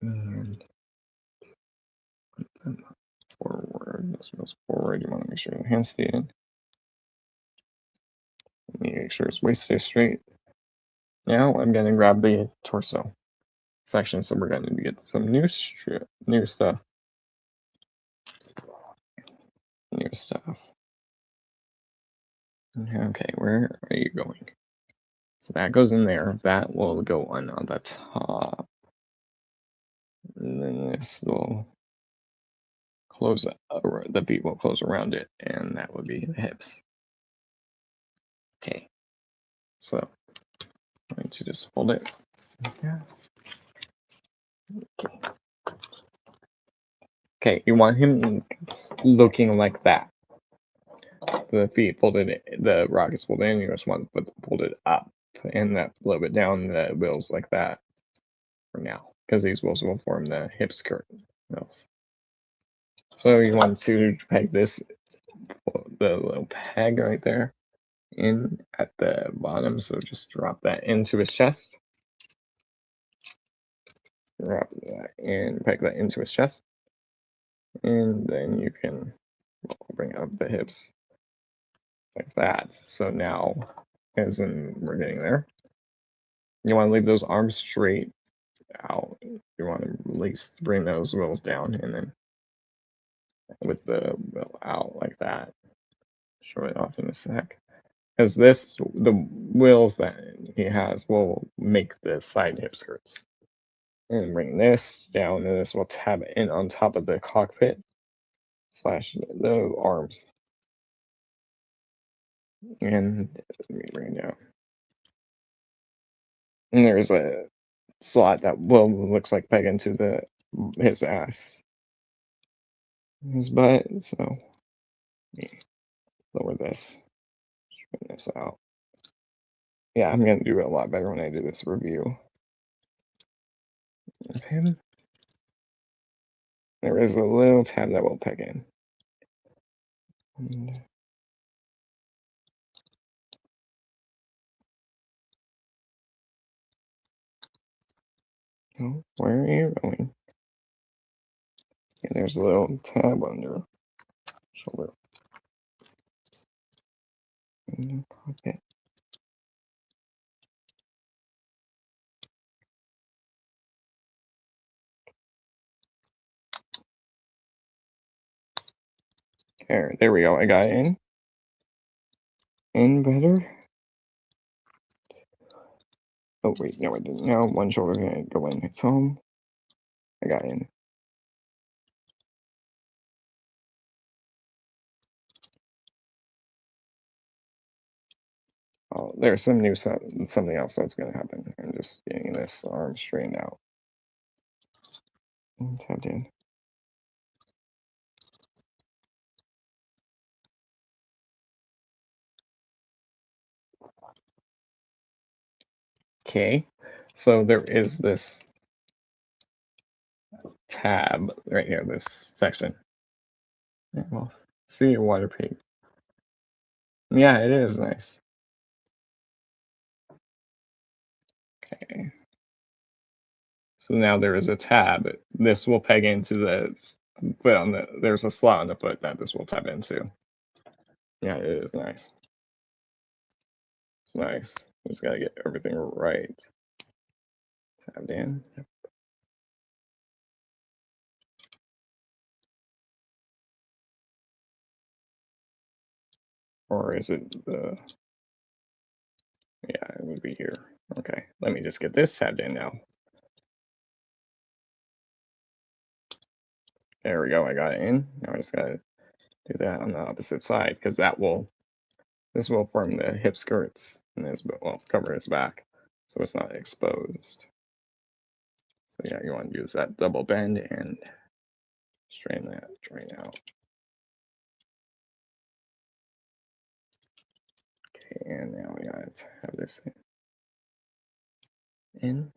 And put them forward. This goes forward. You want to make sure the hands stay in. Make sure its waist stays straight. Now I'm gonna grab the torso section, so we're gonna get some new stuff. New stuff. Okay, where are you going? So that goes in there. That will go on the top. And then this will close the feet will close around it, and that would be the hips. Okay, so I'm going to just fold it. Yeah. Okay, you want him looking like that. The feet folded, the rockets folded in. You just want to fold it up, and that a little bit down. The wheels like that for now, because these wheels will form the hip skirt wheels. So you want to peg this, the little peg right there, in at the bottom. So just drop that into his chest. Drop that in, peg that into his chest. And then you can bring up the hips like that. So now, as in we're getting there, you want to leave those arms straight out. You want to at least bring those wheels down, and then with the wheel out like that. Show it off in a sec. Because the wheels that he has will make the side hip skirts. And bring this down, and this will tab in on top of the cockpit / the arms. And let me bring it down. And there's a slot that looks like peg into his ass, his butt. So let me lower this, bring this out. Yeah, I'm gonna do it a lot better when I do this review of him. There is a little tab that will peg in. And, oh, where are you going? And there's a little tab under shoulder. Okay. There we go. I got it in. in better. Oh wait, no I didn't. No, one shoulder gonna go in. It's home. I got in. Oh, there's something else that's gonna happen. I'm just getting this arm straightened out. And tapped in. Okay, so there is this tab right here, this section. Well, see a water pig. Yeah, it is nice. Okay. So now there is a tab. This will peg into the foot on there's a slot on the foot that this will tab into. Yeah, it is nice. It's nice. Just gotta get everything right. Tabbed in. Or is it the, yeah, it would be here. Okay, let me just get this tabbed in now. There we go, I got it in. Now I just gotta do that on the opposite side because this will form the hip skirts and this will cover his back so it's not exposed. So yeah, you want to use that double bend and straighten that right out. Okay, and now we gotta have this in.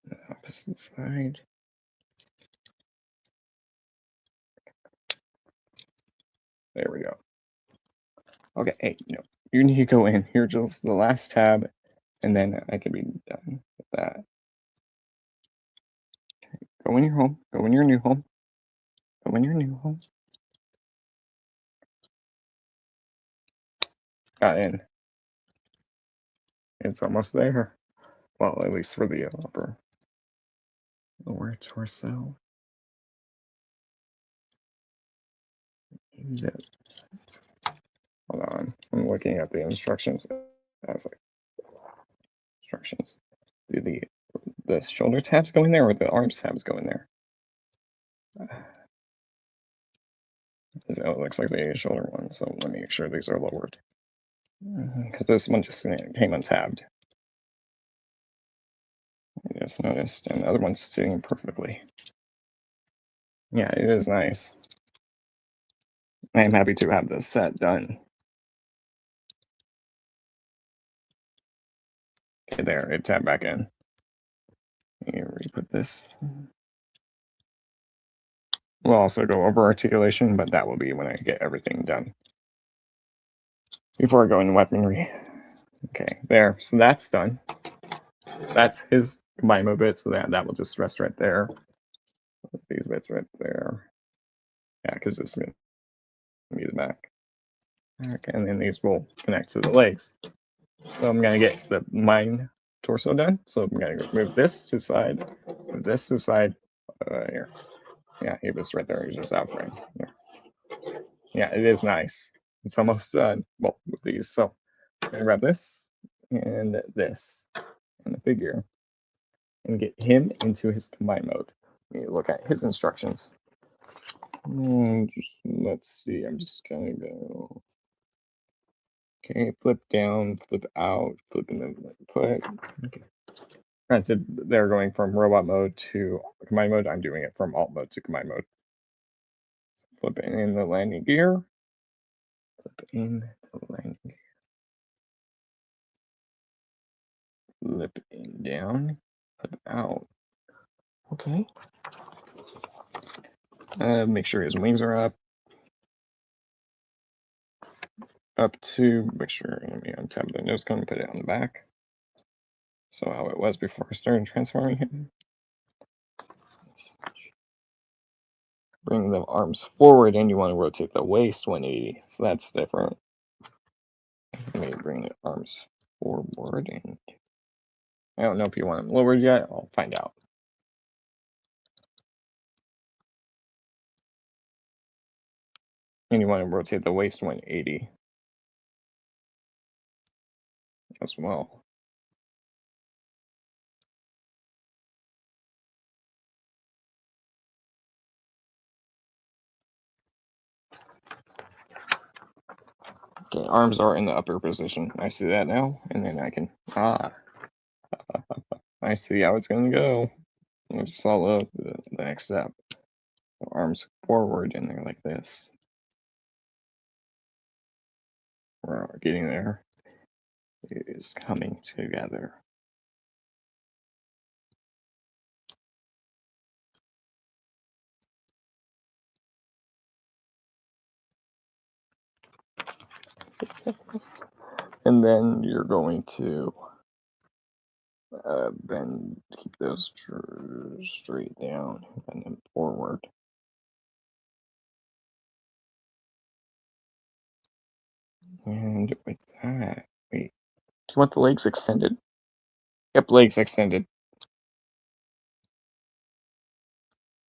The opposite side. There we go. Okay, hey, no, you need to go in. Here, just the last tab, and then I can be done with that. Go in your home. Go in your new home. Go in your new home. Got in. It's almost there. Well, at least for the upper lower torso. Hold on. I'm looking at the instructions. I was like, instructions. Do the shoulder tabs go in there or the arms tabs go in there? It looks like the shoulder one, so let me make sure these are lowered. Because this one just came untabbed. I just noticed, and the other one's sitting perfectly. Yeah, it is nice. I am happy to have this set done. Okay, there, it tabbed back in. You re-put this. We'll also go over articulation, but that will be when I get everything done. Before I go into weaponry. Okay, there. So that's done. That's his combine bit, so that will just rest right there. These bits right there. Yeah, because this is going to be the back. Okay, and then these will connect to the legs. So I'm going to get the mine torso done. So I'm going to move this to the side, move this to the side. Here. Yeah, he was right there. He's just out frame. Yeah, it is nice. It's almost done. Well, with these. So I'm going to grab this and this and the figure and get him into his combine mode. Let me look at his instructions. Let's see. I'm just going to go. Okay, flip down, flip out, flip in the put. Okay. Granted, they're going from robot mode to combine mode. I'm doing it from alt mode to combine mode. Flipping in the landing gear. Flip in the landing gear. Flip in down. Flip out. Okay. Make sure his wings are up. Up to, make sure, let me untab the nose cone and put it on the back. So how it was before I started transforming him. Bring the arms forward and you want to rotate the waist 180. So that's different. Let me bring the arms forward and I don't know if you want them lowered yet. I'll find out. And you want to rotate the waist 180 as well. Okay, arms are in the upper position. I see that now, and then I can, I see how it's going to go. I just follow the next step. Arms forward, and they're like this. We're getting there. It is coming together. And then you're going to then keep those straight down and then forward. And with that, wait, do you want the legs extended? Yep, legs extended.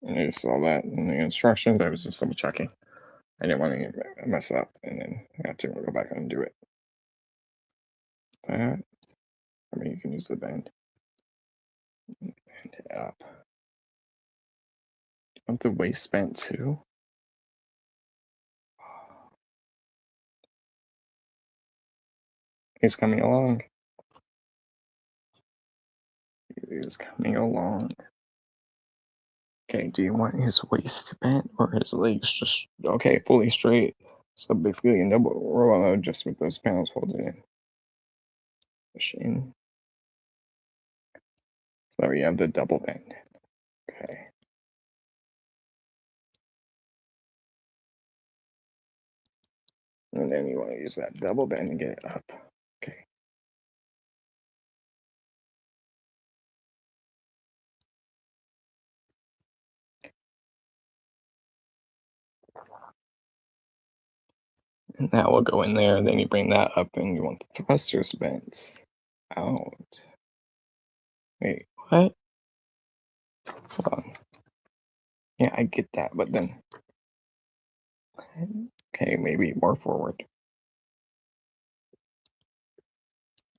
And I just saw that in the instructions. I was just double checking. I didn't want to mess up, and then I had to go back and do it. That, I mean, you can use the bend. Bend it up. Do you want the waist bent too? He's coming along. He is coming along. Okay, do you want his waist bent or his legs just okay, fully straight? So basically in double row mode, just with those panels folded in. Push in. So we have the double bend. Okay. And then you want to use that double bend and get it up. Okay. And that will go in there, and then you bring that up and you want the thrusters bent out. Wait, what? Hold on. Yeah, I get that, but then okay, maybe more forward.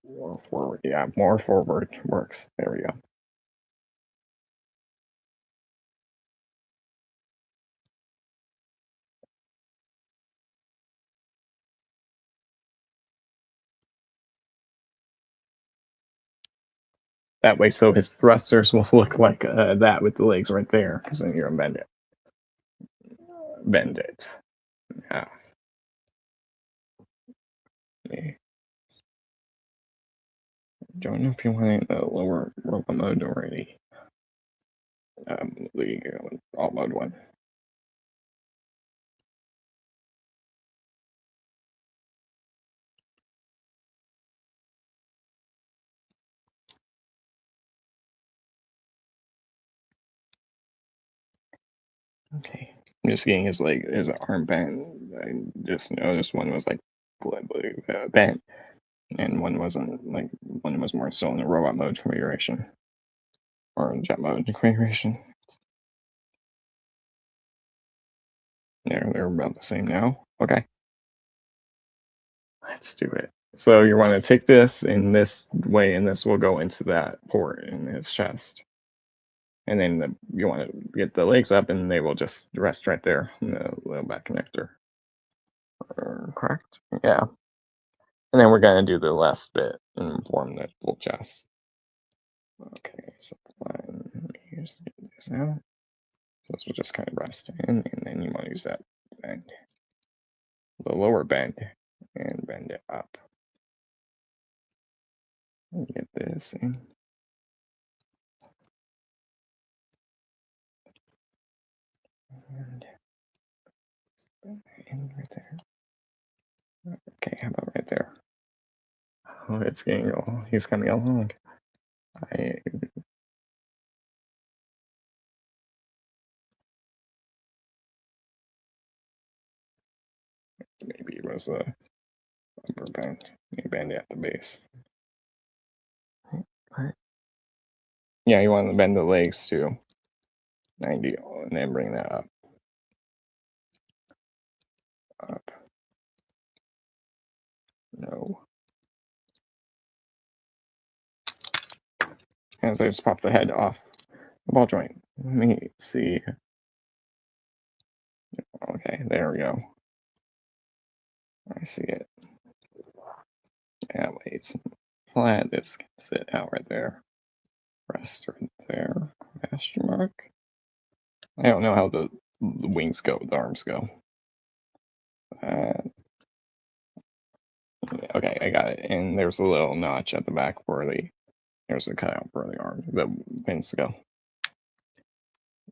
More forward. Yeah, more forward works. There we go. That way, so his thrusters will look like that with the legs right there, because then you're gonna bend it. Bend it. Yeah. Okay. Don't know if you want it in the lower robot mode already. The alt mode one. Okay. I'm just getting his arm bent. I just noticed one was like bent, and one wasn't. Like one was more still in the robot mode configuration or jet mode configuration. Yeah, they're about the same now. Okay. Let's do it. So you want to take this in this way, and this will go into that port in his chest. And then you want to get the legs up, and they will just rest right there in the little back connector. Correct? Yeah. And then we're going to do the last bit and form the full chest. Okay, so here's this out. So this will just kind of rest in, and then you want to use that bend, the lower bend, and bend it up. And get this in. And in right there. Okay, how about right there? Oh, it's getting he's coming along. Maybe it was a upper bend. You bend it at the base. What? Yeah, you want to bend the legs too. 90, and then bring that up. Up. No. As I just popped the head off the ball joint. Let me see. Okay, there we go. I see it. Yeah, wait, it's flat. This can sit out right there. Rest right there. Question mark. I don't know how the wings go, the arms go. Okay, I got it. And there's a little notch at the back for there's a cutout for the arm, the pins to go.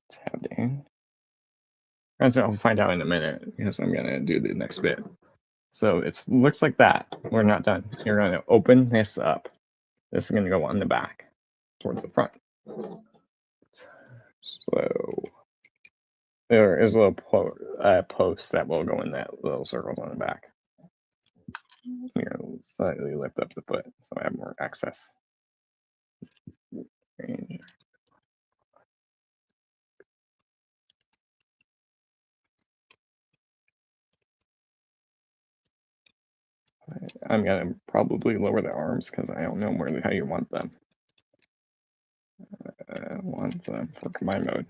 Tabbed in. As I'll find out in a minute because I'm gonna do the next bit. So it looks like that. We're not done. You're gonna open this up. This is gonna go on the back towards the front. So there is a little post that will go in that little circle on the back. I'm gonna slightly lift up the foot so I have more access. Range. I'm gonna probably lower the arms because I don't know how you want them. I want them for combine mode.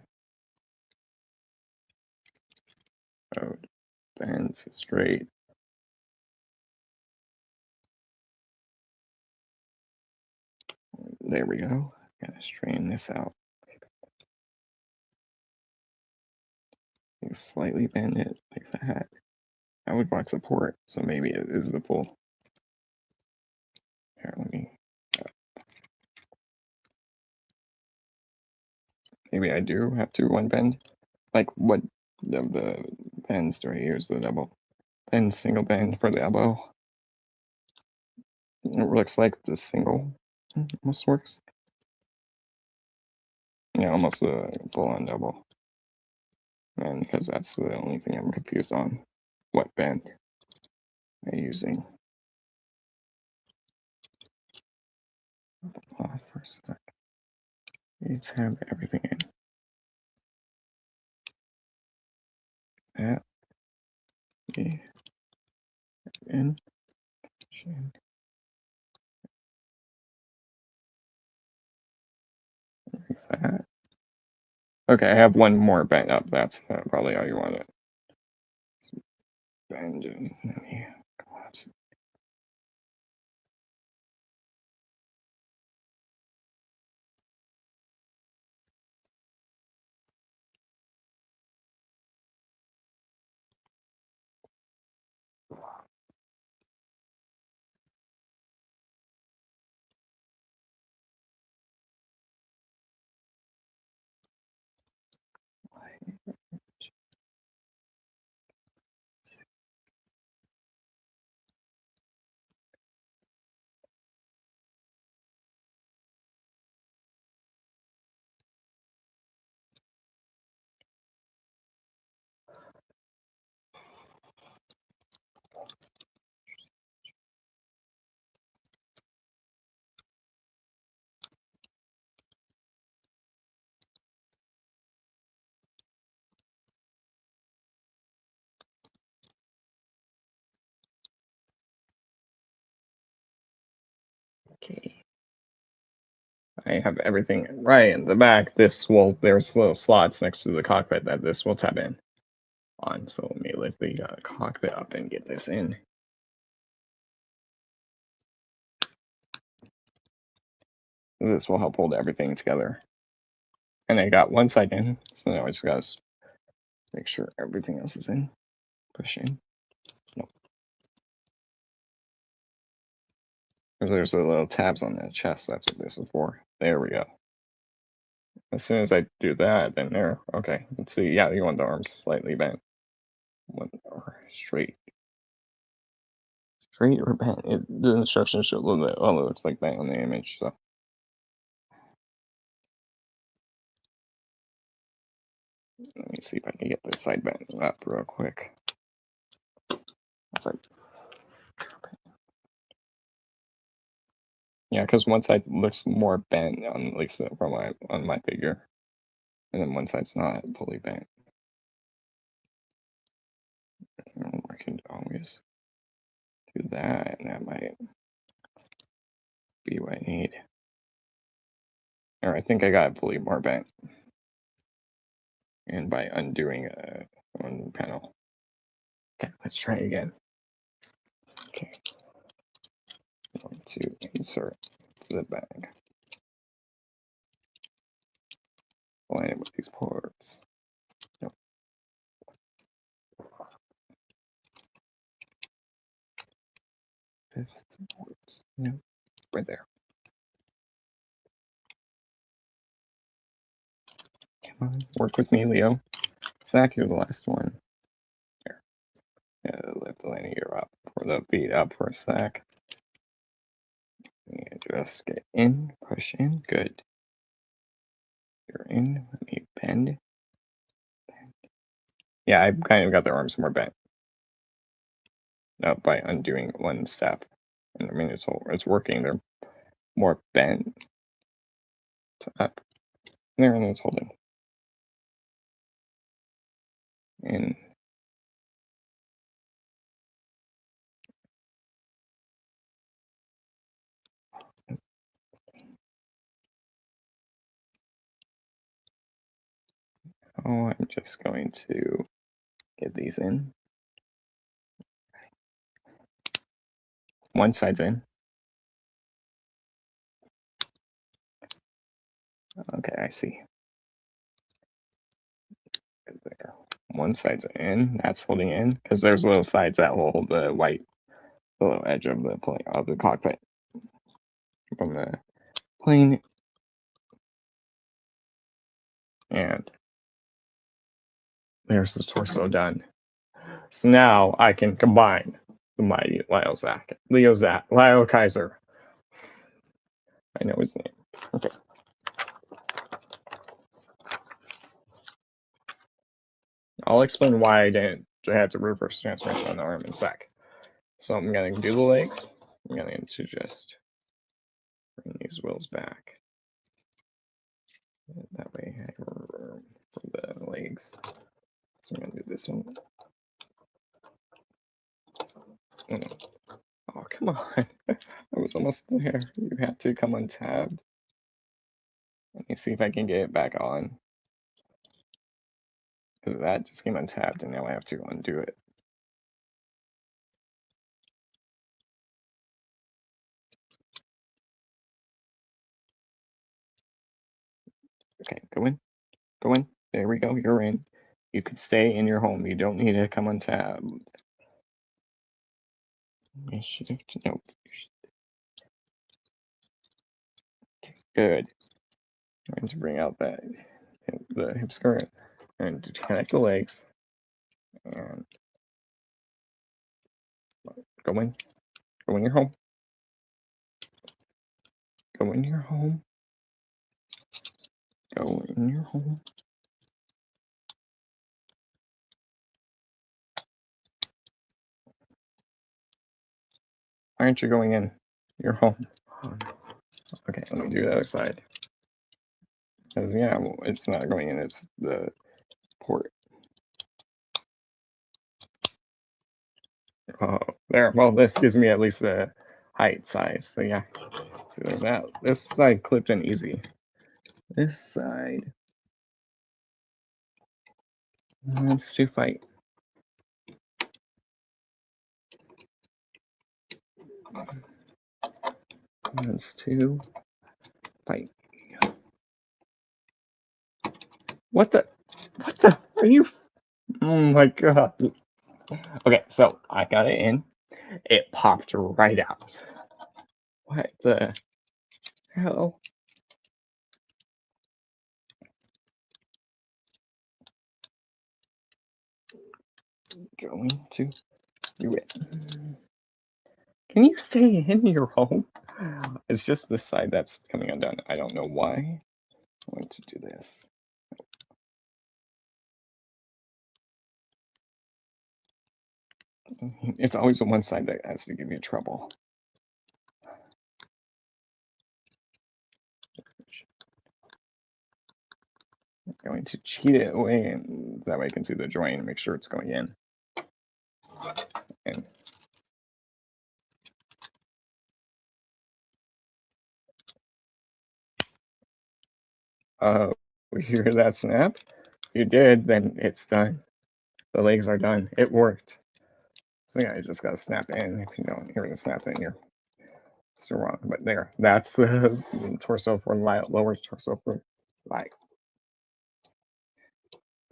Mode bends straight. There we go. Gotta straighten this out. Slightly bend it like that. I would want support, so maybe it is the full. Here, let me. Maybe I do have to one bend. Like what of the bends do I use? The double bend, single bend for the elbow. It looks like the single almost works. Yeah, almost a full on double. And because that's the only thing I'm confused on. What bend am I using? Off for a sec. Let's have everything in. That. In. Like that. Okay, I have one more bend up. That's probably how you want it. Bend and let me collapse it. Okay. I have everything right in the back. There's little slots next to the cockpit that this will tap in on. So let me lift the cockpit up and get this in. This will help hold everything together. And I got one side in, so now I just gotta make sure everything else is in. Push in. Nope. Because there's the little tabs on the chest. That's what this is for. There we go. As soon as I do that, then there. Okay, let's see. Yeah, you want the arms slightly bent. One or straight. Straight or bent. The instructions show a little bit. Oh, it looks like that on the image. So let me see if I can get this side bent up real quick. Side. Yeah, because one side looks more bent on at least from on my figure, and then one side's not fully bent. I can always do that, and that might be what I need. Or I think I got fully more bent. And by undoing one panel. Okay, let's try again. Okay. I'm going to insert the bag. Align it with these ports. Nope. Fifth ports. Nope. Right there. Come on, work with me, Leo. Zach, you're the last one. Here. Lift the linear up, or the beat up for a sec. And just get in, push in, good. You're in, let me bend. Yeah, I kind of got the arms more bent. By undoing one step. And I mean, it's working. They're more bent. To up. There, and it's holding. And I'm just going to get these in. One side's in. Okay, I see. There. One side's in. That's holding in because there's little sides that will hold the white, the little edge of the cockpit from the plane. And there's the torso done. So now I can combine the mighty Liokaiser. I know his name. Okay. I'll explain why I had to reverse transmission on the arm in a sec. So I'm going to do the legs. I'm going to just bring these wheels back. That way I have room for the legs. So I'm going to do this one. Oh, come on. I was almost there. You had to come untabbed. Let me see if I can get it back on. Because that just came untapped and now I have to undo it. Okay, go in. Go in. There we go. You're in. You can stay in your home. You don't need to come untabbed. Shift. Nope. Okay, good. I'm going to bring out the hip skirt and to connect the legs. And go in. Go in your home. Go in your home. Go in your home. Why aren't you going in your home? Okay, let me do the other side. Because, yeah, well, it's not going in, it's the port. Oh, there. Well, this gives me at least a height size. So, yeah. So, there's that. This side clipped in easy. This side. Let's do fight. Let's do fight. What the are you? Oh my god. Okay, so I got it in. It popped right out. What the hell? Going to do it. Can you stay in your home? It's just this side that's coming undone. I don't know why. I'm going to do this. It's always the one side that has to give me trouble. I'm going to cheat it away, and that way I can see the joint and make sure it's going in. We hear that snap. If you did, then it's done. The legs are done. It worked. So yeah, you just gotta snap in. If you don't hear the snap in, you're still wrong. But there, that's the torso for lower torso for light.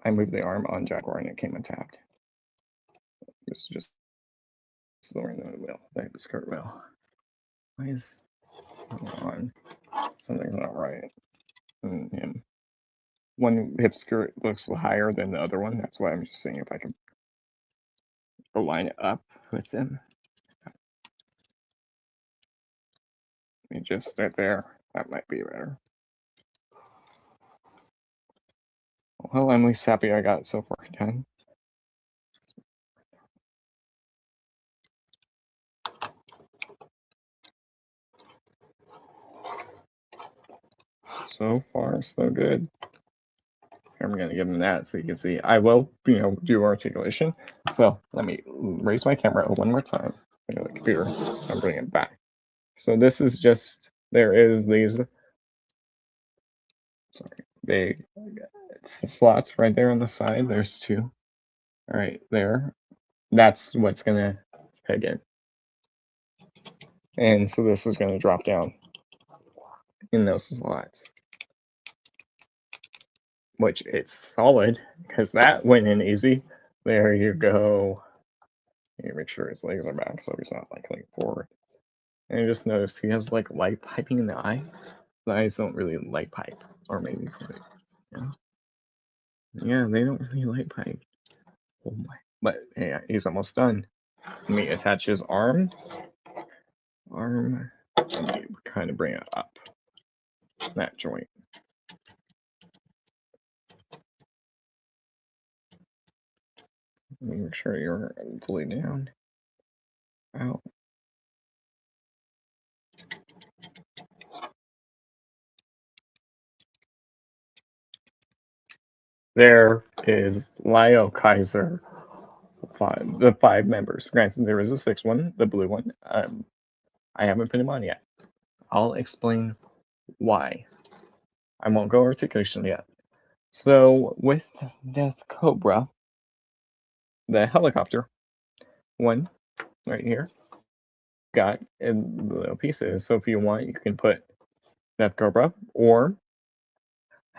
I moved the arm on Jaguar and it came untapped. It's just lowering the wheel, like the skirt wheel. Why is hold on? Something's not right. And one hip skirt looks higher than the other one. That's why I'm just seeing if I can align it up with them. Just right there. That might be better. Well, I'm at least happy I got it so far done. So far, so good. I'm going to give him that so you can see. I will, do articulation. So let me raise my camera one more time. The computer. I'm bringing it back. So this is just, there is these, sorry, it's slots right there on the side. There's two. Right there. That's what's going to peg in. And so this is going to drop down in those slots. Which it's solid because that went in easy. There you go. You make sure his legs are back so he's not like leaning forward. And you just notice he has like light piping in the eye. The eyes don't really light pipe, or maybe yeah, they don't really light pipe. Oh my! But yeah, he's almost done. Let me attach his arm. Let me kind of bring it up. That joint. Make sure you're fully down. Out. There is Liokaiser. The five members. Granted, there is a sixth one, the blue one. I haven't put him on yet. I'll explain why. I won't go articulation yet. So with Death Cobra, the helicopter one right here got in little pieces. So if you want, you can put Death Cobra or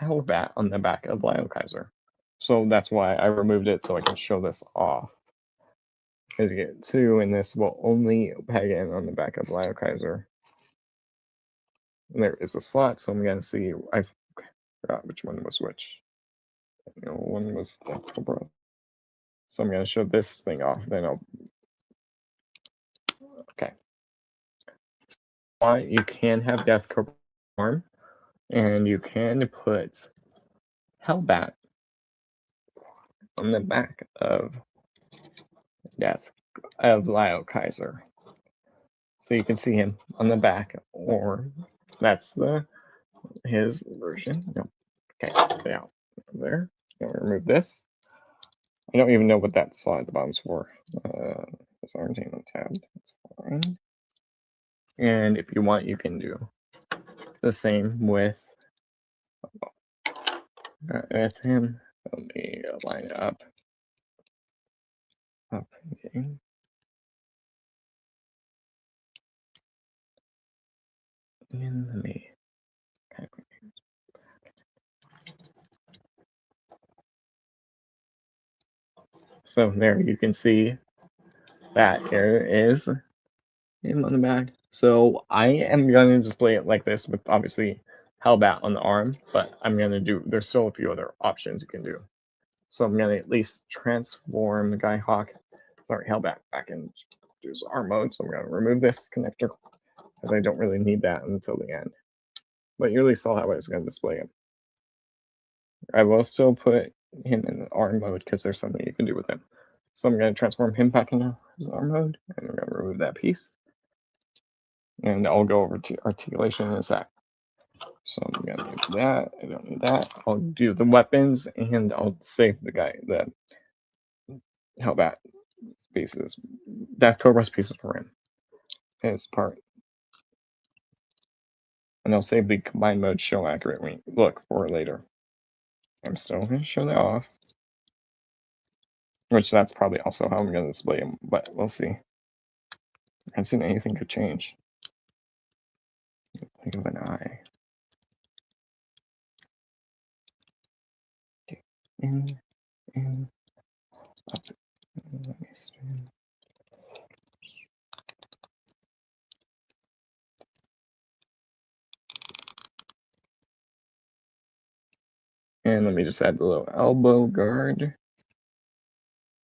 Hellbat on the back of Liokaiser. So that's why I removed it so I can show this off. As you get two, and this will only peg in on the back of Liokaiser. And there is a slot, so I'm gonna see. I forgot which one was which. One was Death Cobra. So I'm gonna show this thing off. Then I'll. Okay. You can have Death Cobra arm, and you can put Hellbat on the back of Liokaiser. So you can see him on the back, or that's his version. No. Okay, yeah, there. Remove this. I don't even know what that slide at the bottom's for. This orange ain't untabbed. That's fine. And if you want, you can do the same with him. Let me line it up. Okay. And let me so there you can see that here is him on the back. So I am going to display it like this with obviously Hellbat on the arm, but I'm going to do, there's still a few other options you can do. So I'm going to at least transform the Guy Hawk, sorry, Hellbat back into his arm mode. So I'm going to remove this connector because I don't really need that until the end. But you really saw how I was going to display him. I will still put him in the arm mode because there's something you can do with him. So I'm going to transform him back into his arm mode, and I'm going to remove that piece. And I'll go over to articulation in a sec. So I'm going to do that. I don't need that. I'll do the weapons, and I'll save the Hellbat pieces. Death Cobra's pieces for him. His part. And I'll save the combined mode show accurate look for later. I'm still going to show that off. Which that's probably also how I'm going to display them, but we'll see. I haven't seen anything could change. Think of an eye. In, up. Let me spin. And let me just add the little elbow guard.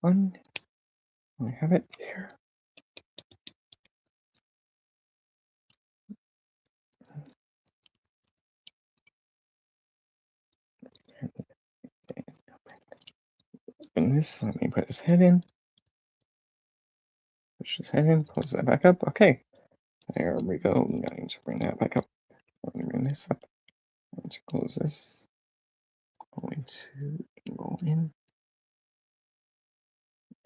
One. I have it there. And this, let me put his head in. Push his head in, close that back up. Okay. There we go. I'm going to bring that back up. I'm going to bring this up. I'm going to close this. I'm going to roll in.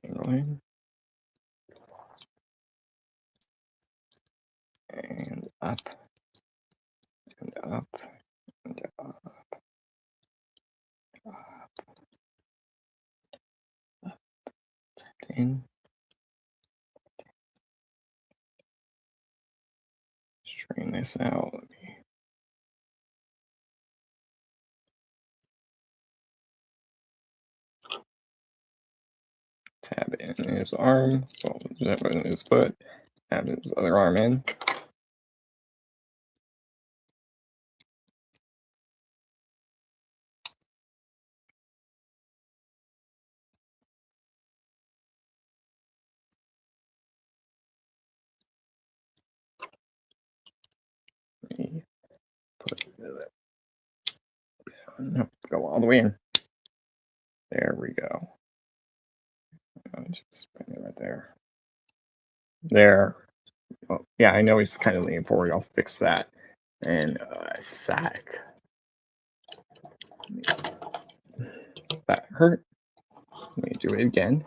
Roll in. And up. And up. And up. Up. In. Straighten this out. Let me tab in his arm. Well, in his foot. Tab his other arm in. Put it no, go all the way in. There we go. I'll just bring it right there. There. Oh, yeah, I know he's kind of leaning forward. I'll fix that. And sack. That hurt. Let me do it again.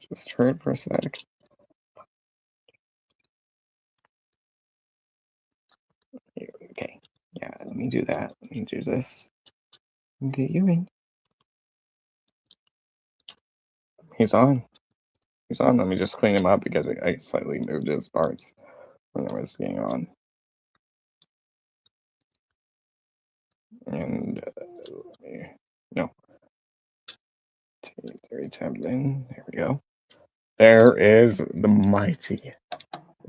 Just hurt for a sec. Okay. Yeah, let me do that. Let me do this. Get you in. He's on. He's on. Let me just clean him up because I slightly moved his parts when I was getting on. And let me, no. There he tabbed in. There we go. There is the mighty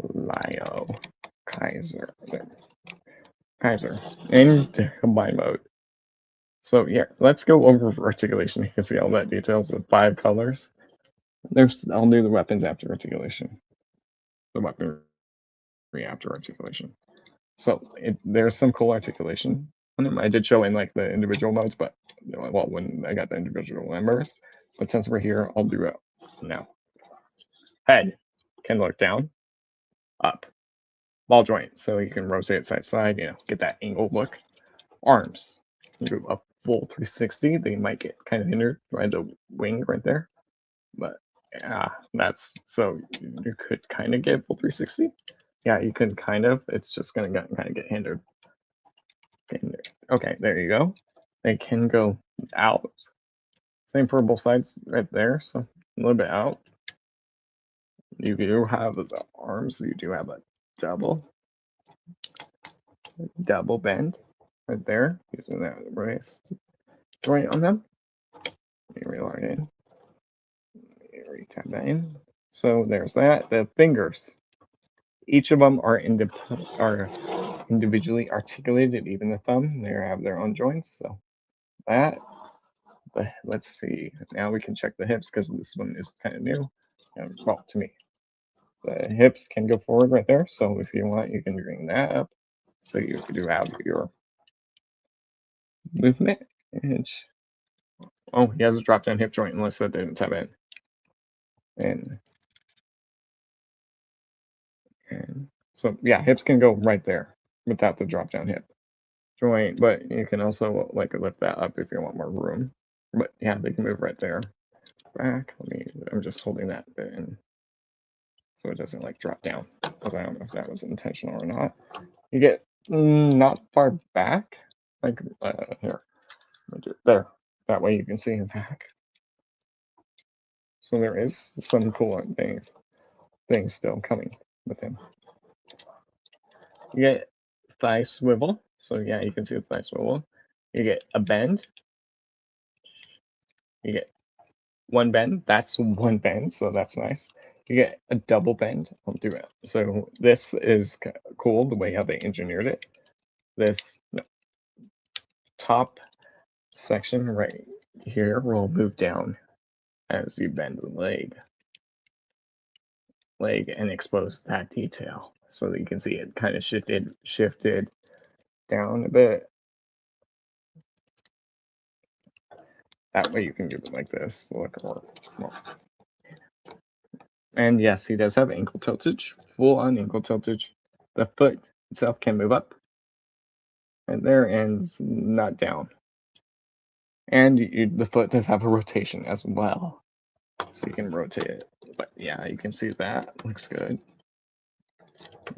Liokaiser. Kaiser in combine mode. So yeah, let's go over articulation. You can see all that details with 5 colors. I'll do the weapons after articulation. The weaponry after articulation. So there's some cool articulation on them. I did show in like the individual modes, but well, when I got the individual members. But since we're here, I'll do it now. Head can look down, up. Ball joint, so you can rotate side to side, get that angle look. Arms, you do a full 360. They might get kind of hindered by the wing right there, but yeah, that's so you could kind of get full 360. Yeah, you can kind of. It's just gonna kind of get hindered. Okay, there you go. They can go out. Same for both sides right there. So a little bit out. You do have the arms. You do have a double bend right there using that brace joint on them. Let me reload in. Tap that in. So there's that. The fingers. Each of them are individually articulated. Even the thumb, they have their own joints. So that. But let's see. Now we can check the hips because this one is kind of new. Well, to me, the hips can go forward right there. So if you want, you can bring that up. So you do have your movement. And oh, he has a drop down hip joint unless that didn't tap in. And so yeah, hips can go right there without the drop down hip joint, but you can also like lift that up if you want more room. But yeah, they can move right there. Back. I'm just holding that bit in so it doesn't like drop down, because I don't know if that was intentional or not. You get not far back, like here, there. That way you can see him back. So there is some cool things still coming with him. You get thigh swivel, so yeah, you can see the thigh swivel. You get a bend. You get one bend. That's one bend, so that's nice. You get a double bend. I'll do it. So this is cool the way how they engineered it. This top section right here will move down as you bend the leg and expose that detail, so that you can see it kind of shifted down a bit. That way you can do it like this. Look, well. And yes, he does have ankle tiltage, full on ankle tiltage. The foot itself can move up and there and not down. And the foot does have a rotation as well, so you can rotate it. But yeah, you can see that looks good.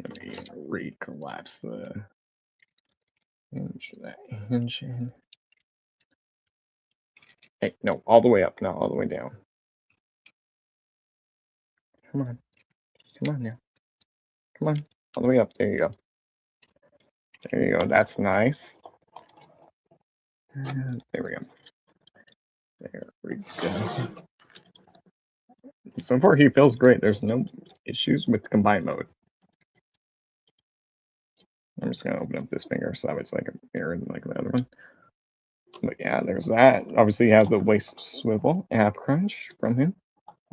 Let me recollapse the hinge, that hinge in. Hey, no, all the way up, not all the way down. Come on. Come on now. Come on. All the way up. There you go. There you go. That's nice. There we go. There we go. So far, he feels great. There's no issues with combine mode. I'm just going to open up this finger so that it's like a mirror like the other one. But yeah, there's that. Obviously, you have the waist swivel, ab crunch from him.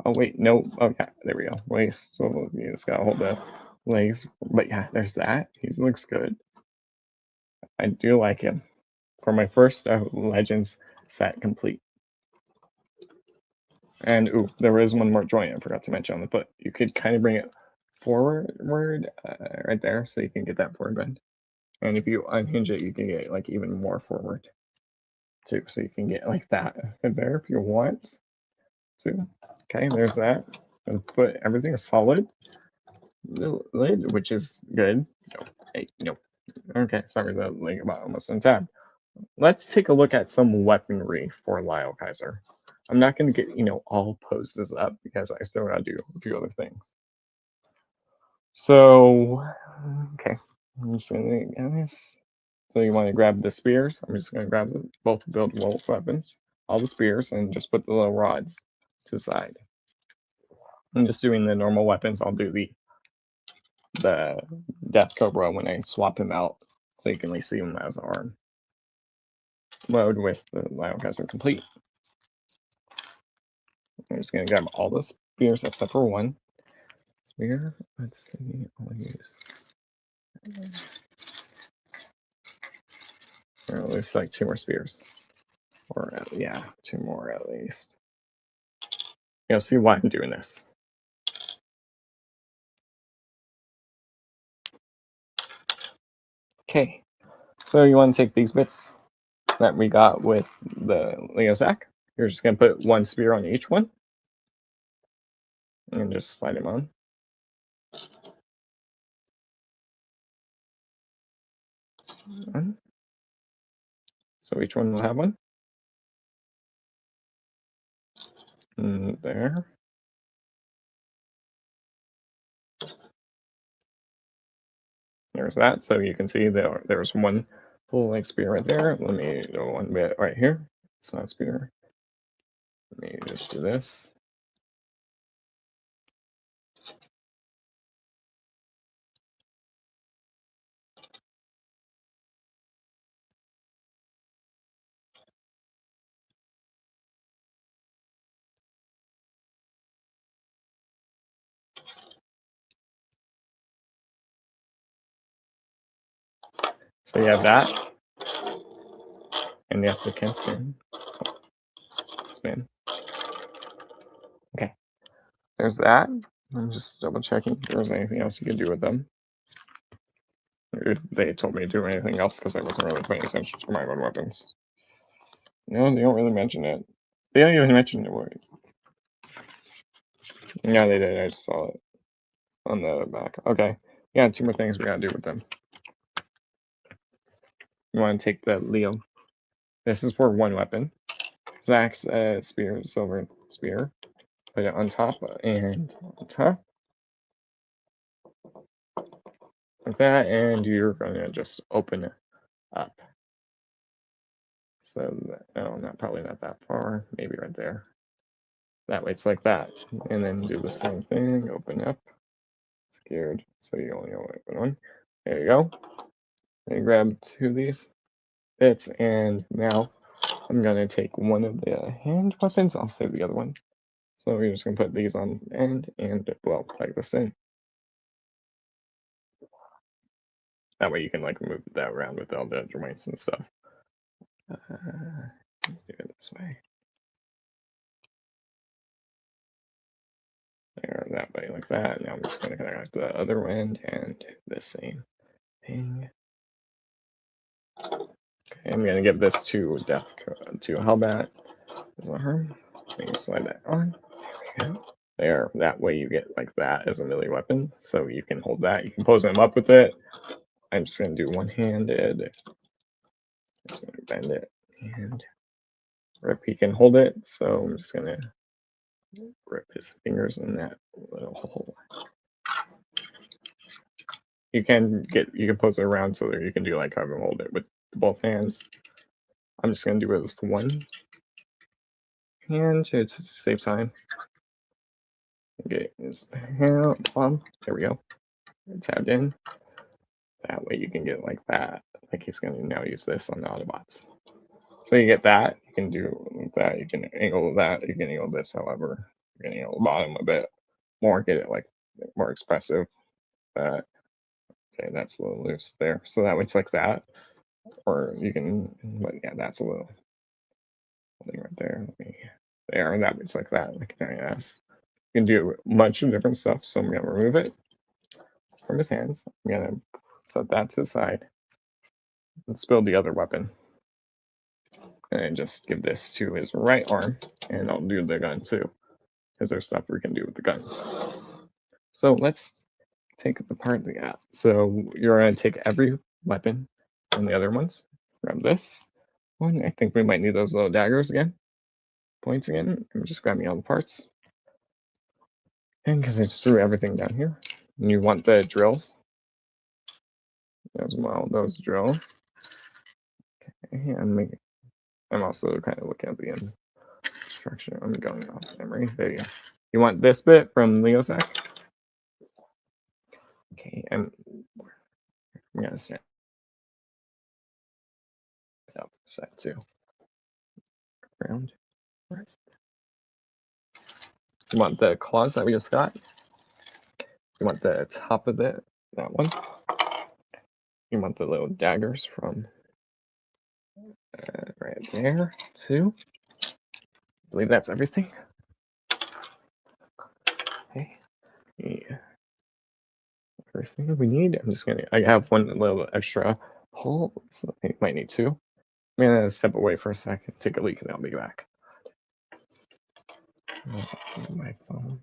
Oh, wait, no. Okay, there we go. Waist swivel. You just got to hold the legs. But yeah, there's that. He looks good. I do like him. For my first Legends set complete. And ooh, there is one more joint I forgot to mention on the foot. You could kind of bring it forward right there, so you can get that forward bend. And if you unhinge it, you can get like even more forward too, so you can get like that there if you want to. Okay, there's that. And foot, everything is solid. The lid, which is good. No, hey, no. Okay, sorry, the leg about almost untabbed. Let's take a look at some weaponry for Liokaiser. I'm not going to get, all poses up because I still got to do a few other things. So, okay. I'm just going to get this. So you want to grab the spears. I'm just going to grab both buildable weapons, all the spears, and just put the little rods to the side. I'm just doing the normal weapons. I'll do the Death Cobra when I swap him out, so you can receive him as an arm. Mode with the Liokaiser complete. I'm just going to grab all the spears except for one spear. Let's see, I'll use. Or at least like 2 more spears. Or, yeah, 2 more at least. You'll see why I'm doing this. Okay, so you want to take these bits that we got with the Leo Sack. You're just going to put 1 spear on each one. And just slide them on. So each one will have one. And there. There's that. So you can see there's one full length spear right there. Let me do one bit right here. It's not spear. Let me just do this. So you have that. And yes, they can spin. Spin. Okay. There's that. I'm just double checking if there's anything else you can do with them. If they told me to do anything else because I wasn't really paying attention to my own weapons. No, they don't really mention it. They don't even mention the word. Yeah, they did. I just saw it on the back. Okay. Yeah, two more things we gotta do with them. You want to take the Leo. This is for one weapon. Zach's spear, silver spear. Put it on top and on top. Like that, and you're gonna just open it up. So, oh, probably not that far. Maybe right there. That way it's like that. And then do the same thing. Open up. Scared. So you only open one. There you go. And grab two of these bits. And now I'm going to take one of the hand weapons. I'll save the other one. So we're just going to put these on end and, well, plug this in. That way you can like move that around with all the joints and stuff. Do it this way. There, that way, like that. Now I'm just going to connect the other end and the same thing. Okay, I'm going to give this to to Hellbat as a harm. You slide that on. There we go. There, that way you get like that as a melee weapon. So you can hold that. You can pose him up with it. I'm just going to do one-handed. Just going to bend it and rip. He can hold it. So I'm just going to rip his fingers in that little hole. You can pose it around so that you can do like have him hold it with both hands. I'm just gonna do it with one hand to save time. Okay, his hand palm. There we go. It's tabbed in. That way you can get like that. Like he's gonna now use this on the Autobots. So you get that. You can do that. You can angle that. You can angle this. However, you can angle the bottom a bit more. Get it like more expressive. Okay, that's a little loose there. So that way it's like that. Or you can, but yeah, that's a little thing right there. There, and that way it's like that. Like yes. You can do a bunch of different stuff. So I'm gonna remove it from his hands. I'm gonna set that to the side. Let's build the other weapon. And just give this to his right arm, and I'll do the gun too, because there's stuff we can do with the guns. So let's take it apart. Yeah. So you're gonna take every weapon and the other ones. Grab this one. I think we might need those little daggers again. Points again. I'm just grabbing all the parts. And because I just threw everything down here. And you want the drills as well, those drills. Okay, I'm also kind of looking at the instruction. I'm going off memory. There you go. You want this bit from Liokaiser? Okay, I'm gonna set up set to ground. Right. You want the claws that we just got? You want the top of that one? You want the little daggers from right there too? I believe that's everything. Okay. Yeah. Everything we need. I have one little extra hole, so I might need two. I'm gonna step away for a second, take a leak, and I'll be back. My phone.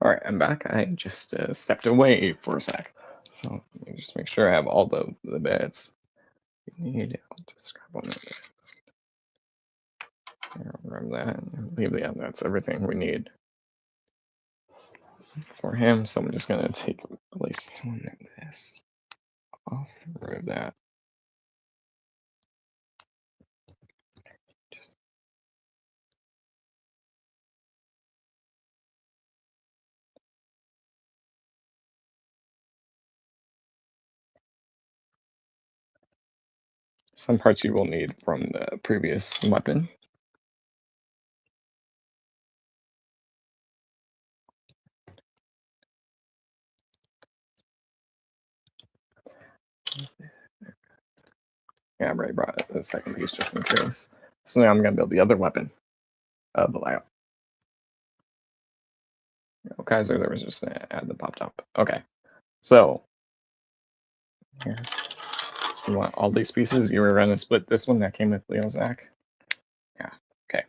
Alright, I'm back. I just stepped away for a sec. So let me just make sure I have all the bits you need. I'll just grab one of it. Grab that and leave the end. That's everything we need for him. So I'm just gonna take at least one of this off, remove that. Just some parts you will need from the previous weapon. Yeah, I already brought the second piece just in case. So now I'm gonna build the other weapon of the Liokaiser. There was just an ad that popped up. Okay, so here. You want all these pieces? You were going to split this one that came with Liokaiser? Yeah, okay.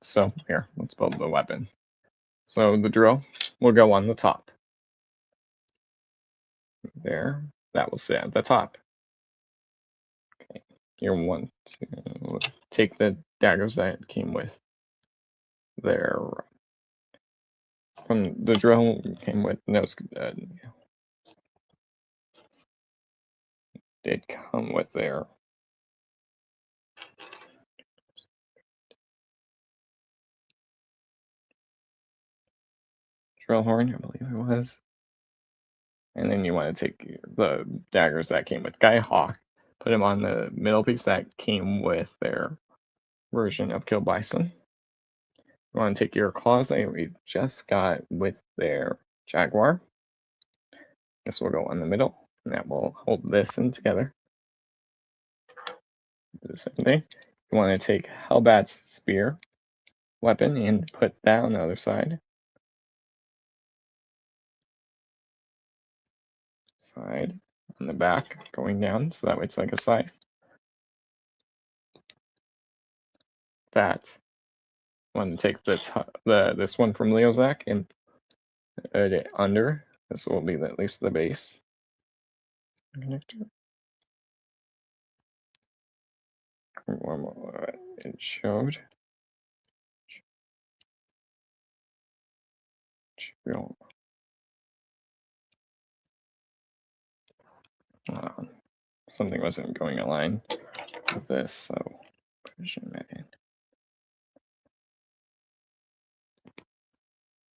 So here, let's build the weapon. So the drill will go on the top. There, that will sit at the top. Okay, you want to take the daggers that came with there. From the drill came with nose. Did come with their drill horn, I believe it was. And then you want to take the daggers that came with Guy Hawk, put them on the middle piece that came with their version of Kill Bison. You want to take your claws that we just got with their Jaguar. This will go on the middle, and that will hold this in together. Do the same thing. You want to take Hellbat's spear weapon and put that on the other side. Side on the back, going down, so that way it's like a scythe. That. Want to take this one from Liokaiser and put it under. This will be at least the base connector. It showed. Something wasn't going aligned with this, so pushing that in.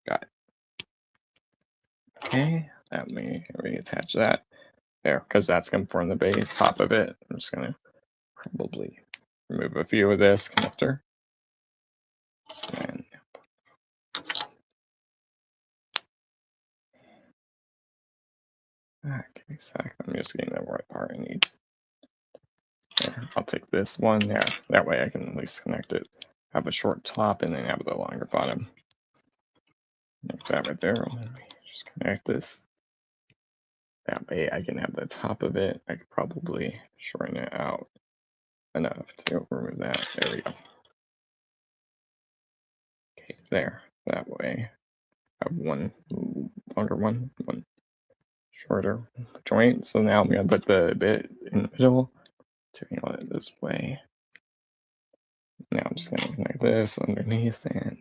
Got it. Okay, that may reattach that there, because that's going to form the base top of it. I'm just going to probably remove a few of this connector. And give me a sec. I'm just getting the right part I need. There, I'll take this one there. That way I can at least connect it. Have a short top and then have the longer bottom. Like that right there. Just connect this. That way I can have the top of it. I could probably shorten it out enough to remove that. There we go. Okay, there. That way I have one longer one shorter joint. So now I'm going to put the bit in the middle to angle it this way. Now I'm just going to connect this underneath and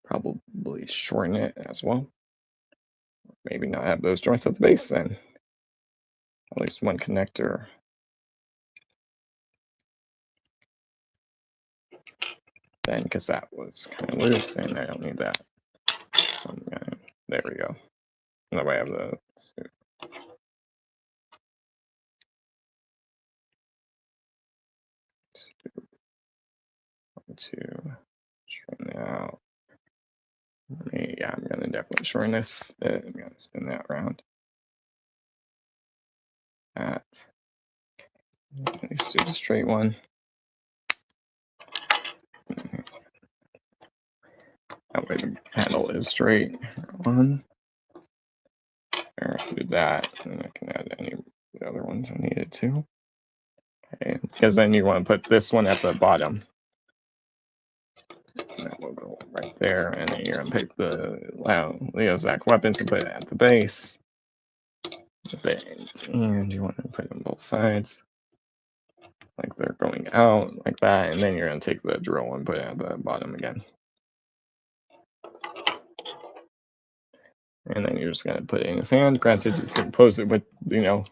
probably shorten it as well. Maybe not have those joints at the base then. At least one connector. Then, because that was kind of loose and I don't need that. So I'm gonna, there we go. And that way I have the to shorten out. Yeah, I'm gonna definitely shorten this bit. I'm gonna spin that around. That. Let's do the straight one. That way the handle is straight. One. There, I can do that, and I can add any of the other ones I needed to. Okay, because then you want to put this one at the bottom. That will go right there, and then you're gonna pick the Leozak weapons and put it at the base. And you want to put it on both sides, like they're going out, like that, and then you're gonna take the drill and put it at the bottom again. And then you're just gonna put it in his hand. Granted, you can pose it with,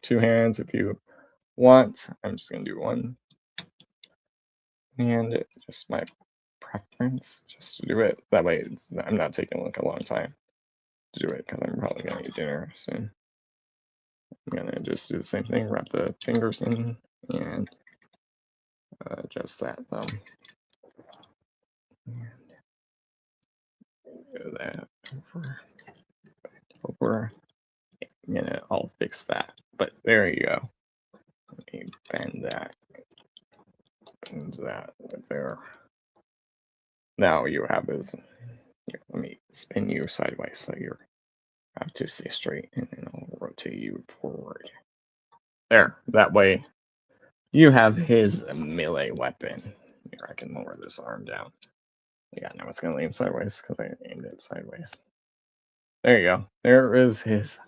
2 hands if you want. I'm just gonna do one. And just my preference, just to do it. That way I'm not taking like a long time to do it because I'm probably gonna eat dinner soon. I'm gonna just do the same thing, wrap the fingers in and adjust that thumb. And do that over. I'm gonna all fix that. But there you go. Let me bend that right there. Now you have this. Let me spin you sideways so you have to stay straight, and then I'll rotate you forward. There. That way, you have his melee weapon. Here, I can lower this arm down. Yeah, now it's gonna lean sideways because I aimed it sideways. There you go. There is his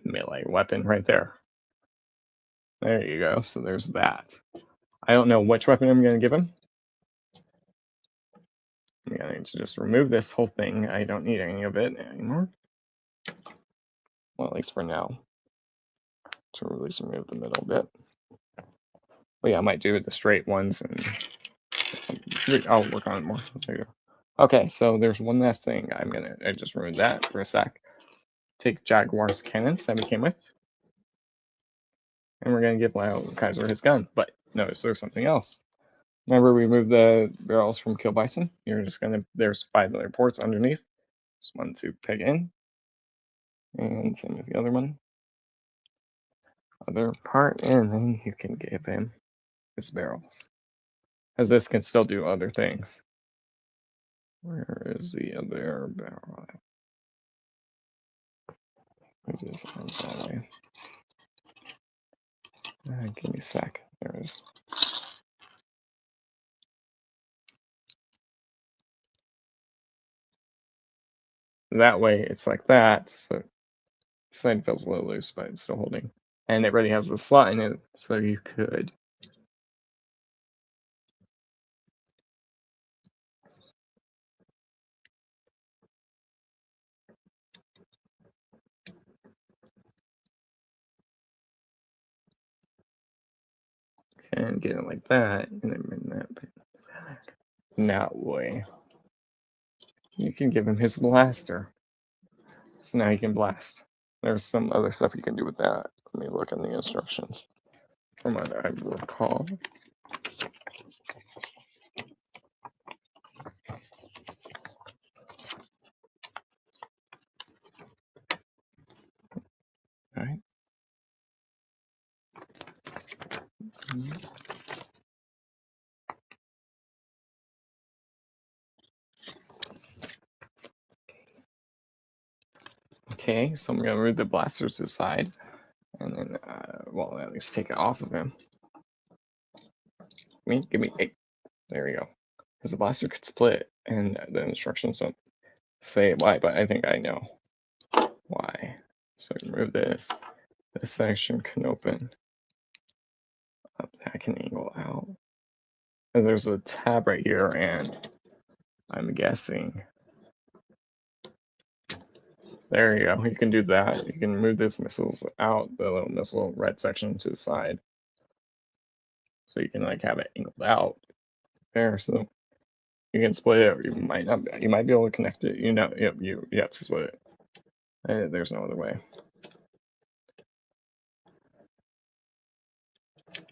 melee weapon right there. There you go. So there's that. I don't know which weapon I'm gonna give him. I'm going to just remove this whole thing. I don't need any of it anymore. Well, at least for now. To at least remove the middle bit. But yeah, I might do it the straight ones, and I'll work on it more. There you go. Okay, so there's one last thing. I just removed that for a sec. Take Jaguar's cannons that we came with. And we're gonna give Liokaiser his gun. But notice there's something else. Remember we moved the barrels from Kill Bison? You're just gonna, there's 5 other ports underneath. Just one to peg in. And same with the other one. Other part, and then you can give him his barrels. As this can still do other things. Where is the other barrel? Move his arms all the way. Give me a sec. There it is. That way it's like that, so the side feels a little loose, but it's still holding. And it already has the slot in it, so you could and get it like that, and then bring that back. That way. You can give him his blaster. So now he can blast. There's some other stuff you can do with that. Let me look in the instructions from what I recall. All right. Okay, so I'm gonna move the blaster to the side, and then, well, at least take it off of him. Give me 8. There we go. Because the blaster could split, and the instructions don't say why, but I think I know why. So remove this. This section can open. That can angle out. And there's a tab right here, and I'm guessing. There you go. You can do that. You can move these missiles out, the little missile red section to the side. So you can like have it angled out there. So you can split it, or you might not. You might be able to connect it. You have to split it. There's no other way.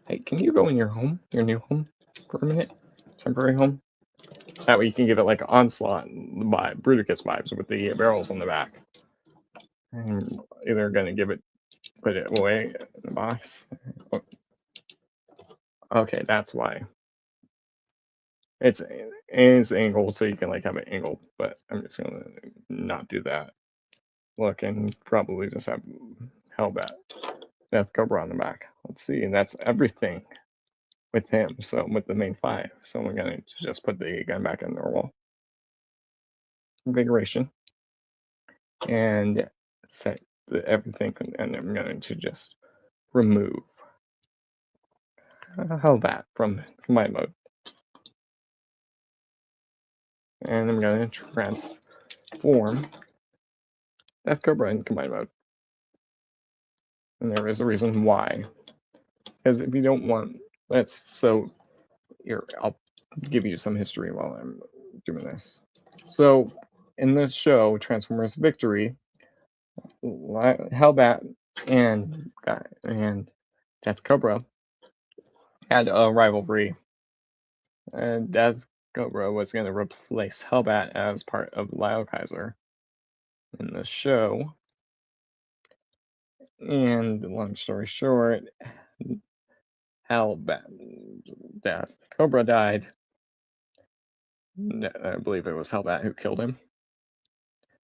Hey, can you go in your home, your new home, for a minute? Temporary home? That way you can give it like an onslaught by Bruticus vibes with the barrels on the back. I'm either gonna put it away in the box. Okay, that's why. It's angled, so you can like have it angled, but I'm just gonna not do that. Look, and probably just have Hellbat, Death Cobra on the back. Let's see, and that's everything with him. So with the main 5, so we're gonna just put the gun back in normal. configuration and set everything, and I'm going to just remove how that from combine mode, and I'm going to transform Death Cobra in combine mode. And there is a reason why, because if you don't want, let's so here I'll give you some history while I'm doing this. So in the show Transformers Victory, Hellbat and Death Cobra had a rivalry, and Death Cobra was going to replace Hellbat as part of Liokaiser in the show. And long story short, Hellbat, Death Cobra died. I believe it was Hellbat who killed him,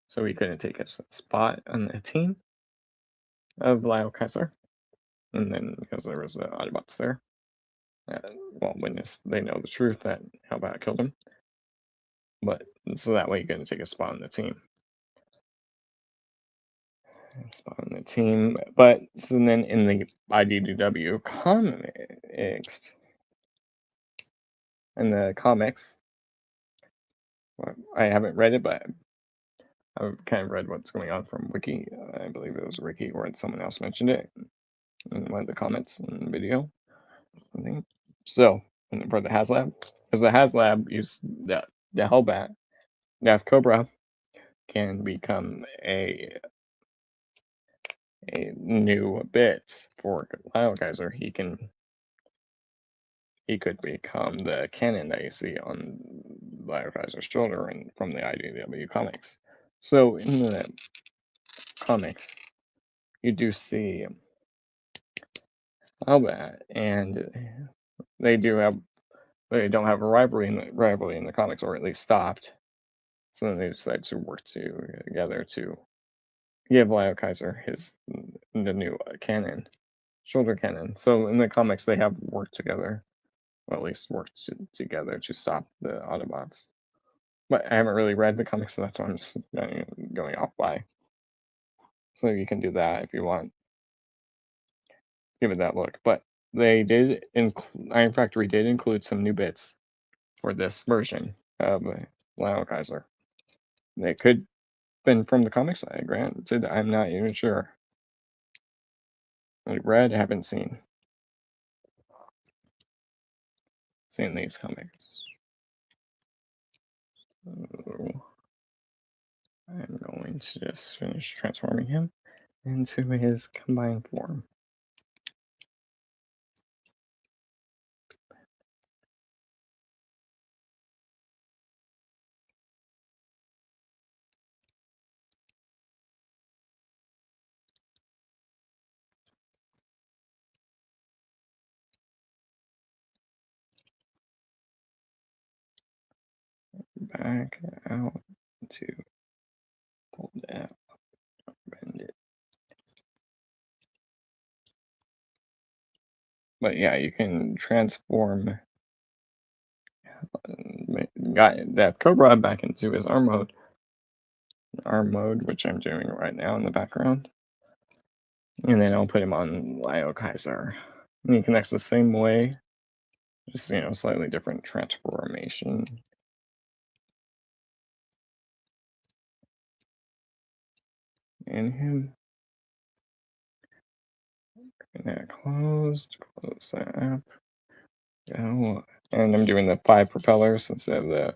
so he couldn't take his spot on the team of Liokaiser. And then because there was the Autobots there, uh, well, witness they know the truth that Hellbat killed him, but so that way you couldn't take a spot on the team. But so then in the IDW comics, well, I haven't read it, but I've kind of read what's going on from Wiki. I believe it was Ricky or someone else mentioned it in one of the comments in the video. I think so. For the HasLab, because the HasLab used the Hellbat, Death Cobra can become a new bit for Liokaiser. He could become the cannon that you see on Liokaiser's shoulder and from the IDW comics. So in the comics, you do see Hellbat, and they don't have a rivalry in the comics, or at least stopped. So then they decide to work together to give Liokaiser the new cannon, shoulder cannon. So in the comics, they have worked together, or at least worked together to stop the Autobots. But I haven't really read the comics, so that's why I'm just going off by. So you can do that if you want. Give it that look. But they did Iron Factory did include some new bits for this version of Liokaiser. They could been from the comics. I granted, I'm not even sure. I read, haven't seen these comics. So I'm going to just finish transforming him into his combined form. Back out to pull that, bend it. But yeah, you can transform that Cobra back into his arm mode, which I'm doing right now in the background. And then I'll put him on Liokaiser. And he connects the same way, just slightly different transformation. In him. And that close that app. Go. And I'm doing the 5 propellers instead of the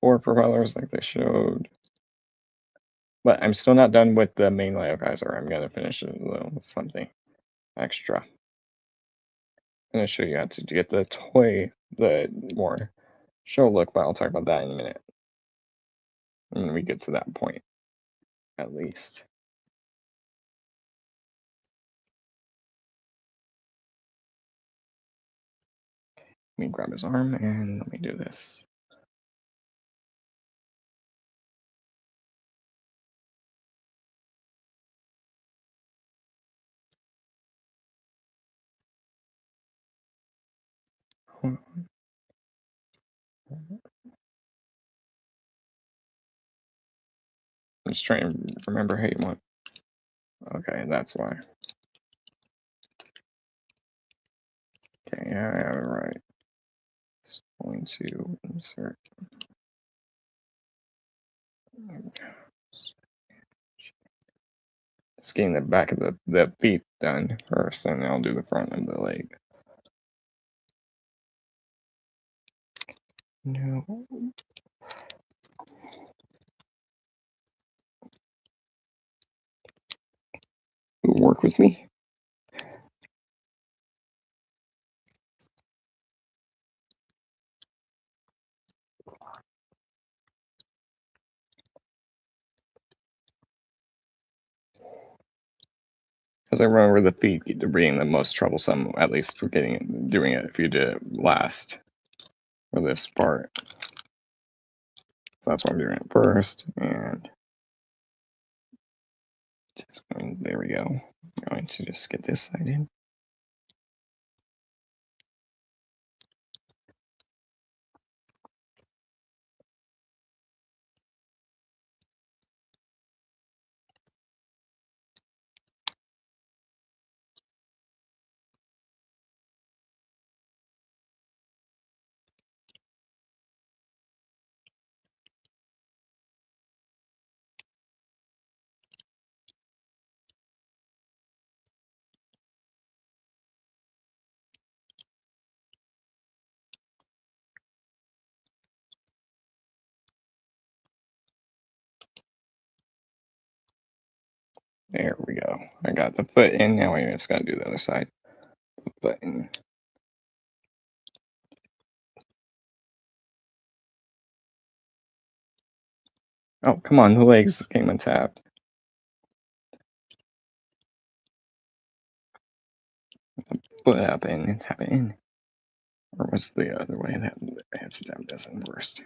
4 propellers like they showed. But I'm still not done with the main Liokaiser. I'm going to finish it with something extra. I'm going to show you how to get the more show look, but I'll talk about that in a minute. When we get to that point, at least. Let me grab his arm and let me do this. I'm just trying to remember how you want. Okay, that's why. Okay, yeah, I have it right. Just going to insert. Just getting the back of the feet done first, and I'll do the front of the leg. No. Work with me. Because I remember the feet being the most troublesome, at least for doing it if you did it last for this part. So that's why I'm doing it first, and just going, there we go. I'm going to just get this side in. There we go. I got the foot in. Now I just got to do the other side. Foot in. Oh, come on. The legs came untapped. Foot up and tap it in. Or was it the other way? That I had to tap this in first.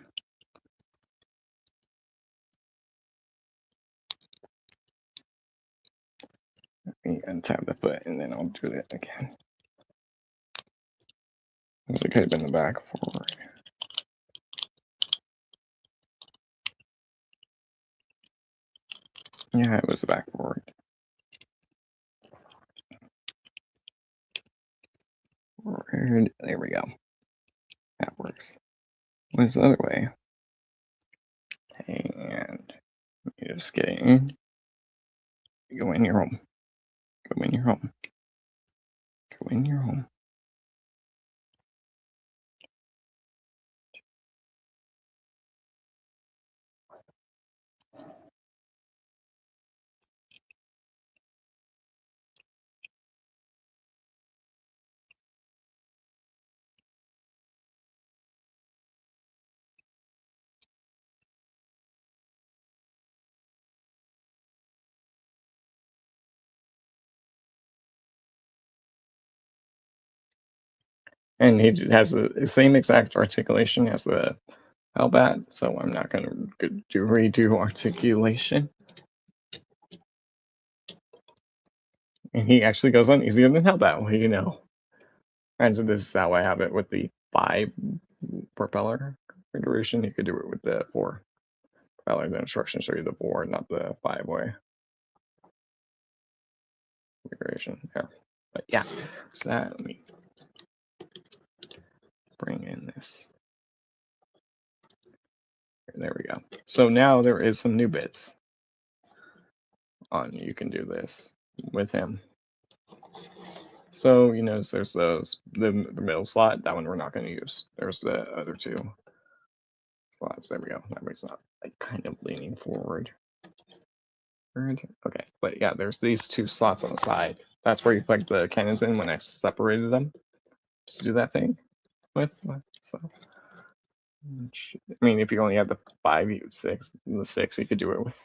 Let me untap the foot and then I'll do it again. It could have been the back forward. Yeah, it was the back forward. Forward. There we go. That works. What's the other way? And you just get in. Go in your home. Go in your home. Go in your home. And he has the same exact articulation as the Hellbat, so I'm not going to redo articulation. And he actually goes on easier than Hellbat, well, you know. And so this is how I have it with the 5 propeller configuration. You could do it with the 4 propeller. The instructions show you the 4, not the 5-way configuration. Yeah. But yeah, so that, let me bring in this. There we go. So now there is some new bits on. You can do this with him. So you notice there's the middle slot. That one we're not going to use. There's the other 2 slots. There we go. That way it's not like kind of leaning forward. Okay, but yeah, there's these 2 slots on the side. That's where you plug the cannons in when I separated them to do that thing with. So, I mean, if you only have the 5, the 6, you could do it with.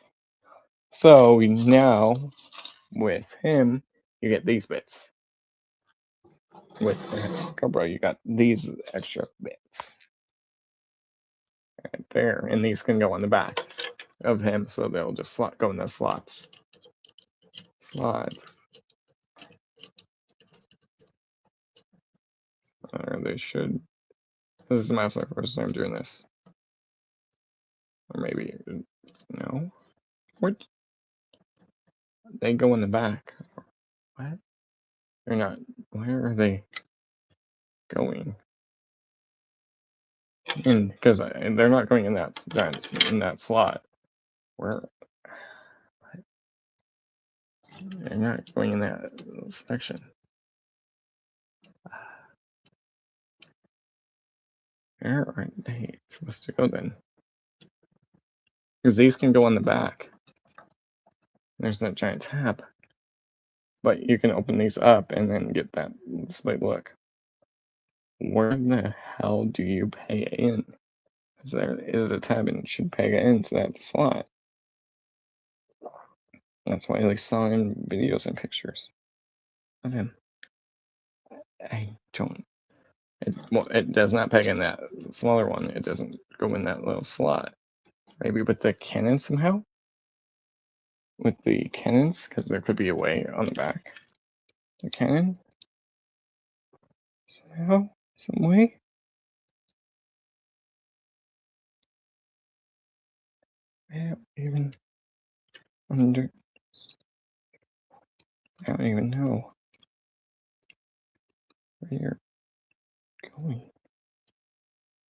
So now with him, you get these bits. With Cobra, you got these extra bits right there, and these can go on the back of him, so they'll just go in the slots. Slots. They should. This is my first time doing this. Or maybe no. What? They go in the back. What? They're not. Where are they going? Because they're not going in that slot. Where? They're not going in that section. Where are they supposed to go then? Because these can go on the back. There's that giant tab. But you can open these up and then get that split look. Where the hell do you pay in? Because there is a tab and it should peg into that slot. That's why they saw in videos and pictures of him. I don't. It does not peg in that smaller one. It doesn't go in that little slot. Maybe with the cannon somehow? With the cannons? Because there could be a way on the back. The cannon? Somehow? Some way? I don't even under. I don't even know where you're going.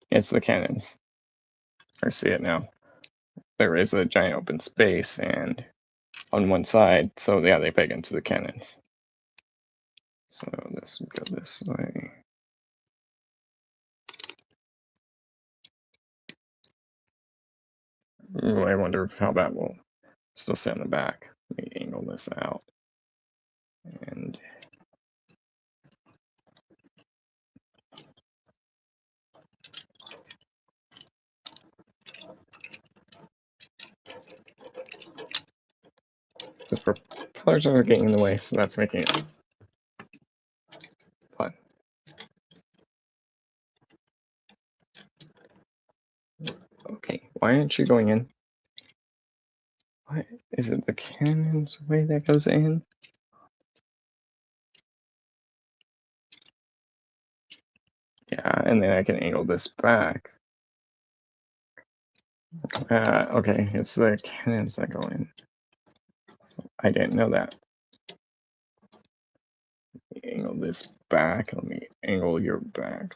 It's the cannons. I see it now. There is a giant open space and on one side, so yeah, they peg into the cannons. So this would go this way. Ooh, I wonder how that will still sit in the back. Let me angle this out. And this propellers are getting in the way, so that's making it fun. Okay, why aren't you going in? What is it? The cannon's way that goes in? Yeah, and then I can angle this back. Okay, it's the cannons that go in. So I didn't know that. Angle this back. Let me angle your back.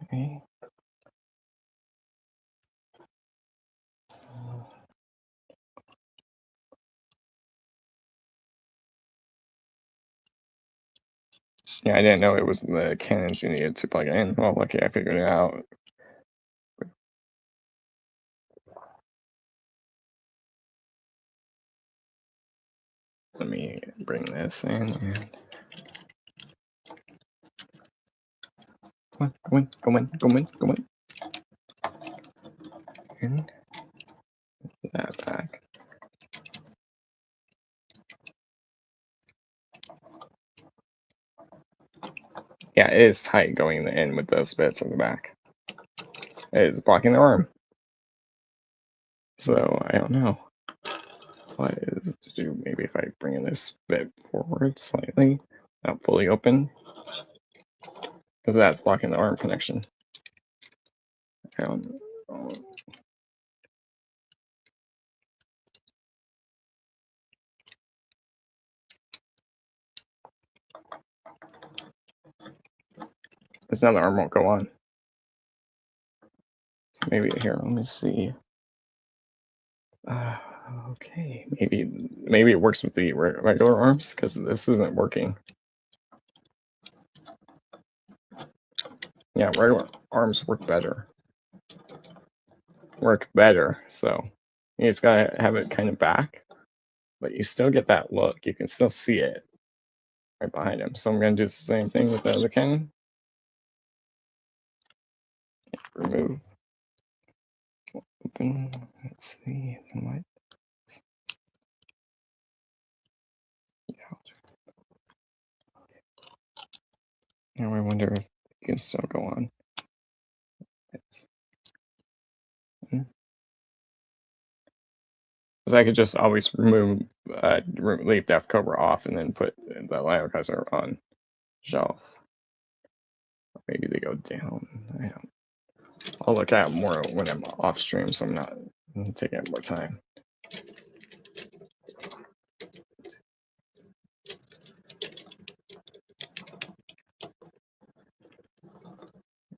Okay. Yeah, I didn't know it was the cannons you needed to plug it in. Well, lucky I figured it out. Let me bring this in and go in. And that back. Yeah, it is tight going in with those bits in the back. It is blocking the arm. So I don't know what is to do. Maybe if I bring this bit forward slightly, not fully open, because that's blocking the arm connection. I don't know. Because now the arm won't go on. So maybe here, let me see. Okay, maybe it works with the regular arms because this isn't working. Yeah, regular arms work better. So you just gotta have it kind of back, but you still get that look. You can still see it right behind him. So I'm gonna do the same thing with the other cannon. Remove. Open. Let's see. What? Now I wonder if it can still go on. Because I could just always leave Def Cobra off and then put the Liokaiser on shelf. Maybe they go down. I don't. I'll look at more when I'm off stream, so I'm not Take it more time.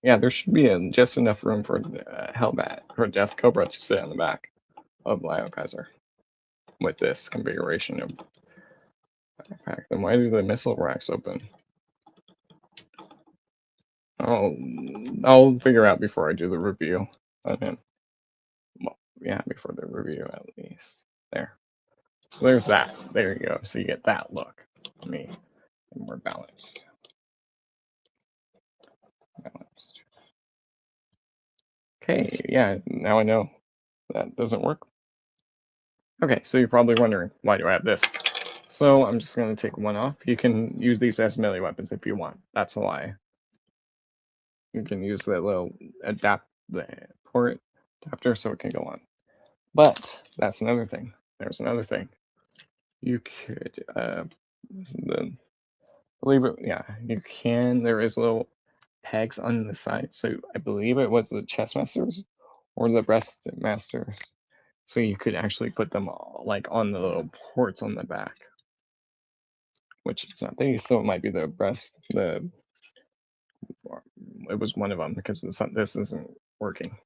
Yeah, there should be just enough room for Hellbat or Death Cobra to sit on the back of Liokaiser with this configuration of backpack. Then why do the missile racks open? I'll figure out before I do the review on him. Well, yeah, before the review at least. There. So there's that. There you go. So you get that look. Let me get more balanced. Balanced. Okay, yeah, now I know that doesn't work. Okay, so you're probably wondering, why do I have this? So I'm just going to take one off. You can use these as melee weapons if you want. That's why. You can use that little the port adapter so it can go on. But that's another thing. There's another thing. You could, believe it, yeah, you can. There is little pegs on the side. So I believe it was the chest masters or the breast masters. So you could actually put them all, like on the little ports on the back. Which it's not these, so it might be the breast. It was one of them because this isn't working.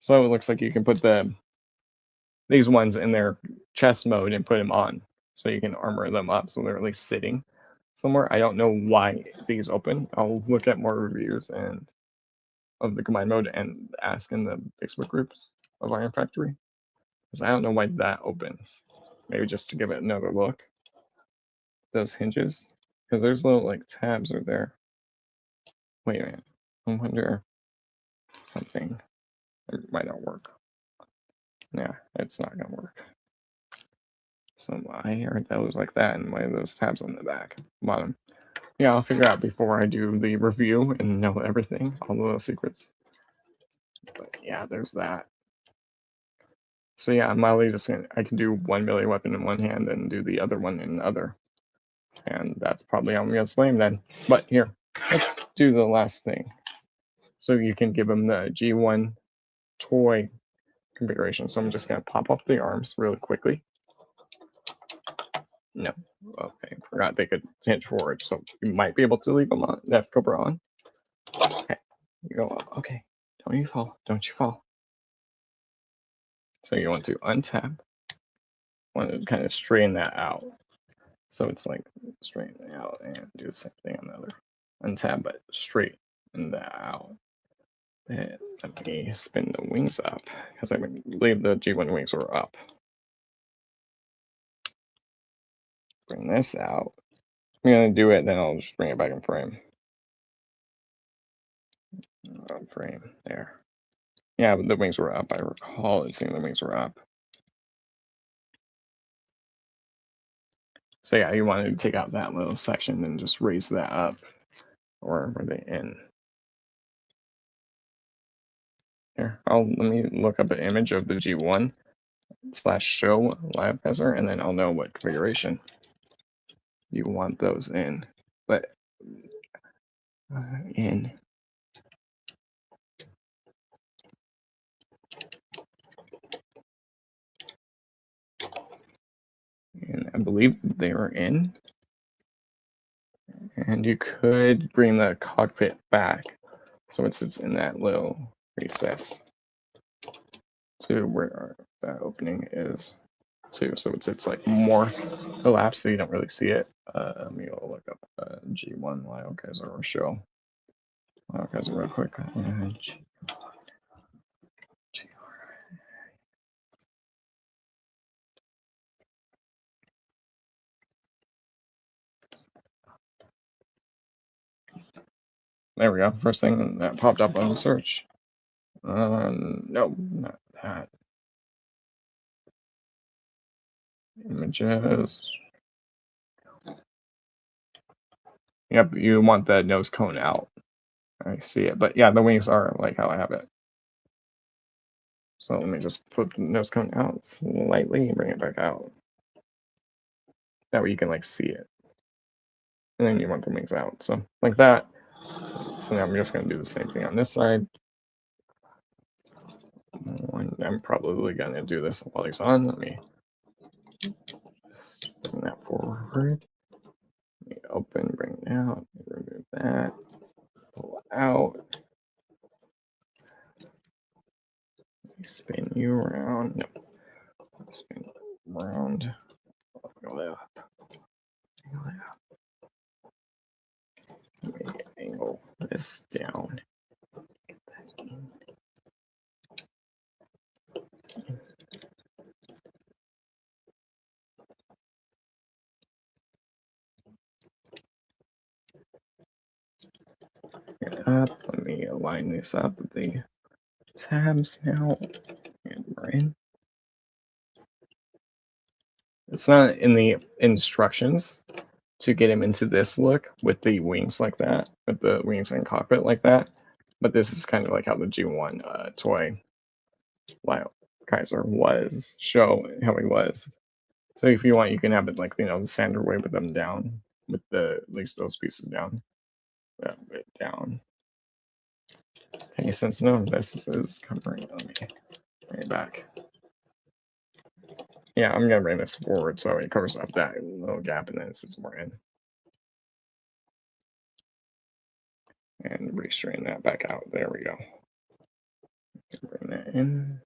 So it looks like you can put these ones in their chest mode and put them on, so you can armor them up so they're at least sitting somewhere. I don't know why these open. I'll look at more reviews and of the combined mode and ask in the Facebook groups of Iron Factory, because I don't know why that opens. Maybe just to give it another look. Those hinges, because there's little like tabs are there. Wait a minute. I wonder something. It might not work. Yeah, it's not gonna work. So why are those like that and why are those tabs on the back bottom? Yeah, I'll figure out before I do the review and know everything, all the little secrets. But yeah, there's that. So yeah, I'm mildly just gonna, I can do one melee weapon in one hand and do the other one in the other. And that's probably how I'm gonna swing him then. But here, let's do the last thing. So you can give him the G1 toy configuration. So I'm just gonna pop off the arms really quickly. No. Okay, forgot they could hinge forward, so you might be able to leave them on. Death Cobra on. Okay, you go up. Okay, don't you fall. Don't you fall. So you want to untap. Want to kind of straighten that out. So it's like straighten it out and do the same thing on the other. Untap, but straighten that out. And let me spin the wings up, because I believe the G1 wings were up. Bring this out. I'm gonna do it, then I'll just bring it back in frame. Frame there. Yeah, but the wings were up. I recall it seeing the wings were up. So yeah, you wanted to take out that little section and just raise that up. Or were they in? Here, let me look up an image of the G1 / show Liokaiser, and then I'll know what configuration you want those in. But in. And I believe they were in. And you could bring the cockpit back so it sits in that little recess to where that opening is too. So it sits like more elapsed so you don't really see it. Let me go look up G1 Liokaiser or show Liokaiser real quick. There we go. First thing that popped up on search. No, not that. Images. Yep, you want the nose cone out. I see it, but yeah, the wings are like how I have it. So let me just put the nose cone out slightly and bring it back out. That way you can like see it. And then you want the wings out. So like that. So now I'm just gonna do the same thing on this side. I'm probably gonna do this while he's on. Let me just bring that forward. Let me open, bring it out, remove that, pull out. Let me spin you around. No, spin around. Go left. Go left. Let me angle this down. Get that in. Up. Let me align this up with the tabs now, and we're in. It's not in the instructions to get him into this look with the wings like that, with the wings and cockpit like that, but this is kind of like how the G1 toy Liokaiser was, show how he was. So if you want, you can have it like, you know, the standard way with them down, with the at least those pieces down, that bit down. Okay, since none of this is covering, let me bring it back. Yeah, I'm gonna bring this forward so it covers up that little gap and then it sits more in. And restrain that back out. There we go. Bring that in.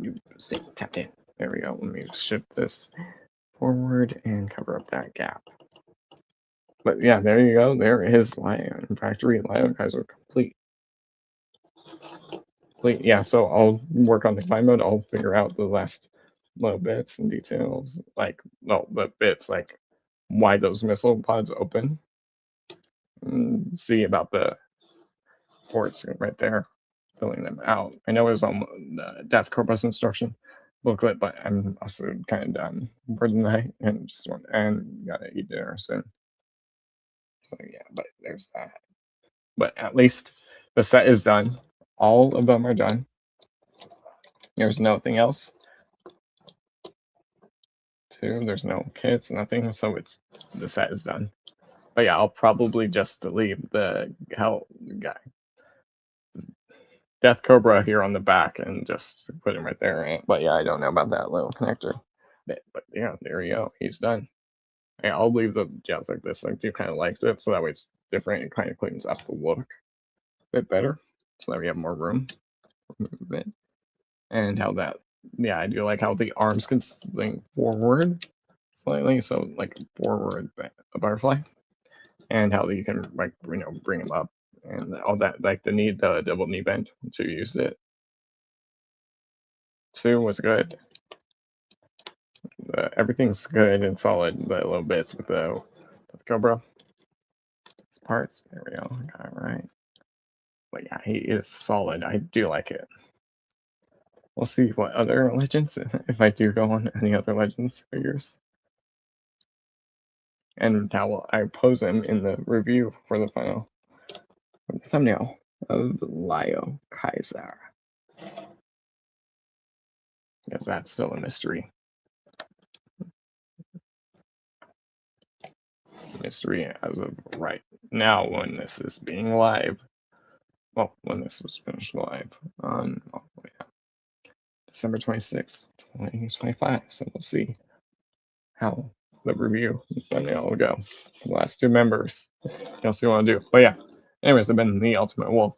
You stay tapped in. There we go. Let me shift this forward and cover up that gap. But yeah, there you go. There is factory Liokaiser complete. Yeah, so I'll work on the climb mode. I'll figure out the last little bits and details, like, no, the bits, like why those missile pods open. And see about the ports right there, filling them out. I know it was on the Death Corpus instruction booklet, but I'm also kind of done for the night and just want and gotta eat dinner soon. So yeah, but there's that. But at least the set is done. All of them are done. There's nothing else. There's no kits, nothing. So it's the set is done. But yeah, I'll probably just leave the hell guy Death Cobra here on the back and just put him right there. But yeah, I don't know about that little connector. But yeah, there you go. He's done. Yeah, I'll leave the jobs like this. I do kind of like it, so that way it's different. It kind of cleans up the look a bit better, so that we have more room for movement. And how that, yeah, I do like how the arms can swing forward slightly, so like forward a butterfly, and how you can like bring them up and all that, like the double knee bend to use it. 2 was good. Everything's good and solid, but little bits with the Cobra parts. There we go. Got it right. But yeah, he is solid. I do like it. We'll see what other legends, if I do go on any other legends figures. And how I pose him in the review for the final thumbnail of Liokaiser. Because that's still a mystery. Mystery as of right now when this is being live. Well, when this was finished live on December 26th, 2025. So we'll see how the review thumbnail will go. The last 2 members. You'll see what I do. But yeah. Anyways, I've been the Ultimate Wolf.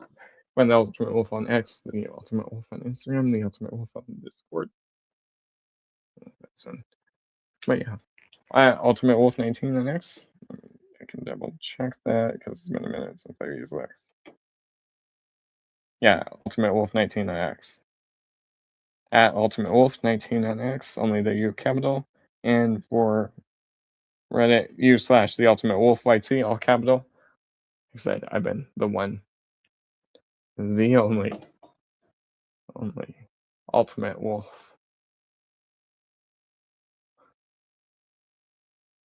Find the Ultimate Wolf on X, the Ultimate Wolf on Instagram, the Ultimate Wolf on Discord. But yeah. Ultimate Wolf 19 on X. I can double check that because it's been a minute since I used X. Yeah, Ultimate Wolf 19 on X. At Ultimate Wolf 19 on X, only the U capital. And for Reddit, u/the Ultimate Wolf YT, all capital. Like I said, I've been the one, the only Ultimate Wolf.